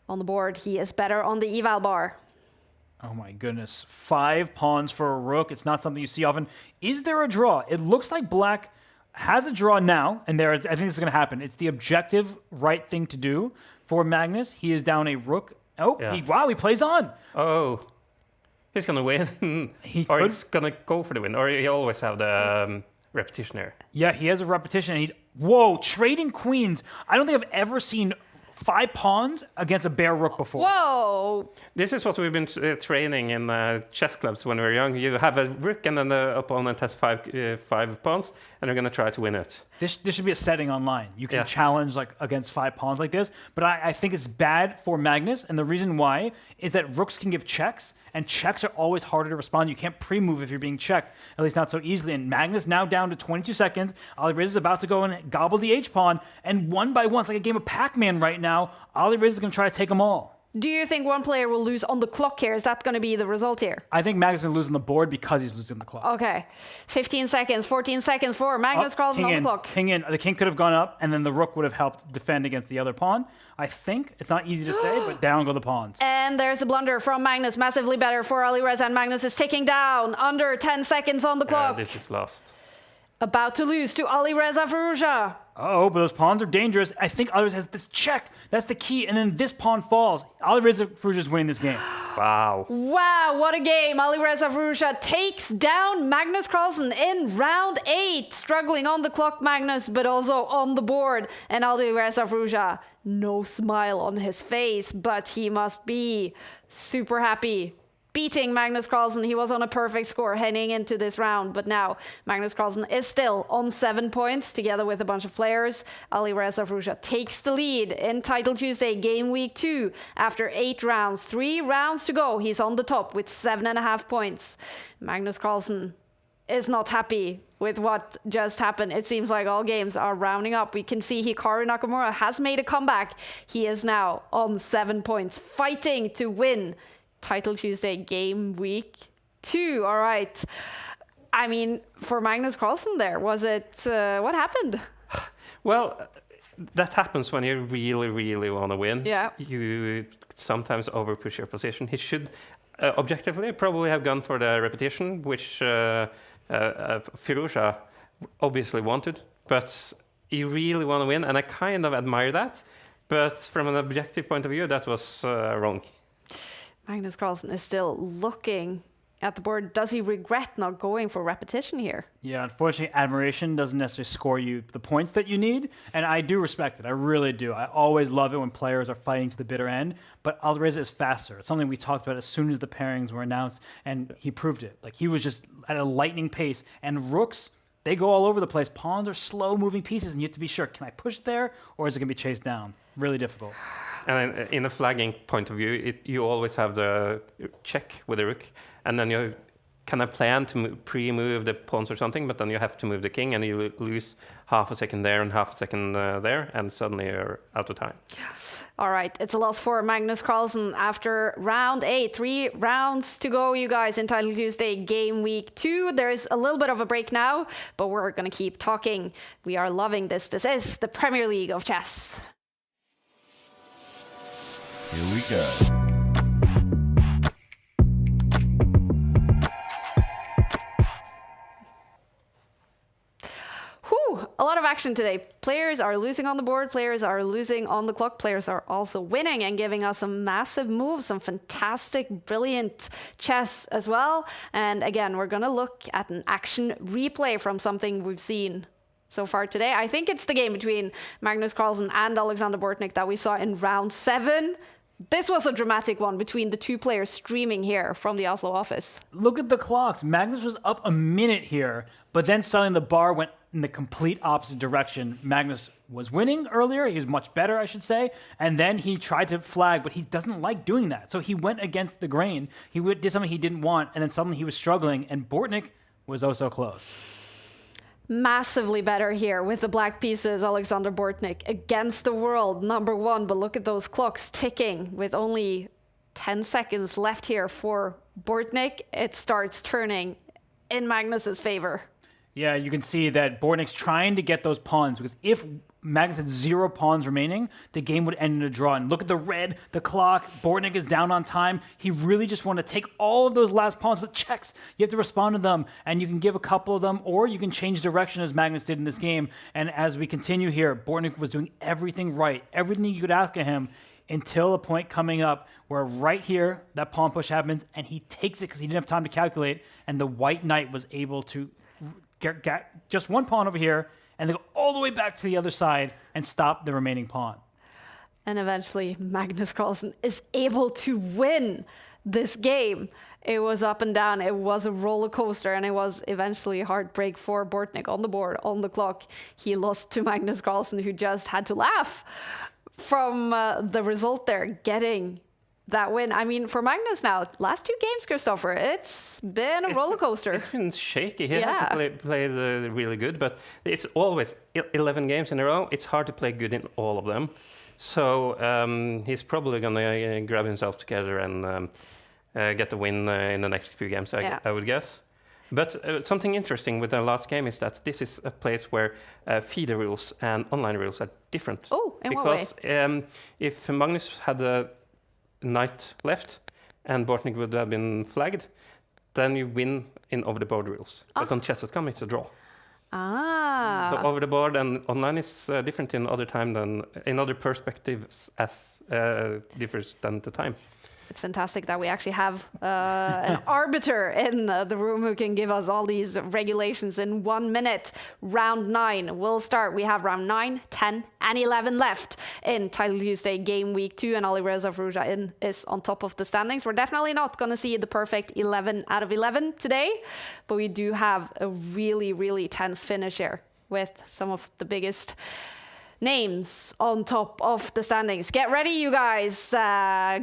On the board, he is better on the eval bar. Oh my goodness. 5 pawns for a rook. It's not something you see often. Is there a draw? It looks like Black has a draw now, and I think this is going to happen. It's the objective right thing to do for Magnus. He is down a rook. Oh, yeah. He plays on. Oh, he's going to win. He's going to go for the win. Or he always have the repetition here. Yeah, he has a repetition. And he's, whoa, trading queens. I don't think I've ever seen 5 pawns against a bare rook before. Whoa! This is what we've been training in chess clubs when we were young. You have a rook and then the opponent has 5 pawns and you're going to try to win it. This should be a setting online. You can challenge like against 5 pawns like this, but I think it's bad for Magnus, and the reason why is that rooks can give checks, and checks are always harder to respond. You can't pre-move if you're being checked, at least not so easily. And Magnus now down to 22 seconds. Alireza is about to go and gobble the H-pawn, and one by one, it's like a game of Pac-Man right now. Alireza is going to try to take them all. Do you think one player will lose on the clock here? Is that going to be the result here? I think Magnus is going to lose on the board because he's losing the clock. Okay. 15 seconds, 14 seconds for Magnus Carlsen on the clock. King in. The king could have gone up, and then the rook would have helped defend against the other pawn. I think. It's not easy to say, but down go the pawns. And there's a blunder from Magnus. Massively better for Alireza, and Magnus is ticking down. Under 10 seconds on the clock. This is lost. About to lose to Alireza Firouzja. Oh, but those pawns are dangerous. I think Alireza has this check. That's the key. And then this pawn falls. Alireza Firouzja is winning this game. Wow. Wow, what a game. Alireza Firouzja takes down Magnus Carlsen in round 8. Struggling on the clock, Magnus, but also on the board. And Alireza Firouzja, no smile on his face, but he must be super happy. Beating Magnus Carlsen. He was on a perfect score heading into this round, but now Magnus Carlsen is still on 7 points together with a bunch of players. Alireza Firouzja takes the lead in Title Tuesday Game Week 2 after 8 rounds. 3 rounds to go. He's on the top with 7.5 points. Magnus Carlsen is not happy with what just happened. It seems like all games are rounding up. We can see Hikaru Nakamura has made a comeback. He is now on 7 points, fighting to win Title Tuesday Game Week 2. All right. I mean, for Magnus Carlsen there, was it, what happened? Well, that happens when you really, really want to win. Yeah. You sometimes overpush your position. He should objectively probably have gone for the repetition, which Firouzja obviously wanted, but you really want to win, and I kind of admire that. But from an objective point of view, that was wrong. Magnus Carlsen is still looking at the board. Does he regret not going for repetition here? Yeah, unfortunately, admiration doesn't necessarily score you the points that you need, and I do respect it. I really do. I always love it when players are fighting to the bitter end, but Alireza is faster. It's something we talked about as soon as the pairings were announced, and he proved it. Like, he was just at a lightning pace, and rooks, they go all over the place. Pawns are slow-moving pieces, and you have to be sure, can I push there, or is it going to be chased down? Really difficult. And in a flagging point of view, you always have the check with the rook, and then you kind of plan to pre-move the pawns or something, but then you have to move the king, and you lose half a second there and half a second there, and suddenly you're out of time. All right, it's a loss for Magnus Carlsen after round 8. 3 rounds to go, you guys, in Title Tuesday Game Week 2. There's a little bit of a break now, but we're going to keep talking. We are loving this. This is the Premier League of chess. Here we go. Whew, a lot of action today. Players are losing on the board, players are losing on the clock, players are also winning and giving us some massive moves, some fantastic, brilliant chess as well. And again, we're going to look at an action replay from something we've seen so far today. I think it's the game between Magnus Carlsen and Alexander Bortnik that we saw in round 7. This was a dramatic one between the two players streaming here from the Oslo office. Look at the clocks. Magnus was up a minute here, but then suddenly the bar went in the complete opposite direction. Magnus was winning earlier. He was much better, I should say. And then he tried to flag, but he doesn't like doing that. So he went against the grain. He did something he didn't want, and then suddenly he was struggling, and Bortnik was oh so close. Massively better here with the black pieces. Alexander Bortnik against the world, #1. But look at those clocks ticking with only 10 seconds left here for Bortnik. It starts turning in Magnus's favor. Yeah, you can see that Bortnik's trying to get those pawns, because if Magnus had 0 pawns remaining, the game would end in a draw. And look at the red, the clock. Bortnik is down on time. He really just wanted to take all of those last pawns with checks. You have to respond to them, and you can give a couple of them, or you can change direction as Magnus did in this game. And as we continue here, Bortnik was doing everything right, everything you could ask of him, until a point coming up where right here, that pawn push happens, and he takes it because he didn't have time to calculate, and the white knight was able to get just one pawn over here, and they go all the way back to the other side and stop the remaining pawn. And eventually, Magnus Carlsen is able to win this game. It was up and down. It was a roller coaster, and it was eventually a heartbreak for Bortnik on the board, on the clock. He lost to Magnus Carlsen, who just had to laugh from the result there, getting that win. I mean, for Magnus now, last 2 games, Christopher, it's been a roller coaster. It's been shaky. He hasn't played really good, but it's always 11 games in a row. It's hard to play good in all of them. So he's probably going to grab himself together and get the win in the next few games, I would guess. But something interesting with the last game is that this is a place where FIDE rules and online rules are different. Oh, in what way? Because if Magnus had a knight left and Bortnik would have been flagged, then you win in over the board rules. But on Chess.com it's a draw. So over the board and online is different in other time than in other perspectives as differs than the time. It's fantastic that we actually have an arbiter in the room who can give us all these regulations in 1 minute. Round 9 will start. We have round 9, 10, and 11 left in Title Tuesday Game Week 2, and Alireza Firouzja is on top of the standings. We're definitely not going to see the perfect 11 out of 11 today, but we do have a really, really tense finish here with some of the biggest names on top of the standings. Get ready, you guys.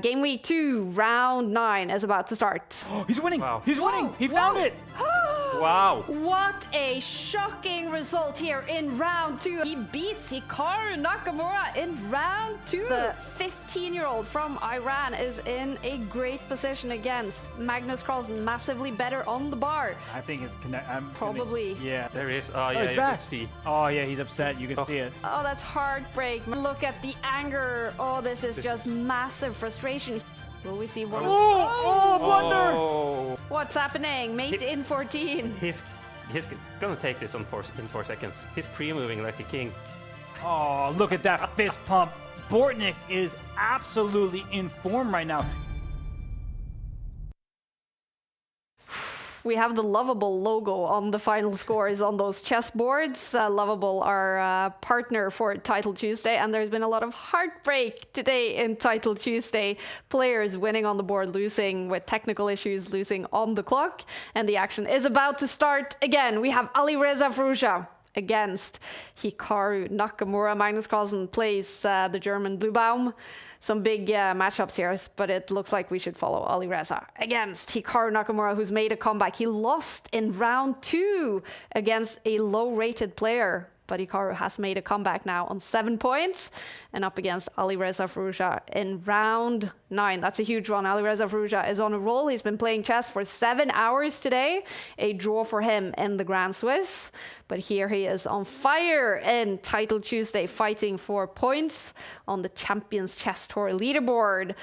Game Week 2, round 9 is about to start. He's winning. Wow. He's winning. He found it. Wow. What a shocking result here in round 2. He beats Hikaru Nakamura in round 2. The 15-year-old from Iran is in a great position against Magnus Carlsen, massively better on the bar. I think his connect. Probably. Yeah. There he is. Oh, yeah, he's you back. can see. Oh, yeah, he's upset. You can see it. Oh, that's heartbreak. Look at the anger. Oh, this is just massive frustration. Will we see one? Oh, blunder! Oh. What's happening? Mate in 14. He's gonna take this in 4 seconds. He's pre-moving like a king. Oh, look at that fist pump. Bortnik is absolutely in form right now. We have the Lovable logo on the final scores on those chess boards. Lovable, our partner for Title Tuesday, and there's been a lot of heartbreak today in Title Tuesday. Players winning on the board, losing with technical issues, losing on the clock, and the action is about to start again. We have Alireza against Hikaru Nakamura. Magnus Carlsen plays the German Bluebaum. Some big matchups here, but it looks like we should follow Alireza against Hikaru Nakamura, who's made a comeback. He lost in round 2 against a low-rated player, but Hikaru has made a comeback now on 7 points and up against Alireza in round 9. That's a huge one. Alireza is on a roll. He's been playing chess for 7 hours today. A draw for him in the Grand Swiss. But here he is on fire in Title Tuesday, fighting for points on the Champions Chess Tour leaderboard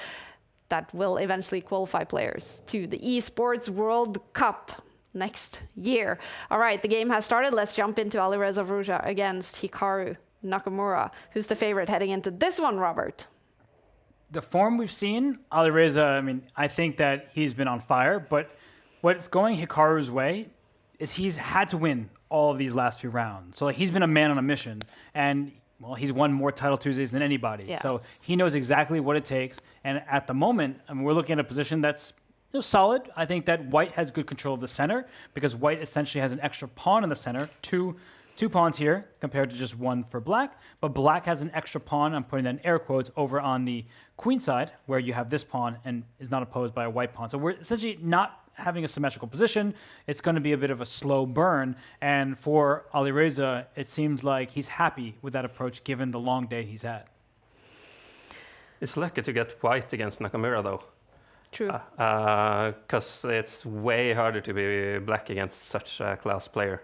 that will eventually qualify players to the Esports World Cup next year. All right, the game has started. Let's jump into Alireza against Hikaru Nakamura. Who's the favorite heading into this one, Robert? The form we've seen, Alireza, I mean, I think that he's been on fire, but what's going Hikaru's way is he's had to win all of these last few rounds. So like, he's been a man on a mission, and well, he's won more Title Tuesdays than anybody. Yeah. So he knows exactly what it takes. And at the moment, I mean, we're looking at a position that's solid. I think that white has good control of the center because white essentially has an extra pawn in the center, two pawns here compared to just one for black. But black has an extra pawn, I'm putting that in air quotes, over on the queen side where you have this pawn and is not opposed by a white pawn. So we're essentially not having a symmetrical position. It's going to be a bit of a slow burn. And for Alireza, it seems like he's happy with that approach given the long day he's had. It's lucky to get white against Nakamura, though. True. Because it's way harder to be black against such a class player.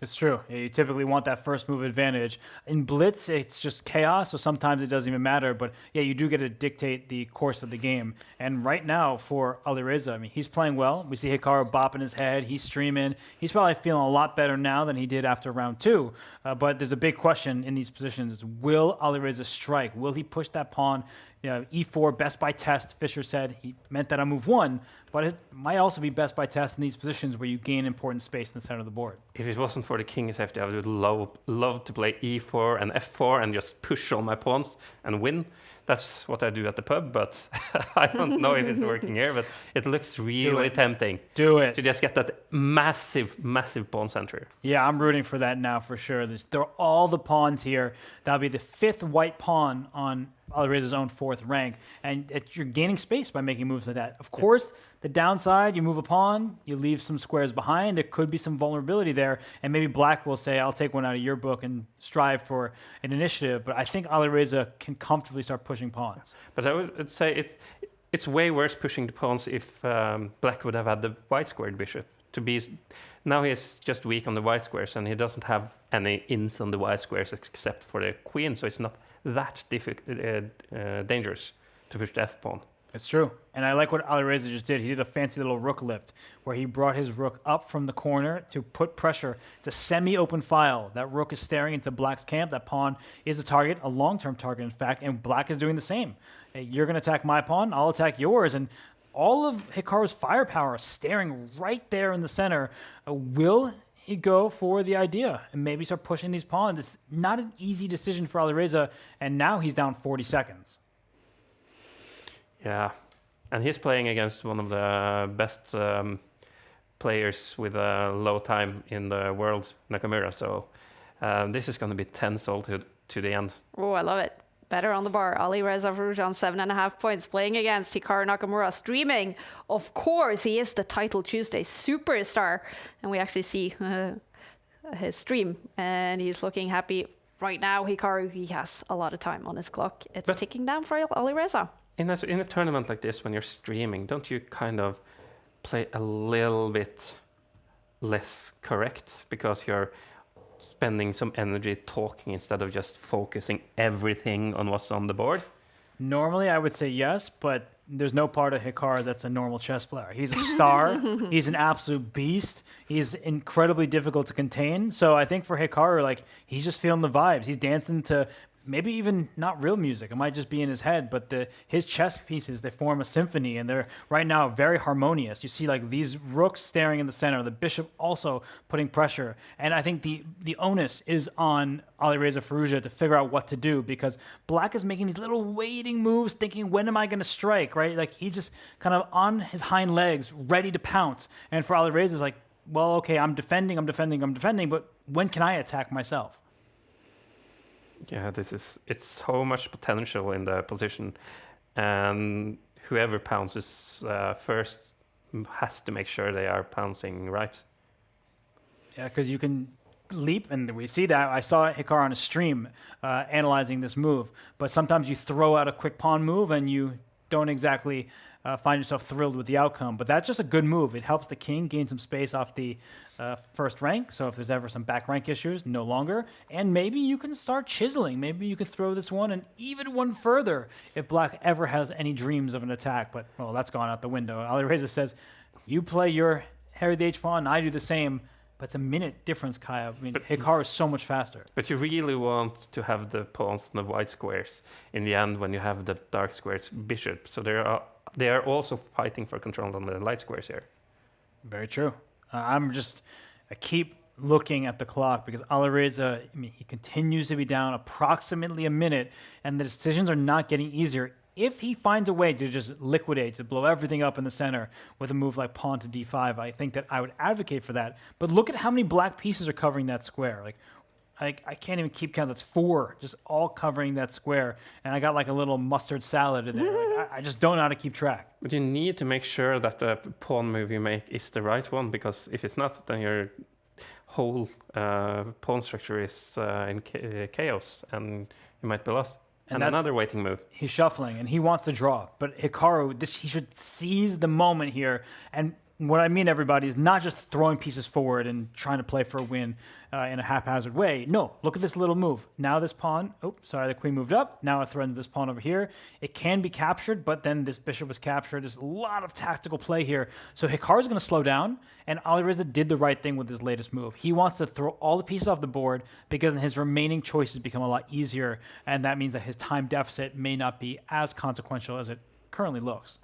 It's true. You typically want that first move advantage. In Blitz, it's just chaos, so sometimes it doesn't even matter. But yeah, you do get to dictate the course of the game. And right now, for Alireza, I mean, he's playing well. We see Hikaru bopping his head. He's streaming. He's probably feeling a lot better now than he did after round 2. But there's a big question in these positions. Will Alireza strike? Will he push that pawn? You know, E4, best by test, Fischer said. He meant that on move 1, but it might also be best by test in these positions where you gain important space in the center of the board. If it wasn't for the king safety, I would love to play E4 and F4 and just push all my pawns and win. That's what I do at the pub, but I don't know if it's working here, but it looks really tempting. Do it. To just get that massive, massive pawn center. Yeah, I'm rooting for that now for sure. There are all the pawns here. That'll be the 5th white pawn on Alireza's own 4th rank, and you're gaining space by making moves like that. Of course, the downside, you move a pawn, you leave some squares behind. There could be some vulnerability there, and maybe black will say, I'll take one out of your book and strive for an initiative, but I think Alireza can comfortably start pushing pawns. But I would say it's way worse pushing the pawns if black would have had the white squared bishop. Now he's just weak on the white squares, and he doesn't have any ins on the white squares except for the queen, so it's not that dangerous to push the f-pawn. It's true. And I like what Alireza just did. He did a fancy little rook lift where he brought his rook up from the corner to put pressure. It's a semi-open file. That rook is staring into black's camp. That pawn is a target, a long-term target, in fact, and black is doing the same. Hey, you're going to attack my pawn, I'll attack yours. And all of Hikaru's firepower is staring right there in the center. Will he go for the idea and maybe start pushing these pawns? It's not an easy decision for Alireza, and now he's down 40 seconds. Yeah, and he's playing against one of the best players with a low time in the world, Nakamura. So this is going to be tense all to the end. Oh, I love it. Better on the bar. Alireza Firouzja on 7.5 points, playing against Hikaru Nakamura, streaming. Of course, he is the Title Tuesday superstar. And we actually see his stream, and he's looking happy right now. Hikaru, he has a lot of time on his clock. It's ticking down for Alireza. In a tournament like this, when you're streaming, don't you kind of play a little bit less correct because you're spending some energy talking instead of just focusing everything on what's on the board? Normally, I would say yes, but there's no part of Hikaru that's a normal chess player. He's a star. He's an absolute beast. He's incredibly difficult to contain. So I think for Hikaru, like, he's just feeling the vibes. He's dancing to maybe even not real music. It might just be in his head, but his chess pieces, they form a symphony, and they're right now very harmonious. You see like these rooks staring in the center, the bishop also putting pressure. And I think the onus is on Alireza Firouzja to figure out what to do, because Black is making these little waiting moves, thinking, when am I going to strike, right? Like, he's just kind of on his hind legs, ready to pounce. And for Alireza, it's like, well, okay, I'm defending, but when can I attack myself? Yeah, it's so much potential in the position, and whoever pounces first has to make sure they are pouncing right. Yeah, because you can leap, and we see that. I saw Hikaru on a stream analyzing this move, but sometimes you throw out a quick pawn move and you don't exactly find yourself thrilled with the outcome. But that's just a good move. It helps the king gain some space off the first rank, so if there's ever some back rank issues, no longer. And maybe you can start chiseling. Maybe you can throw this one and even one further if Black ever has any dreams of an attack. But, well, that's gone out the window. Alireza says, you play your Harry the H-pawn, I do the same. But it's a minute difference, Kaya. I mean, Hikaru is so much faster. But you really want to have the pawns on the white squares in the end when you have the dark squares bishop. So they are also fighting for control on the light squares here. Very true. I keep looking at the clock because Alireza, I mean, he continues to be down approximately a minute, and the decisions are not getting easier. If he finds a way to just liquidate, to blow everything up in the center with a move like pawn to d5, I think that I would advocate for that. But look at how many black pieces are covering that square. Like, I can't even keep count. That's 4, just all covering that square. And I got like a little mustard salad in there. Like, I just don't know how to keep track. But you need to make sure that the pawn move you make is the right one, because if it's not, then your whole pawn structure is in chaos, and you might be lost. And another waiting move. He's shuffling, and he wants to draw. But Hikaru, he should seize the moment here. And what I mean, everybody, is not just throwing pieces forward and trying to play for a win in a haphazard way. No, look at this little move. Now this pawn, the queen moved up. Now it threatens this pawn over here. It can be captured, but then this bishop was captured. There's a lot of tactical play here. So Hikaru's going to slow down, and Alireza did the right thing with his latest move. He wants to throw all the pieces off the board because his remaining choices become a lot easier, and that means that his time deficit may not be as consequential as it currently looks.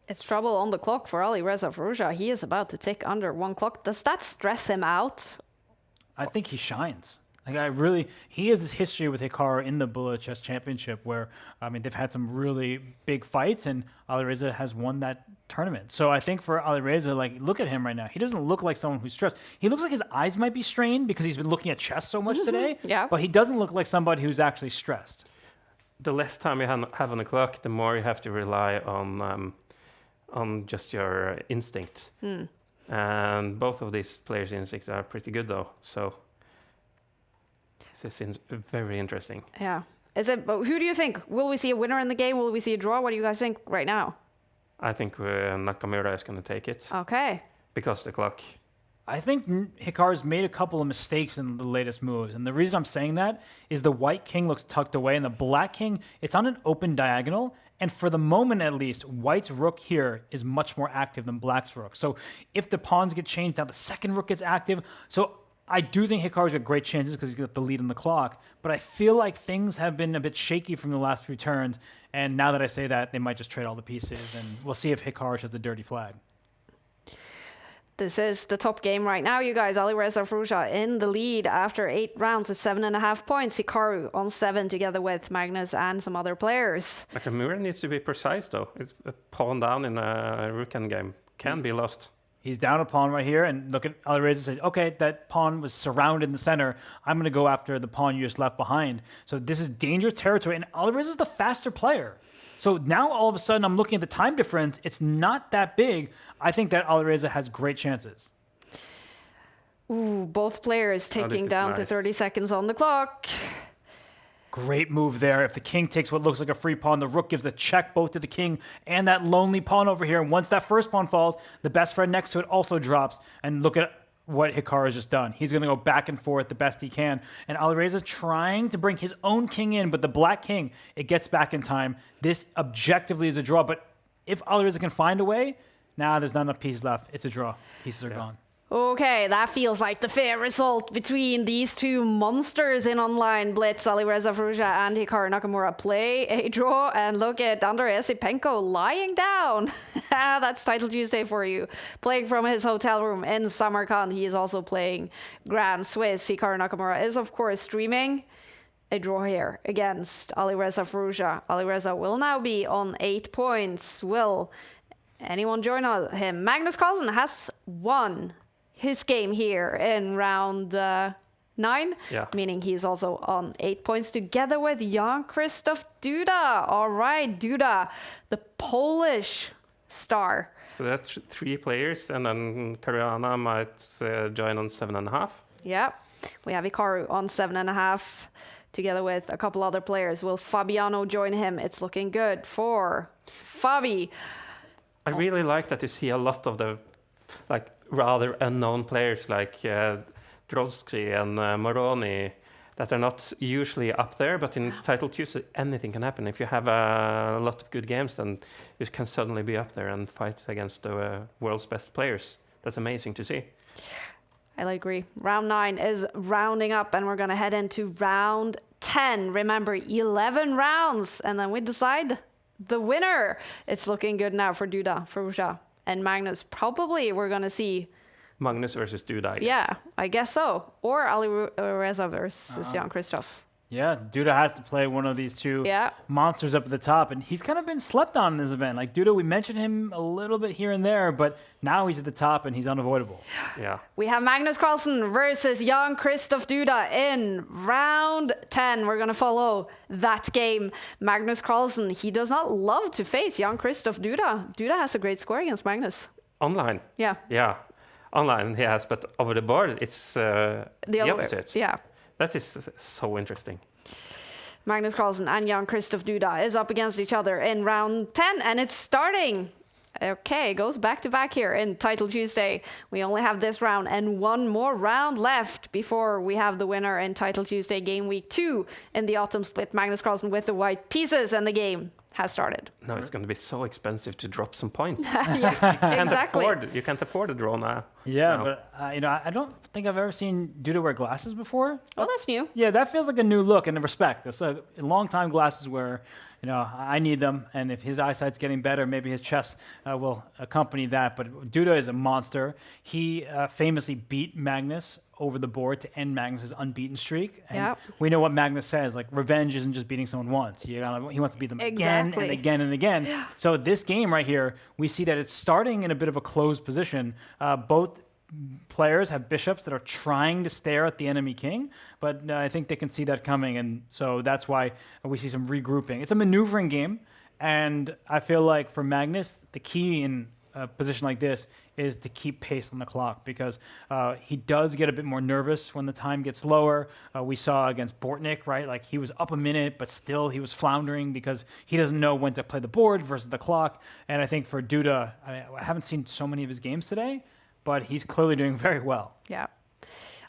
It's trouble on the clock for Alireza Firouzja. He is about to tick under 1 clock. Does that stress him out? I think he shines. He has this history with Hikaru in the Bullet Chess Championship where, I mean, they've had some really big fights, and Alireza has won that tournament. So I think for Alireza, like, look at him right now. He doesn't look like someone who's stressed. He looks like his eyes might be strained because he's been looking at chess so much today. Yeah. But he doesn't look like somebody who's actually stressed. The less time you have on the clock, the more you have to rely on just your instinct. And both of these players' instincts are pretty good, though. So this is very interesting. Yeah. But who do you think? Will we see a winner in the game? Will we see a draw? What do you guys think right now? I think Nakamura is going to take it. Okay. Because of the clock. I think Hikaru's made a couple of mistakes in the latest moves. And the reason I'm saying that is the white king looks tucked away, and the black king, it's on an open diagonal. And for the moment, at least, white's rook here is much more active than black's rook. So if the pawns get changed, now the second rook gets active. So I do think Hikaru's got great chances because he's got the lead on the clock. But I feel like things have been a bit shaky from the last few turns. And now that I say that, they might just trade all the pieces. And we'll see if Hikaru has the dirty flag. This is the top game right now, you guys. Alireza Firouzja in the lead after 8 rounds with 7.5 points. Hikaru on 7 together with Magnus and some other players. Nakamura needs to be precise, though. It's a pawn down in a rook endgame. Can be lost. He's down a pawn right here, and look at Alireza says, okay, that pawn was surrounded in the center. I'm going to go after the pawn you just left behind. So this is dangerous territory, and Alireza is the faster player. So now all of a sudden I'm looking at the time difference. It's not that big. I think that Alireza has great chances. Ooh, both players taking down to 30 seconds on the clock. Great move there. If the king takes what looks like a free pawn, the rook gives a check both to the king and that lonely pawn over here. And once that first pawn falls, the best friend next to it also drops. And look at what Hikaru has just done. He's going to go back and forth the best he can. And Alireza trying to bring his own king in, but the black king, it gets back in time. This objectively is a draw. But if Alireza can find a way, there's not enough pieces left. It's a draw. Pieces are gone. Okay, that feels like the fair result between these two monsters in online blitz. Alireza Firouzja and Hikaru Nakamura play a draw, and look at Andrei Esipenko lying down. That's Title Tuesday for you. Playing from his hotel room in Samarkand. He is also playing Grand Swiss. Hikaru Nakamura is, of course, streaming a draw here against Alireza Firouzja. Alireza will now be on 8 points. Will anyone join him? Magnus Carlsen has won his game here in round 9, meaning he's also on 8 points together with Jan Krzysztof Duda. All right, Duda, the Polish star. So that's 3 players, and then Kariana might join on 7.5. Yeah, we have Hikaru on 7.5 together with a couple other players. Will Fabiano join him? It's looking good for Fabi. I really like that you see a lot of the rather unknown players like Drozki and Moroni that are not usually up there, but in Title Tuesday anything can happen. If you have a lot of good games, then you can suddenly be up there and fight against the world's best players. That's amazing to see. I agree. Round 9 is rounding up, and we're going to head into round 10. Remember, 11 rounds, and then we decide the winner. It's looking good now for Duda, Firouzja, and Magnus. Probably we're going to see Magnus versus Duda, I guess. Yeah, I guess so. Or Alireza versus Jan Krzysztof. Yeah, Duda has to play one of these two monsters up at the top, and he's kind of been slept on in this event. Like Duda, we mentioned him a little bit here and there, but now he's at the top and he's unavoidable. Yeah. We have Magnus Carlsen versus Jan Krzysztof Duda in round 10. We're going to follow that game. Magnus Carlsen, he does not love to face Jan Krzysztof Duda. Duda has a great score against Magnus. Online? Yeah. Yeah. Online, yes, but over the board, it's the opposite. Yeah. That is so interesting. Magnus Carlsen and Jan Krzysztof Duda is up against each other in round 10, and it's starting. Okay, goes back to back here in Title Tuesday. We only have this round and one more round left before we have the winner in Title Tuesday Game Week 2 in the autumn split. Magnus Carlsen with the white pieces, and the game has started. No, it's going to be so expensive to drop some points. Exactly. You can't afford a draw now. Yeah, No. but I don't think I've ever seen Duda wear glasses before. Oh, that's new. Yeah, that feels like a new look and a respect. That's a long time glasses where, I need them, and if his eyesight's getting better, maybe his chess will accompany that. But Duda is a monster. He famously beat Magnus over the board to end Magnus's unbeaten streak. And we know what Magnus says, like revenge isn't just beating someone once. He wants to beat them again and again and again. So this game right here, we see that it's starting in a bit of a closed position. Both players have bishops that are trying to stare at the enemy king, but I think they can see that coming, and so that's why we see some regrouping. It's a maneuvering game, and I feel like for Magnus, the key in a position like this is to keep pace on the clock, because he does get a bit more nervous when the time gets lower. We saw against Bortnik, right? Like he was up a minute, but still he was floundering because he doesn't know when to play the board versus the clock. And I think for Duda, I haven't seen so many of his games today, but he's clearly doing very well. Yeah.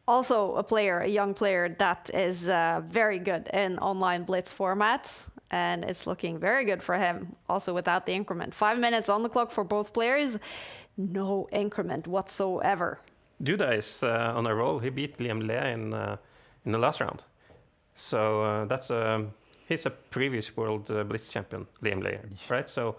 Also a young player that is very good in online blitz formats, and it's looking very good for him also without the increment. 5 minutes on the clock for both players, no increment whatsoever. Duda is on a roll. He beat Liam Le in the last round. So he's a previous world blitz champion, Liam Le, right? So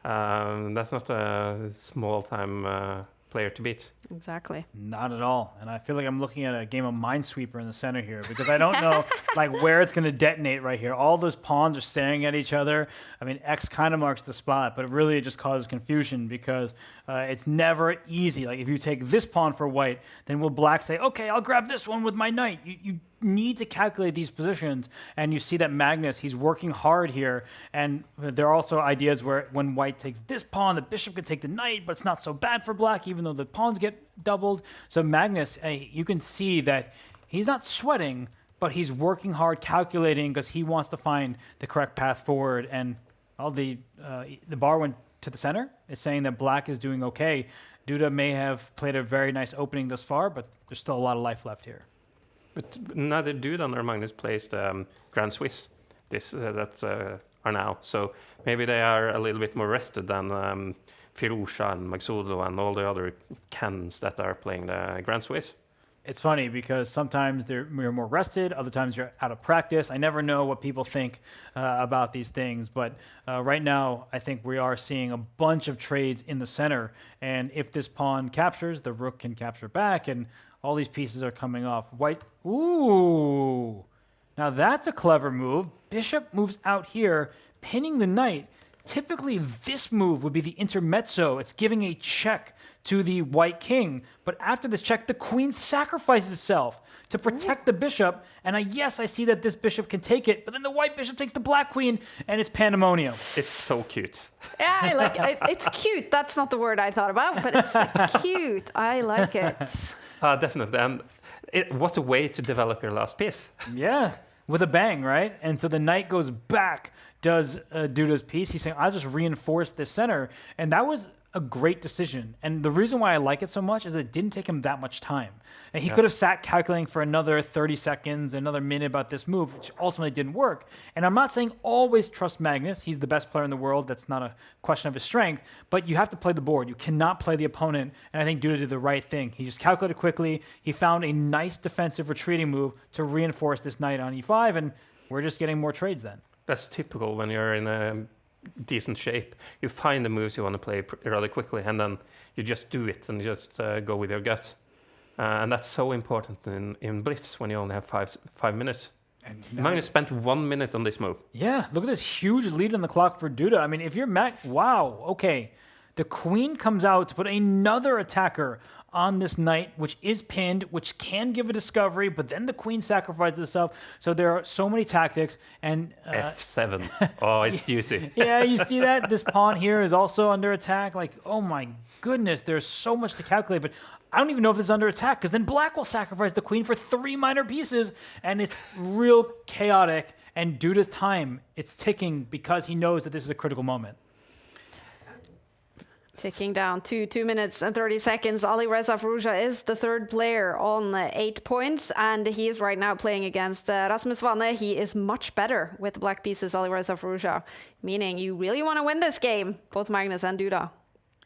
that's not a small time player to beat. Exactly. Not at all. And I feel like I'm looking at a game of Minesweeper in the center here because I don't know like where it's going to detonate right here. All those pawns are staring at each other. I mean, X kind of marks the spot, but it really just causes confusion because it's never easy. Like if you take this pawn for white, then will black say, okay, I'll grab this one with my knight. You need to calculate these positions, and you see that Magnus, he's working hard here, and there are also ideas where when white takes this pawn, the bishop could take the knight, but it's not so bad for black, even though the pawns get doubled. So Magnus, you can see that he's not sweating, but he's working hard, calculating, because he wants to find the correct path forward, and all the bar went to the center. It's saying that black is doing okay. Duda may have played a very nice opening thus far, but there's still a lot of life left here. But neither Duda nor Magnus plays the Grand Swiss are now. So maybe they are a little bit more rested than Firouzja and Magsudo and all the other cans that are playing the Grand Swiss. It's funny because sometimes you're more rested, other times you're out of practice. I never know what people think about these things, but right now I think we are seeing a bunch of trades in the center, and if this pawn captures, the rook can capture back, and all these pieces are coming off. White, ooh! Now that's a clever move. Bishop moves out here, pinning the knight. Typically this move would be the intermezzo. It's giving a check to the white king. But after this check, the queen sacrifices itself to protect the bishop. And I see that this bishop can take it, but then the white bishop takes the black queen, and it's pandemonium. It's so cute. Yeah, I like it. It's cute. That's not the word I thought about, but it's cute. I like it. Definitely. And what a way to develop your last piece. Yeah, with a bang, right? And so the knight goes back, does Duda's piece. He's saying, I'll just reinforce this center. And that was a great decision. And the reason why I like it so much is it didn't take him that much time. And he could have sat calculating for another 30 seconds, another minute about this move, which ultimately didn't work. And I'm not saying always trust Magnus. He's the best player in the world. That's not a question of his strength. But you have to play the board. You cannot play the opponent. And I think Duda did the right thing. He just calculated quickly. He found a nice defensive retreating move to reinforce this knight on e5. And we're just getting more trades then. That's typical when you're in a decent shape. You find the moves you want to play rather quickly, and then you just do it and just go with your gut. And that's so important in Blitz when you only have five minutes. And Magnus spent 1 minute on this move. Yeah, look at this huge lead on the clock for Duda. I mean, if you're wow, okay. The queen comes out to put another attacker on this knight, which is pinned, which can give a discovery, but then the queen sacrifices itself. So there are so many tactics. And F7. Oh, it's juicy. Yeah, you see that? This pawn here is also under attack. Like, oh my goodness, there's so much to calculate. But I don't even know if this is under attack, because then black will sacrifice the queen for 3 minor pieces, and it's real chaotic. And Duda's time, it's ticking because he knows that this is a critical moment. Ticking down to 2 minutes and 30 seconds. Alireza Firouzja is the third player on 8 points, and he is right now playing against Rasmus Wanne. He is much better with the black pieces, Alireza Firouzja, meaning you really want to win this game. Both Magnus and Duda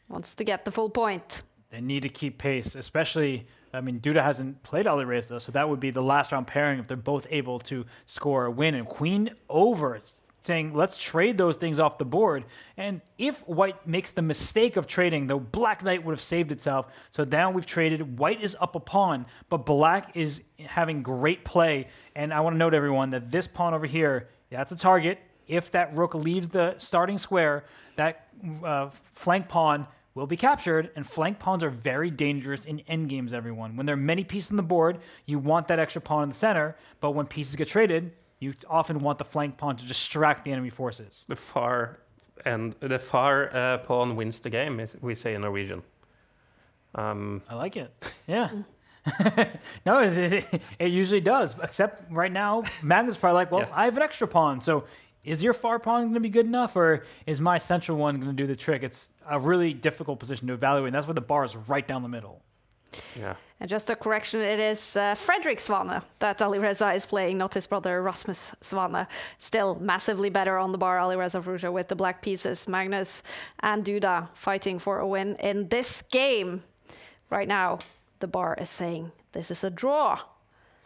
wants to get the full point. They need to keep pace, especially, I mean, Duda hasn't played Alireza, so that would be the last round pairing if they're both able to score a win. And queen over, it's saying, let's trade those things off the board. And if white makes the mistake of trading, the black knight would have saved itself. So now we've traded. White is up a pawn, but black is having great play. And I want to note, everyone, that this pawn over here, that's a target. If that rook leaves the starting square, that flank pawn will be captured, and flank pawns are very dangerous in endgames, everyone. When there are many pieces on the board, you want that extra pawn in the center, but when pieces get traded, you often want the flank pawn to distract the enemy forces. The far pawn wins the game, as we say in Norwegian. I like it. Yeah. No, it usually does, except right now, Magnus is probably like, well, yeah, I have an extra pawn, so is your far pawn going to be good enough, or is my central one going to do the trick? It's a really difficult position to evaluate, and that's where the bar is right down the middle. Yeah. And just a correction, it is Fredrik Svanne that Alireza is playing, not his brother Rasmus Svanne. Still massively better on the bar, Alireza Firouzja with the black pieces. Magnus and Duda fighting for a win in this game. Right now, the bar is saying this is a draw.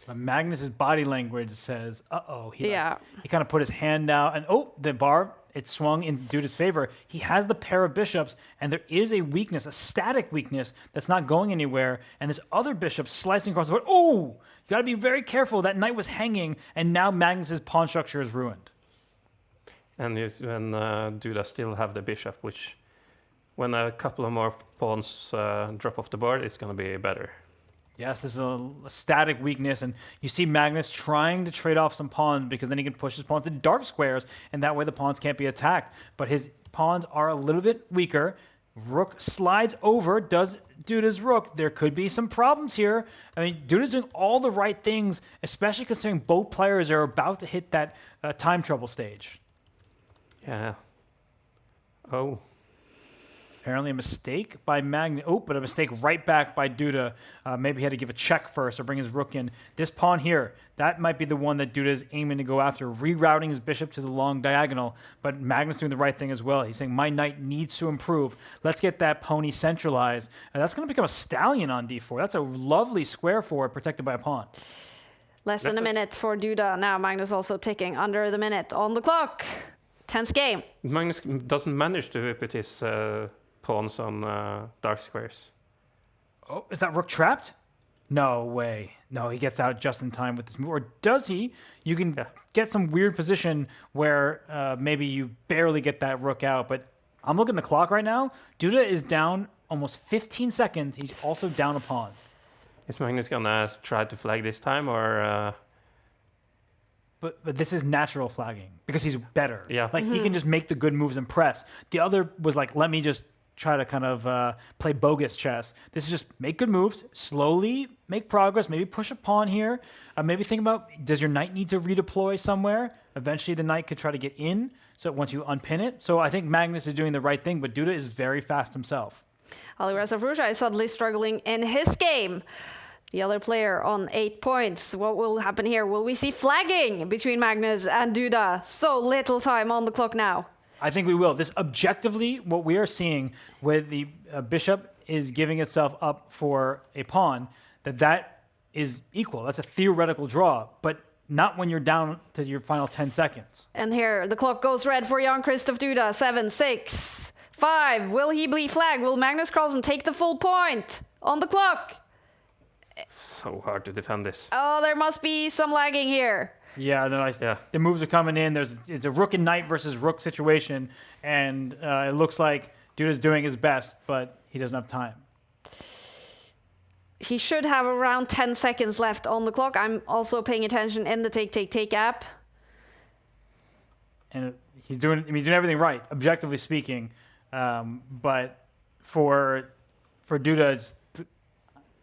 But Magnus's body language says, uh-oh. He kind of put his hand out, and the bar, it swung in Duda's favor. He has the pair of bishops, and there is a weakness, a static weakness that's not going anywhere, and this other bishop slicing across the board. Oh! You got to be very careful. That knight was hanging, and now Magnus's pawn structure is ruined. And when Duda still have the bishop, which when a couple of more pawns drop off the board, it's going to be better. Yes, this is a static weakness, and you see Magnus trying to trade off some pawns because then he can push his pawns into dark squares, and that way the pawns can't be attacked. But his pawns are a little bit weaker. Rook slides over, does Duda's rook. There could be some problems here. I mean, Duda's doing all the right things, especially considering both players are about to hit that time trouble stage. Yeah. Oh. Apparently a mistake by Magnus. Oh, but a mistake right back by Duda. Maybe he had to give a check first or bring his rook in. This pawn here, that might be the one that Duda is aiming to go after, rerouting his bishop to the long diagonal. But Magnus doing the right thing as well. He's saying, my knight needs to improve. Let's get that pony centralized. And that's going to become a stallion on d4. That's a lovely square for it, protected by a pawn. Less than a minute for Duda. Now Magnus also ticking under the minute on the clock. Tense game. Magnus doesn't manage to put his pawns on dark squares. Oh, is that rook trapped? No way. No, he gets out just in time with this move. Or does he? You can get some weird position where maybe you barely get that rook out. But I'm looking at the clock right now. Duda is down almost 15 seconds. He's also down a pawn. Is Magnus going to try to flag this time, or... But this is natural flagging because he's better. Yeah. Like he can just make the good moves and press. The other was like, let me just try to kind of play bogus chess. This is just make good moves, slowly make progress, maybe push a pawn here. Maybe think about, does your knight need to redeploy somewhere? Eventually the knight could try to get in, so once you unpin it. So I think Magnus is doing the right thing, but Duda is very fast himself. Alireza is suddenly struggling in his game. The other player on 8 points. What will happen here? Will we see flagging between Magnus and Duda? So little time on the clock now. I think we will. This objectively, what we are seeing with the bishop is giving itself up for a pawn, that is equal. That's a theoretical draw, but not when you're down to your final 10 seconds. And here the clock goes red for Jan Christoph Duda. 7, 6, 5. Will he be flagged? Will Magnus Carlsen take the full point on the clock? So hard to defend this. Oh, there must be some lagging here. Yeah, the moves are coming in. It's a rook and knight versus rook situation, and it looks like Duda's doing his best, but he doesn't have time. He should have around 10 seconds left on the clock. I'm also paying attention in the take app. And he's doing everything right, objectively speaking. But for Duda,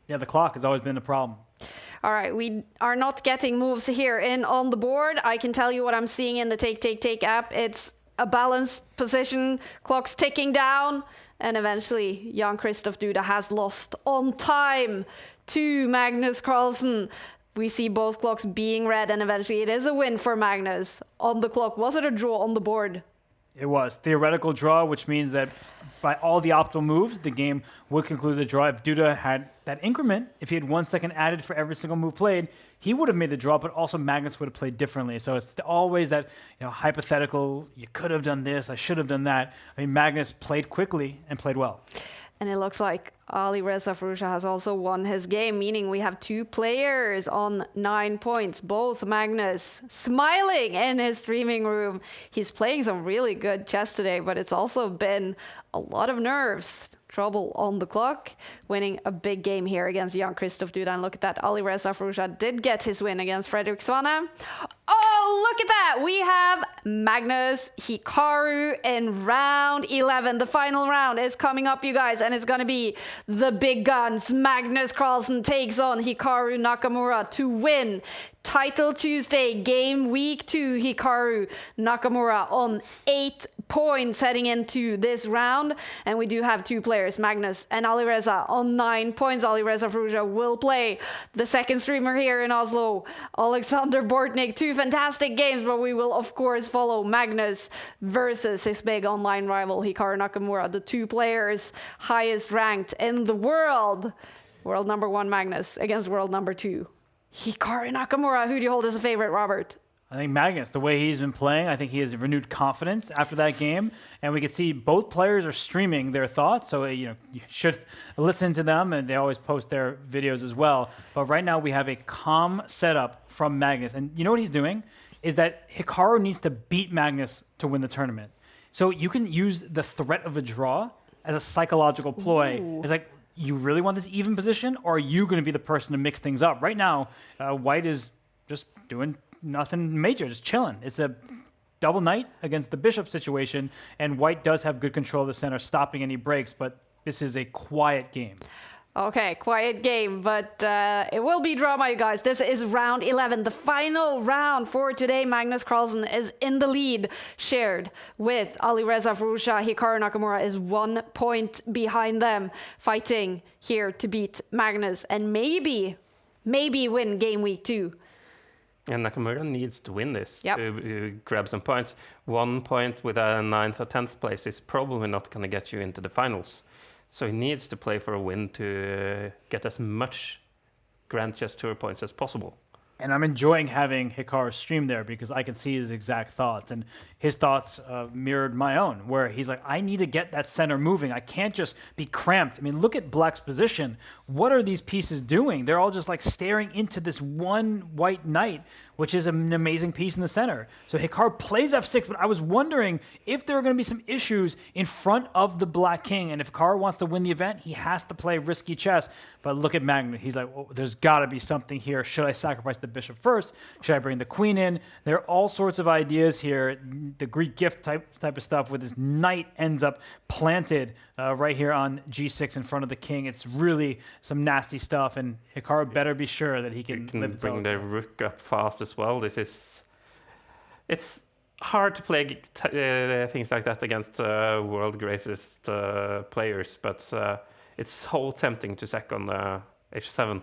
the clock has always been a problem. All right, we are not getting moves here in on the board. I can tell you what I'm seeing in the take app. It's a balanced position, clock's ticking down, and eventually Jan Christoph Duda has lost on time to Magnus Carlsen. We see both clocks being red, and eventually it is a win for Magnus on the clock. Was it a draw on the board? It was. Theoretical draw, which means that by all the optimal moves, the game would conclude the draw. If Duda had that increment, if he had 1 second added for every single move played, he would have made the draw, but also Magnus would have played differently. So it's always that hypothetical, you could have done this, I should have done that. I mean, Magnus played quickly and played well. And it looks like Alireza has also won his game, meaning we have 2 players on 9 points. Both Magnus smiling in his streaming room. He's playing some really good chess today, but it's also been a lot of nerves. Trouble on the clock, winning a big game here against Jan Christoph Duda. And look at that, Alireza did get his win against Fredrik Svane. Oh, look at that! We have Magnus Hikaru in round 11. The final round is coming up, you guys, and it's going to be the big guns. Magnus Carlsen takes on Hikaru Nakamura to win Title Tuesday, Game Week 2. Hikaru Nakamura on 8 points heading into this round. And we do have 2 players, Magnus and Alireza, on 9 points. Alireza will play the second streamer here in Oslo, Alexander Bortnik. 2 fantastic games, but we will, of course, follow Magnus versus his big online rival, Hikaru Nakamura, the 2 players highest ranked in the world. World number 1 Magnus against world number 2 Hikaru Nakamura, who do you hold as a favorite, Robert? I think Magnus, the way he's been playing, I think he has renewed confidence after that game. And we could see both players are streaming their thoughts. So, you should listen to them. And they always post their videos as well. But right now we have a calm setup from Magnus. And you know what he's doing? Is that Hikaru needs to beat Magnus to win the tournament. So you can use the threat of a draw as a psychological ploy. Ooh. It's like, you really want this even position? Or are you going to be the person to mix things up? Right now, White is just doing nothing major, just chilling. It's a double knight against the bishop situation, and White does have good control of the center, stopping any breaks, but this is a quiet game. Okay, quiet game, but it will be drama, you guys. This is round 11, the final round for today. Magnus Carlsen is in the lead, shared with Alireza Furusha. Hikaru Nakamura is 1 point behind them, fighting here to beat Magnus and maybe win game week 2. And Nakamura needs to win this Yep. to grab some points. 1 point with a 9th or 10th place is probably not going to get you into the finals. So he needs to play for a win to get as much Grand Chess Tour points as possible. And I'm enjoying having Hikaru stream there because I can see his exact thoughts. And his thoughts mirrored my own, where he's like, I need to get that center moving. I can't just be cramped. I mean, look at Black's position. What are these pieces doing? They're all just like staring into this one white knight, which is an amazing piece in the center. So Hikaru plays f6, but I was wondering if there are going to be some issues in front of the Black King. And if Hikaru wants to win the event, he has to play risky chess. But look at Magnus. He's like, oh, there's got to be something here. Should I sacrifice the bishop first? Should I bring the queen in? There are all sorts of ideas here. The Greek gift type of stuff with his knight ends up planted right here on g6 in front of the king. It's really some nasty stuff, and Hikaru better be sure that he can bring the rook up fast as well. It's hard to play things like that against world greatest players, but it's so tempting to sack on h7.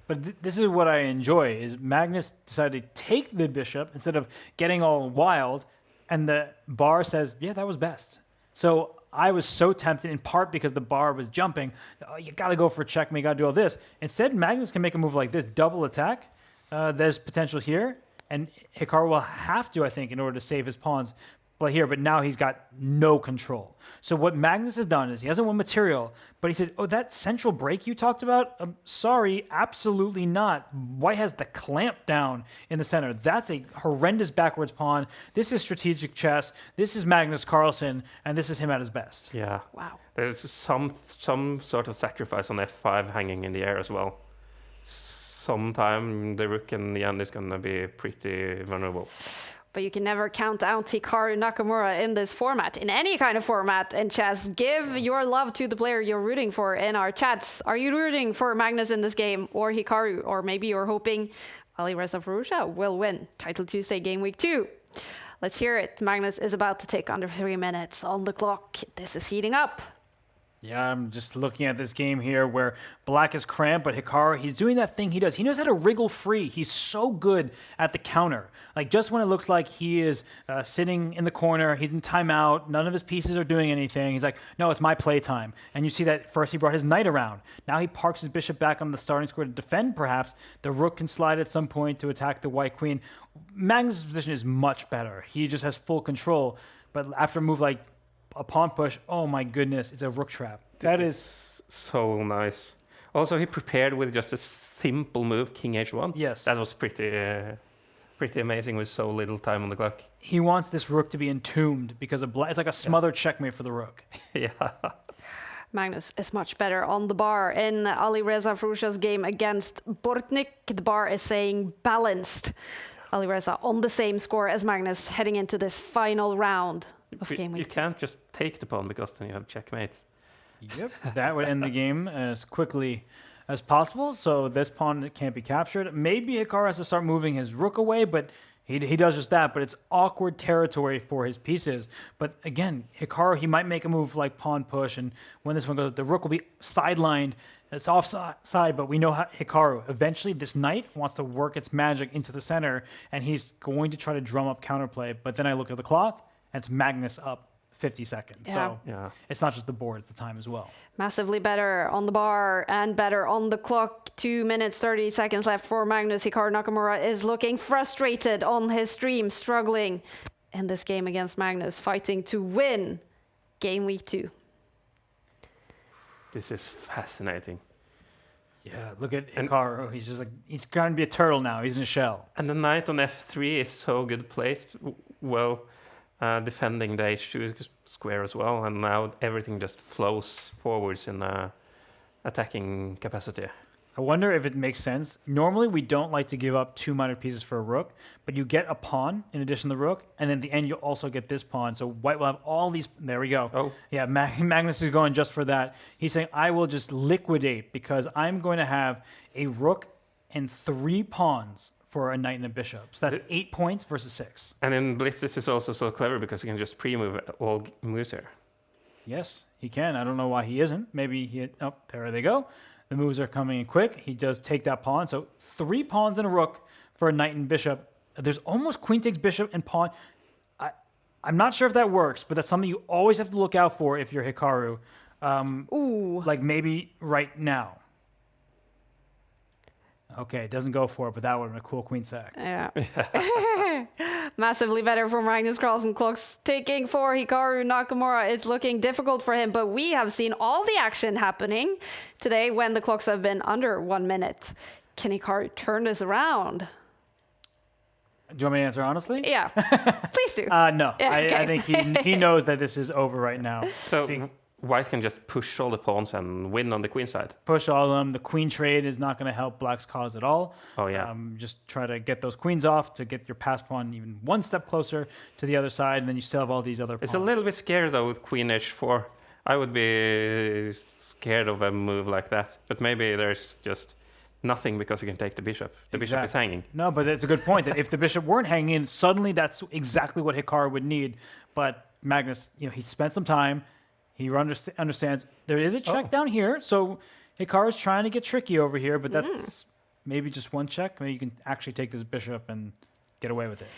But this is what I enjoy, is Magnus decided to take the bishop instead of getting all wild, and the bar says, yeah, that was best. So I was so tempted, in part because the bar was jumping. Oh, you got to go for a checkmate, you got to do all this. Instead, Magnus can make a move like this, double attack. There's potential here, and Hikaru will have to, I think, in order to save his pawns, play here, but now he's got no control. So what Magnus has done is he hasn't won material, but he said, oh, that central break you talked about? Sorry, absolutely not. White has the clamp down in the center. That's a horrendous backwards pawn. This is strategic chess. This is Magnus Carlsen, and this is him at his best. Yeah. Wow. There's some sort of sacrifice on f5 hanging in the air as well. Sometime the rook in the end is going to be pretty vulnerable. But you can never count out Hikaru Nakamura in this format, in any kind of format in chess. Give your love to the player you're rooting for in our chats. Are you rooting for Magnus in this game, or Hikaru? Or maybe you're hoping Alireza Furusha will win Title Tuesday Game Week 2. Let's hear it. Magnus is about to tick under 3 minutes on the clock. This is heating up. Yeah, I'm just looking at this game here where Black is cramped, but Hikaru, he's doing that thing he does. He knows how to wriggle free. He's so good at the counter. Like, just when it looks like he is sitting in the corner, he's in timeout, none of his pieces are doing anything, he's like, no, it's my playtime. And you see that first he brought his knight around. Now he parks his bishop back on the starting square to defend, perhaps. The rook can slide at some point to attack the white queen. Magnus' position is much better. He just has full control. But after a move like a pawn push, oh my goodness, it's a rook trap. That is so nice. Also, he prepared with just a simple move, king h1. Yes. That was pretty amazing with so little time on the clock. He wants this rook to be entombed because of Black. It's like a smothered checkmate for the rook. Yeah. Magnus is much better on the bar. In Alireza Furusha's game against Bortnik, the bar is saying balanced. Alireza on the same score as Magnus heading into this final round of game week. You can't just take the pawn because then you have checkmate. Yep, that would end the game as quickly as possible. So this pawn can't be captured. Maybe Hikaru has to start moving his rook away, but he does just that. But it's awkward territory for his pieces. But again, Hikaru, he might make a move like pawn push, and when this one goes, the rook will be sidelined. It's offside, but we know how Hikaru, eventually this knight wants to work its magic into the center, and he's going to try to drum up counterplay. But then I look at the clock, and it's Magnus up 50 seconds. Yeah. So it's not just the board, it's the time as well. Massively better on the bar and better on the clock. 2 minutes, 30 seconds left for Magnus. Hikaru Nakamura is looking frustrated on his stream, struggling in this game against Magnus, fighting to win game week 2. This is fascinating. Yeah, look at Hikaru. He's just like, he's trying to be a turtle now. He's in a shell. And the knight on f3 is so good placed, well, defending the h2 square as well. And now everything just flows forwards in attacking capacity. I wonder if it makes sense. Normally, we don't like to give up 2 minor pieces for a rook, but you get a pawn in addition to the rook, and then at the end, you'll also get this pawn. So white will have all these. There we go. Oh. Yeah, Magnus is going just for that. He's saying, I will just liquidate because I'm going to have a rook and 3 pawns for a knight and a bishop. So that's 8 points versus 6. And in Blitz, this is also so clever because you can just pre-move all moves here. Yes, he can. I don't know why he isn't. Maybe he... Oh, there they go. The moves are coming in quick. He does take that pawn. So 3 pawns and a rook for a knight and bishop. There's almost queen takes bishop and pawn. I'm not sure if that works, but that's something you always have to look out for if you're Hikaru. Like maybe right now. Okay, it doesn't go for it, but that would have been a cool queen sack. Yeah. Massively better for Magnus Carlsen. Clock's ticking for Hikaru Nakamura. It's looking difficult for him, but we have seen all the action happening today when the clocks have been under 1 minute. Can Hikaru turn this around? Do you want me to answer honestly? Yeah, please do. No, Yeah, okay. I think he knows that this is over right now. So white can just push all the pawns and win on the queen side. Push all of them. The queen trade is not going to help black's cause at all. Oh, yeah. Just try to get those queens off to get your pass pawn even 1 step closer to the other side, and then you still have all these other pawns. It's a little bit scary, though, with queen h4. I would be scared of a move like that. But maybe there's just nothing because you can take the bishop. The bishop is hanging. No, but it's a good point that if the bishop weren't hanging, suddenly that's exactly what Hikaru would need. But Magnus, he spent some time. He understands there is a check down here, so Hikaru's trying to get tricky over here, but that's maybe just 1 check. Maybe you can actually take this bishop and get away with it.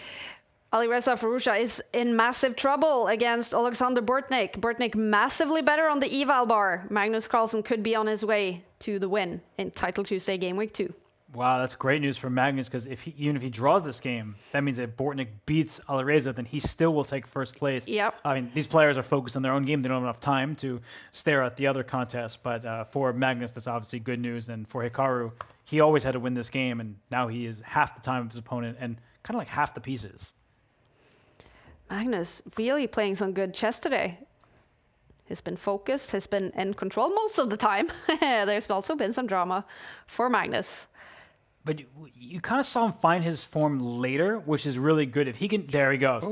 Alireza Firouzja is in massive trouble against Alexander Bortnik. Bortnik massively better on the eval bar. Magnus Carlsen could be on his way to the win in Title Tuesday Game Week 2. Wow, that's great news for Magnus because even if he draws this game, that means that Bortnik beats Alireza, then he still will take first place. Yep. I mean, these players are focused on their own game. They don't have enough time to stare at the other contests. But for Magnus, that's obviously good news. And for Hikaru, he always had to win this game, and now he is half the time of his opponent and kind of like half the pieces. Magnus really playing some good chess today. He's been focused, has been in control most of the time. There's also been some drama for Magnus. But you kind of saw him find his form later, which is really good. If he can, there he goes.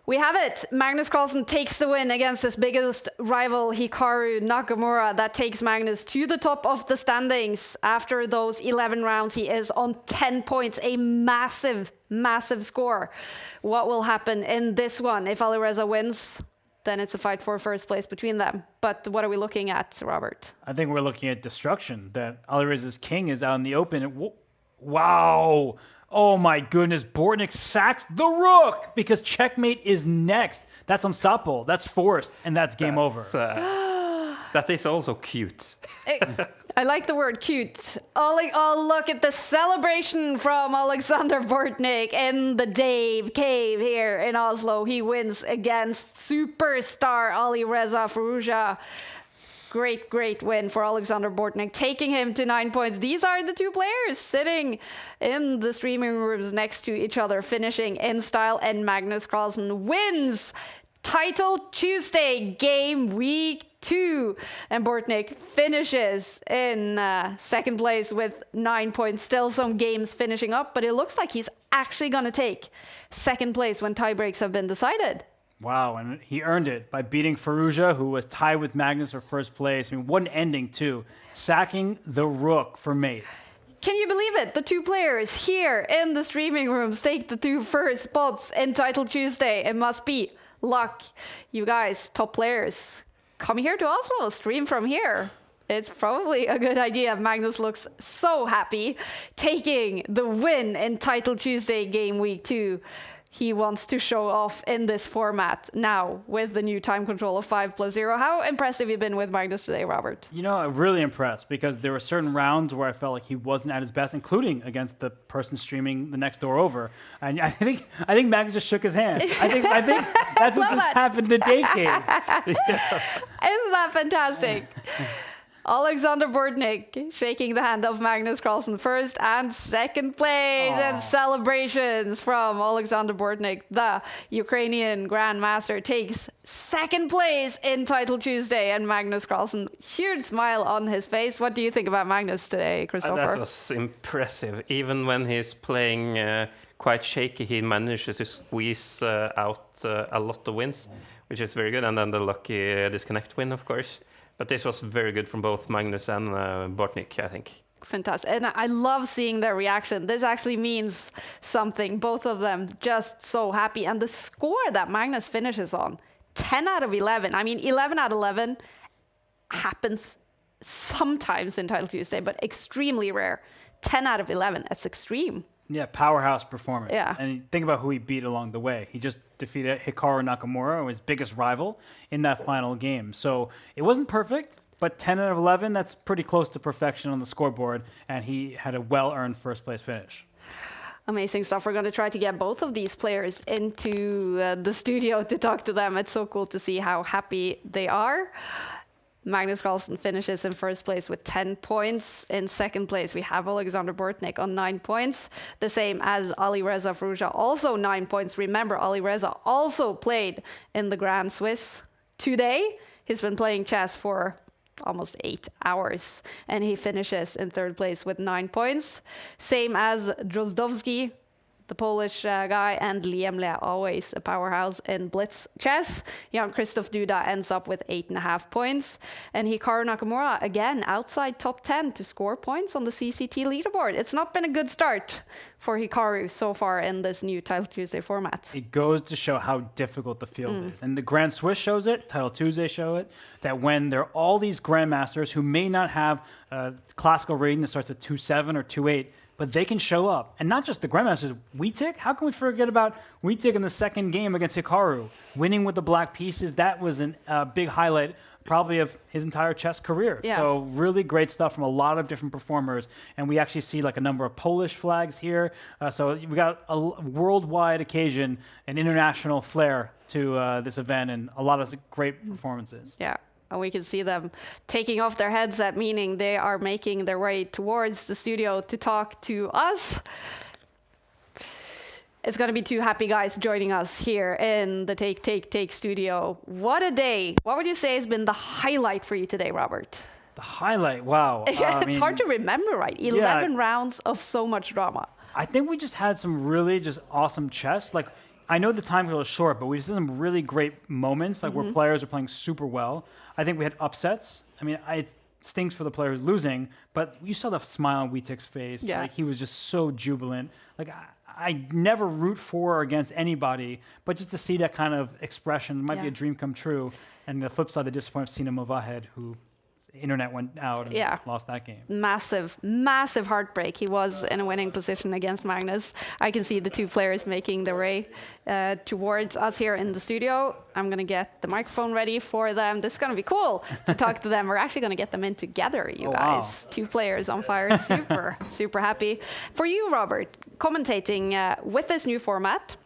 We have it. Magnus Carlsen takes the win against his biggest rival, Hikaru Nakamura. That takes Magnus to the top of the standings. After those 11 rounds, he is on 10 points, a massive, massive score. What will happen in this one? If Alireza wins, then it's a fight for first place between them. But what are we looking at, Robert? I think we're looking at destruction, that Alireza's king is out in the open. Wow! Oh my goodness, Bortnik sacks the rook because checkmate is next. That's unstoppable. That's forced, and that's game over. That is also cute. I like the word cute. Oh, look at the celebration from Alexander Bortnik in the Dave Cave here in Oslo. He wins against superstar Alireza Firouzja. Great, great win for Alexander Bortnik, taking him to 9 points. These are the two players sitting in the streaming rooms next to each other, finishing in style, and Magnus Carlsen wins Title Tuesday Game Week 2. And Bortnik finishes in second place with 9 points. Still some games finishing up, but it looks like he's actually going to take second place when tiebreaks have been decided. Wow, and he earned it by beating Firouzja, who was tied with Magnus for first place. I mean, what an ending, too. Sacking the rook for mate. Can you believe it? The two players here in the streaming rooms take the 2 first spots in Title Tuesday. It must be luck. You guys, top players, come here to Oslo, stream from here. It's probably a good idea. Magnus looks so happy taking the win in Title Tuesday Game Week 2. he wants to show off in this format now with the new time control of 5+0. How impressed have you been with Magnus today, Robert? You know, I'm really impressed because there were certain rounds where I felt like he wasn't at his best, including against the person streaming the next door over. And I think Magnus just shook his hand. I think that's what just happened to Date Cave. Isn't that fantastic? Alexander Bortnik shaking the hand of Magnus Carlsen, first and second place, and celebrations from Alexander Bortnik. The Ukrainian Grandmaster takes second place in Title Tuesday, and Magnus Carlsen, huge smile on his face. What do you think about Magnus today, Christopher? That was impressive. Even when he's playing quite shaky, he managed to squeeze out a lot of wins, which is very good. And then the lucky disconnect win, of course. But this was very good from both Magnus and Bortnik, I think. Fantastic. And I love seeing their reaction. This actually means something. Both of them just so happy. And the score that Magnus finishes on, 10 out of 11. I mean, 11 out of 11 happens sometimes in Title Tuesday, but extremely rare. 10 out of 11. That's extreme. Yeah, powerhouse performance. Yeah. And think about who he beat along the way. He just defeated Hikaru Nakamura, his biggest rival, in that final game. So it wasn't perfect, but 10 out of 11, that's pretty close to perfection on the scoreboard, and he had a well-earned first-place finish. Amazing stuff. We're going to try to get both of these players into the studio to talk to them. It's so cool to see how happy they are. Magnus Carlsen finishes in first place with 10 points. In second place, we have Alexander Bortnik on 9 points. The same as Alireza Fruja, also 9 points. Remember, Alireza also played in the Grand Swiss today. He's been playing chess for almost 8 hours, and he finishes in third place with 9 points. Same as Drozdowski, the Polish guy, and Liemle, always a powerhouse in blitz chess. Jan Krzysztof Duda ends up with 8.5 points. And Hikaru Nakamura, again, outside top 10 to score points on the CCT leaderboard. It's not been a good start for Hikaru so far in this new Title Tuesday format. It goes to show how difficult the field is. And the Grand Swiss shows it, Title Tuesday show it, that when there are all these grandmasters who may not have a classical rating that starts at 2.7 or 2.8, but they can show up. And not just the grandmasters, Wietek? How can we forget about Wietek in the second game against Hikaru? Winning with the black pieces, that was a big highlight probably of his entire chess career. Yeah. So really great stuff from a lot of different performers. And we actually see like a number of Polish flags here. So we got a worldwide occasion, an international flair to this event, and a lot of great performances. Yeah. And we can see them taking off their headset, meaning they are making their way towards the studio to talk to us. It's going to be two happy guys joining us here in the Take studio. What a day. What would you say has been the highlight for you today, Robert? The highlight, wow. It's hard to remember, right? 11 rounds of so much drama. I think we just had some really just awesome chess. Like, I know the time was short, but we just had some really great moments, like where players are playing super well. I think we had upsets. I mean, it stinks for the players losing, but you saw the smile on Wietek's face. Yeah. Like, he was just so jubilant. Like, I never root for or against anybody, but just to see that kind of expression might be a dream come true. And the flip side, the disappointment of Sina Movahed, who internet went out and lost that game. Massive heartbreak. He was in a winning position against Magnus. I can see the two players making their way towards us here in the studio. I'm going to get the microphone ready for them. This is going to be cool to talk to them. We're actually going to get them in together, you guys. Wow. Two players on fire. Super happy. For you, Robert, commentating with this new format,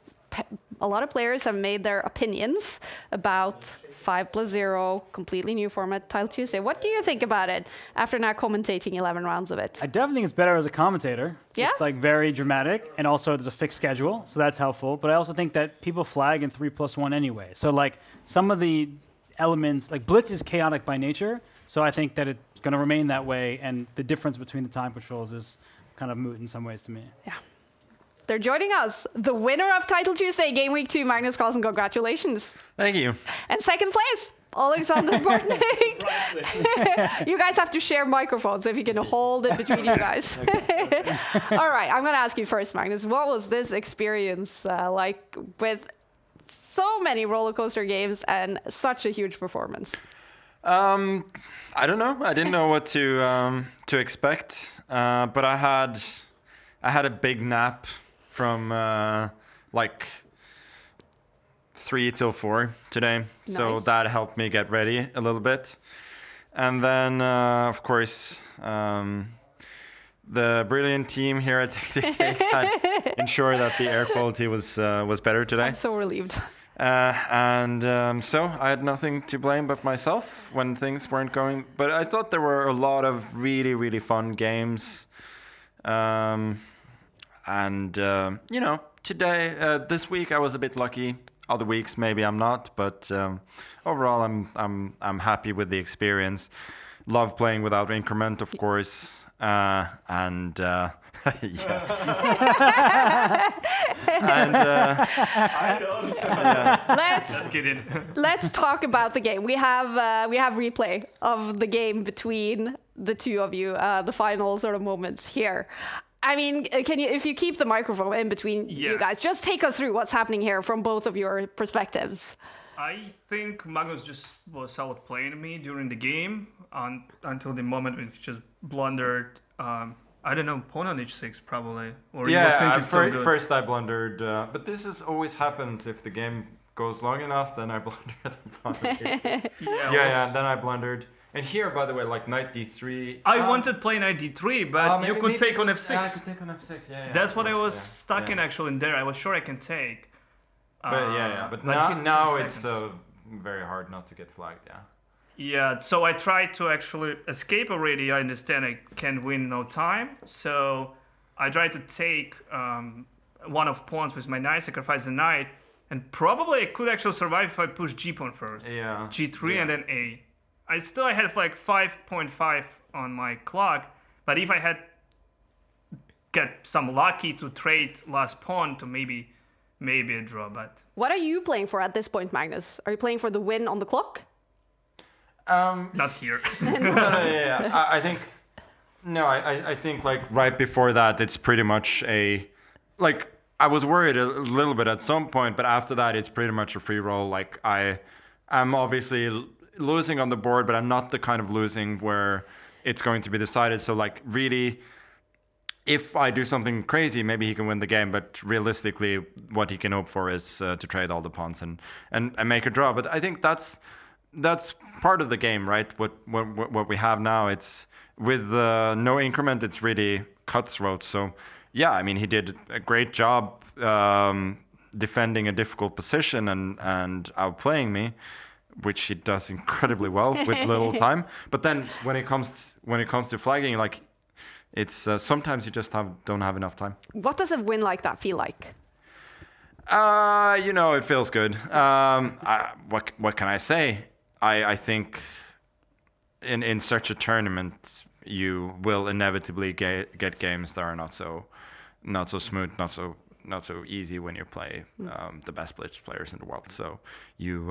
a lot of players have made their opinions about 5+0, completely new format, Title Tuesday. What do you think about it after now commentating 11 rounds of it? I definitely think it's better as a commentator. Yeah? It's like very dramatic, and also there's a fixed schedule, so that's helpful. But I also think that people flag in 3+1 anyway. So like some of the elements, like Blitz is chaotic by nature, so I think that it's going to remain that way, and the difference between the time controls is kind of moot in some ways to me. Yeah. They're joining us. The winner of Title Tuesday, Game Week 2, Magnus Carlsen. Congratulations. Thank you. And second place, Alexander Bortnik. You guys have to share microphones if you can hold it between you guys. All right, I'm going to ask you first, Magnus. What was this experience like with so many roller coaster games and such a huge performance? I don't know. I didn't know what to expect, but I had a big nap from like 3 till 4 today. So Nice. that helped me get ready a little bit. And then, of course, the brilliant team here at Take had ensured that the air quality was better today. I'm so relieved. So I had nothing to blame but myself when things weren't going. But I thought there were a lot of really, really fun games. You know, today, this week I was a bit lucky. Other weeks maybe I'm not, but overall I'm happy with the experience. Love playing without increment, of course, yeah. Let's talk about the game. We have replay of the game between the two of you, the final sort of moments here. I mean, if you keep the microphone in between you guys, just take us through what's happening here from both of your perspectives. I think Magnus just was outplaying me during the game until the moment when he just blundered. I don't know, pawn on h6 probably. Or first I blundered, but this always happens if the game goes long enough. Then I blunder the pawn on h6. And then I blundered. And here, by the way, like knight d3. I wanted to play knight d3, but you could take on f6. Yeah, I could take on f6. That's what I was stuck in actually in there. I was sure I can take. But now it's very hard not to get flagged. Yeah, so I tried to actually escape already. I understand I can't win no time. So I tried to take one of pawns with my knight, sacrifice the knight, and probably I could actually survive if I push g pawn first. Yeah. G3 and then a. I had like 5.5 on my clock, but if I had get some lucky to trade last pawn to maybe a draw, but... What are you playing for at this point, Magnus? Are you playing for the win on the clock? Not here. I think... No, I think like right before that, it's pretty much like, I was worried a little bit at some point, but after that, it's pretty much a free roll. Like, I'm obviously losing on the board, but I'm not the kind of losing where it's going to be decided. So like really, if I do something crazy, maybe he can win the game. But realistically, what he can hope for is to trade all the pawns and make a draw. But I think that's part of the game, right? What we have now, it's with no increment, it's really cutthroat. So yeah, I mean, he did a great job defending a difficult position and outplaying me, which he does incredibly well with little time. But then when it comes to flagging, like it's sometimes you just don't have enough time. What does a win like that feel like? You know, it feels good. What can I say? I think in such a tournament you will inevitably get games that are not so smooth, not so easy when you play the best blitz players in the world. So you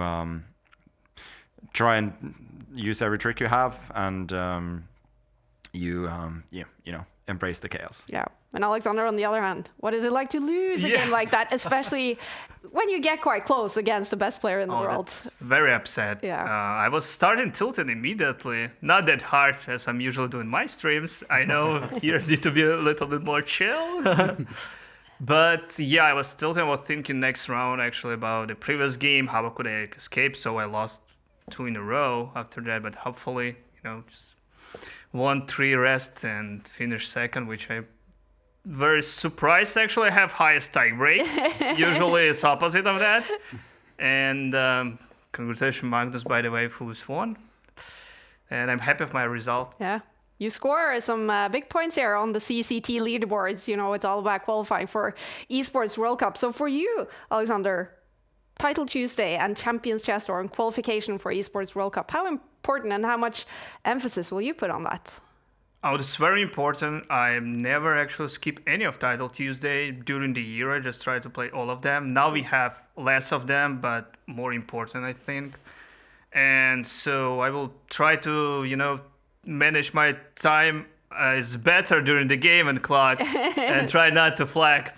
try and use every trick you have, and you know, embrace the chaos. Yeah. And Alexander, on the other hand, what is it like to lose a game like that, especially when you get quite close against the best player in the world? That's very upset. Yeah. I was starting tilted immediately. Not that hard as I'm usually doing my streams. I know here need to be a little bit more chill. But yeah, I was tilted. I was thinking next round actually about the previous game. How could I escape? So I lost 2 in a row after that. But hopefully, you know, just 1-3 rest and finish second, which I very surprised actually. I have highest tie break. Usually it's opposite of that. And congratulations, Magnus, by the way, who's won. And I'm happy with my result. Yeah. You score some big points here on the CCT leaderboards. You know, it's all about qualifying for Esports World Cup. So for you, Alexander, Title Tuesday and Champions Chess Tour and qualification for Esports World Cup, how important and how much emphasis will you put on that? Oh, it's very important. I never actually skip any of Title Tuesday during the year. I just try to play all of them. Now we have less of them, but more important, I think. And so I will try to, you know, manage my time is better during the game and clock and try not to flag.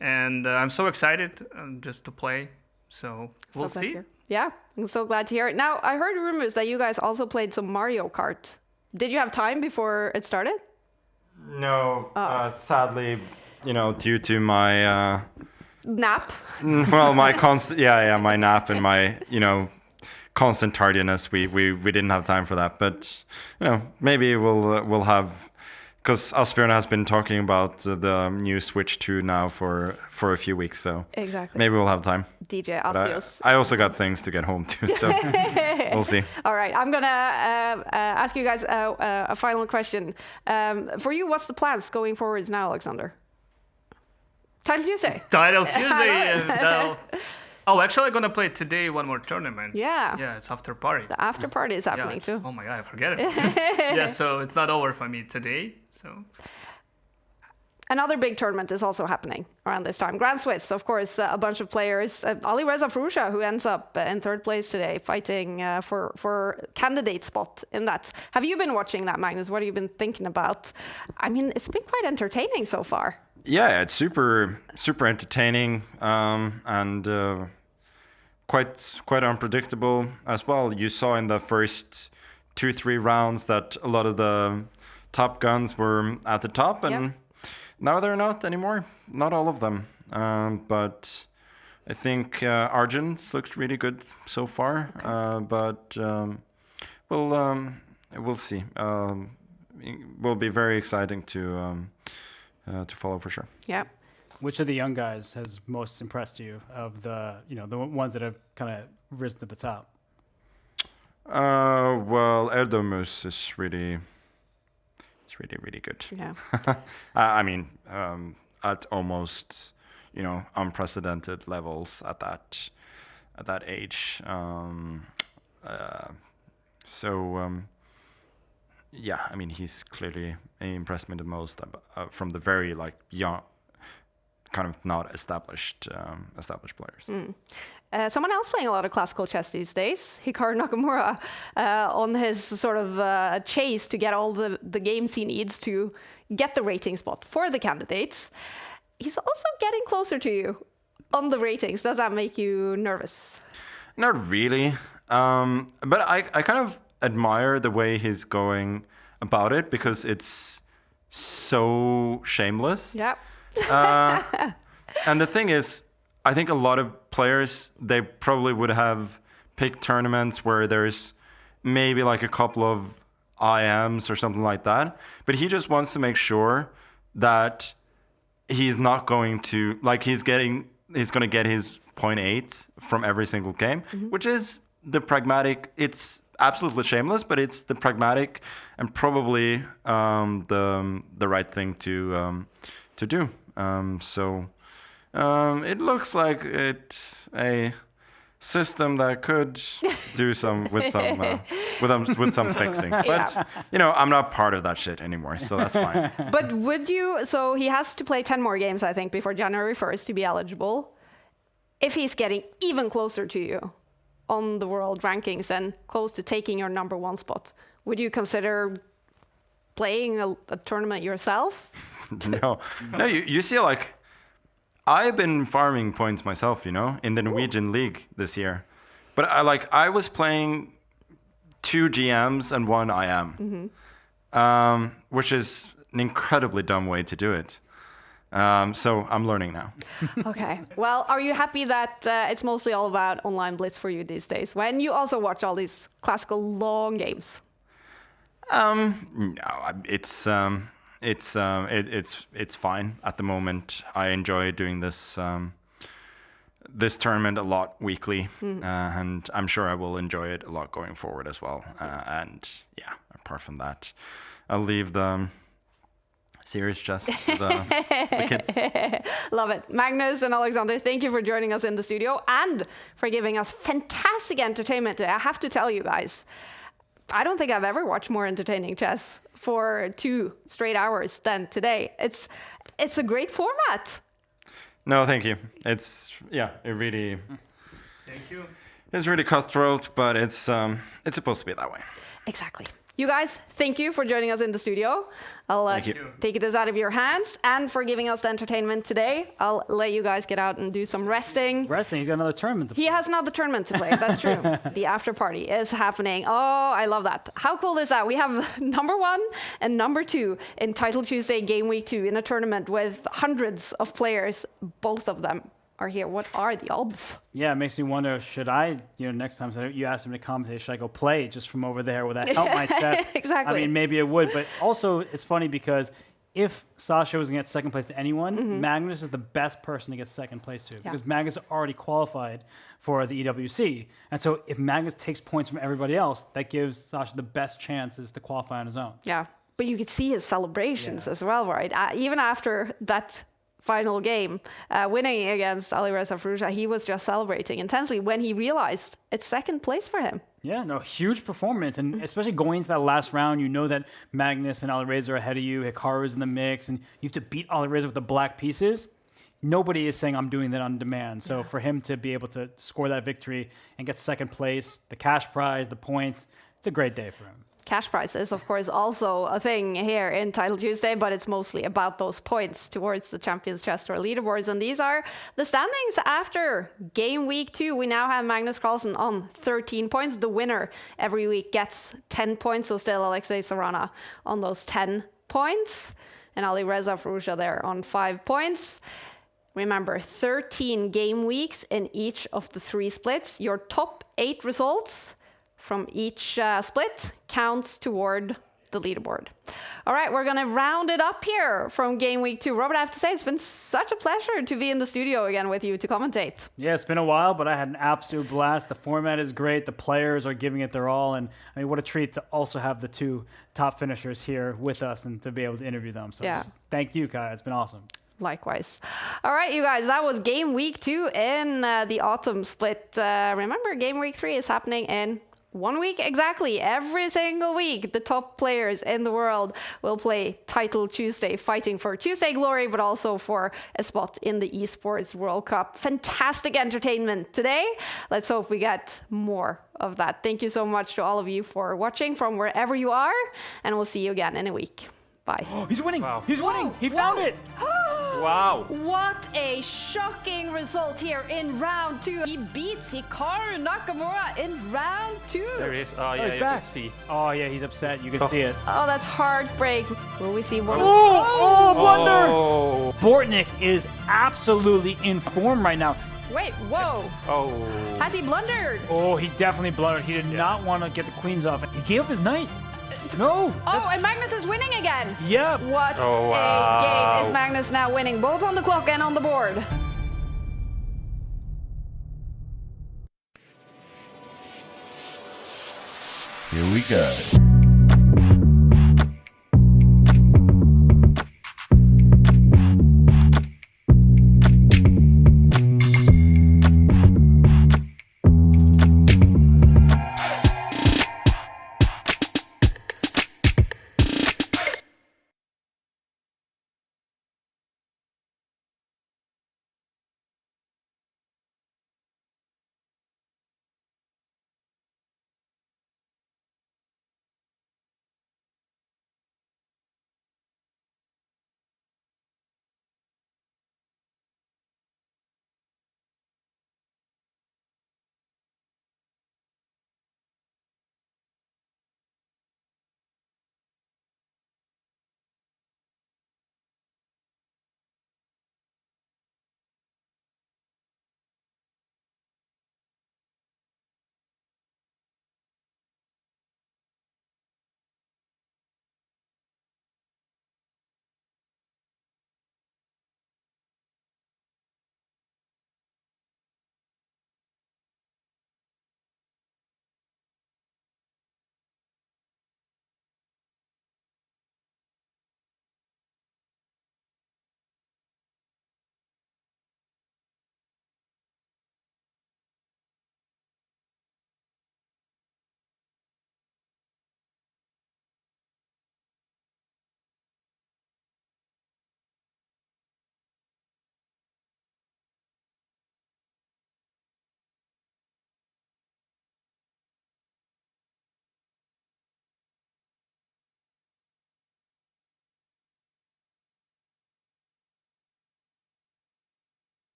And I'm so excited just to play. So we'll see. Yeah, I'm so glad to hear it. Now, I heard rumors that you guys also played some Mario Kart. Did you have time before it started? No, sadly, you know, due to my nap. Well, my my nap and my constant tardiness. We didn't have time for that, but maybe we'll have, because Asbjørn has been talking about the new Switch 2 now for a few weeks, so exactly. Maybe we'll have time. DJ Asbjørn. I also got things to get home to, so we'll see. All right, I'm gonna ask you guys a final question. For you, what's the plans going forwards now, Alexander? Title Tuesday. Title Tuesday. No. Oh, actually, I'm gonna play today one more tournament. Yeah. Yeah, it's after party. The after party is happening too. Oh my god, I forget it. Yeah, so it's not over for me today. So. Another big tournament is also happening around this time. Grand Swiss, of course, a bunch of players. Alireza Furusha, who ends up in third place today, fighting for candidate spot in that. Have you been watching that, Magnus? What have you been thinking about? I mean, it's been quite entertaining so far. Yeah, it's super entertaining and quite unpredictable as well. You saw in the first 2-3 rounds that a lot of the top guns were at the top, and now they're not anymore. Not all of them, but I think Arjun's looks really good so far. Okay. But we'll see. It will be very exciting to follow for sure. Yeah. Which of the young guys has most impressed you of the the ones that have kind of risen to the top? Well, Erdomus is really good. Yeah. I mean, at almost unprecedented levels at that age. Yeah, I mean, he's clearly impressed me the most from the very young, kind of not established players. Someone else playing a lot of classical chess these days, Hikaru Nakamura, on his sort of chase to get all the games he needs to get the rating spot for the candidates. He's also getting closer to you on the ratings. Does that make you nervous? Not really, but I kind of admire the way he's going about it, because it's so shameless. Yeah. And the thing is, I think a lot of players, they probably would have picked tournaments where there's maybe a couple of IMs or something like that. But he just wants to make sure that he's not going to, he's going to get his 0.8 from every single game, which is the pragmatic. It's absolutely shameless, but it's the pragmatic and probably the right thing to do. It looks like it's a system that could do with some fixing. But I'm not part of that shit anymore, so that's fine. But would you? So he has to play 10 more games, I think, before January 1st to be eligible. If he's getting even closer to you on the world rankings and close to taking your number 1 spot, would you consider playing a tournament yourself? No. You see, I've been farming points myself, in the Norwegian League this year. But I was playing 2 GMs and 1 IM, which is an incredibly dumb way to do it. So I'm learning now. Okay. Well, are you happy that it's mostly all about online blitz for you these days, when you also watch all these classical long games? No, it's fine at the moment. I enjoy doing this tournament a lot weekly, and I'm sure I will enjoy it a lot going forward as well. And yeah, apart from that, I'll leave the serious chess to the kids. Love it. Magnus and Alexander, thank you for joining us in the studio and for giving us fantastic entertainment today. I have to tell you guys, I don't think I've ever watched more entertaining chess for 2 straight hours than today. It's a great format. No, thank you. It really. Thank you. It's really cutthroat, but it's supposed to be that way. Exactly. You guys, thank you for joining us in the studio. I'll take this out of your hands, and for giving us the entertainment today. I'll let you guys get out and do some resting. He's got another tournament to play. He has another tournament to play, that's true. The after party is happening. Oh, I love that. How cool is that? We have number 1 and number 2 in Title Tuesday Game Week 2 in a tournament with hundreds of players. Both of them are here. What are the odds? Yeah, it makes me wonder, should I, next time you ask him to commentate, should I go play just from over there? Will that help my chess? Exactly. I mean, maybe it would, but also it's funny because if Sasha was going to get second place to anyone, Magnus is the best person to get second place to because Magnus already qualified for the EWC. And so if Magnus takes points from everybody else, that gives Sasha the best chances to qualify on his own. Yeah, but you could see his celebrations as well, right? Even after that final game, winning against Alireza Fruja, he was just celebrating intensely when he realized it's second place for him. Yeah, no, huge performance. And especially going into that last round, you know that Magnus and Alireza are ahead of you, Hikaru's in the mix, and you have to beat Alireza with the black pieces. Nobody is saying I'm doing that on demand. So for him to be able to score that victory and get second place, the cash prize, the points, it's a great day for him. Cash prize is, of course, also a thing here in Title Tuesday, but it's mostly about those points towards the Champions Chess Tour leaderboards. And these are the standings after Game Week 2. We now have Magnus Carlsen on 13 points. The winner every week gets 10 points, so still Alexei Sarana on those 10 points. And Alireza Fruja there on 5 points. Remember, 13 game weeks in each of the 3 splits. Your top 8 results from each split counts toward the leaderboard. All right, we're going to round it up here from Game Week 2. Robert, I have to say, it's been such a pleasure to be in the studio again with you to commentate. Yeah, it's been a while, but I had an absolute blast. The format is great. The players are giving it their all. And I mean, what a treat to also have the 2 top finishers here with us and to be able to interview them. So just thank you, Kai. It's been awesome. Likewise. All right, you guys, that was Game Week 2 in the autumn split. Remember, Game Week 3 is happening in 1 week exactly. Every single week, the top players in the world will play Title Tuesday, fighting for Tuesday glory, but also for a spot in the Esports World Cup. Fantastic entertainment today. Let's hope we get more of that. Thank you so much to all of you for watching from wherever you are, and we'll see you again in a week. Bye. He's winning. Wow. He's winning. He found it. Wow. What a shocking result here in round 2. He beats Hikaru Nakamura in round 2. There he is. Oh, yeah, he's you back. can see. Oh, yeah, he's upset. You can see it. Oh, that's heartbreak. Will we see more? Oh, blunder. Oh. Bortnik is absolutely in form right now. Wait, whoa. Oh. Has he blundered? Oh, he definitely blundered. He did not want to get the queens off. He gave up his knight. No. Oh, and Magnus is winning again. Yep. What a game. Is Magnus now winning both on the clock and on the board? Here we go.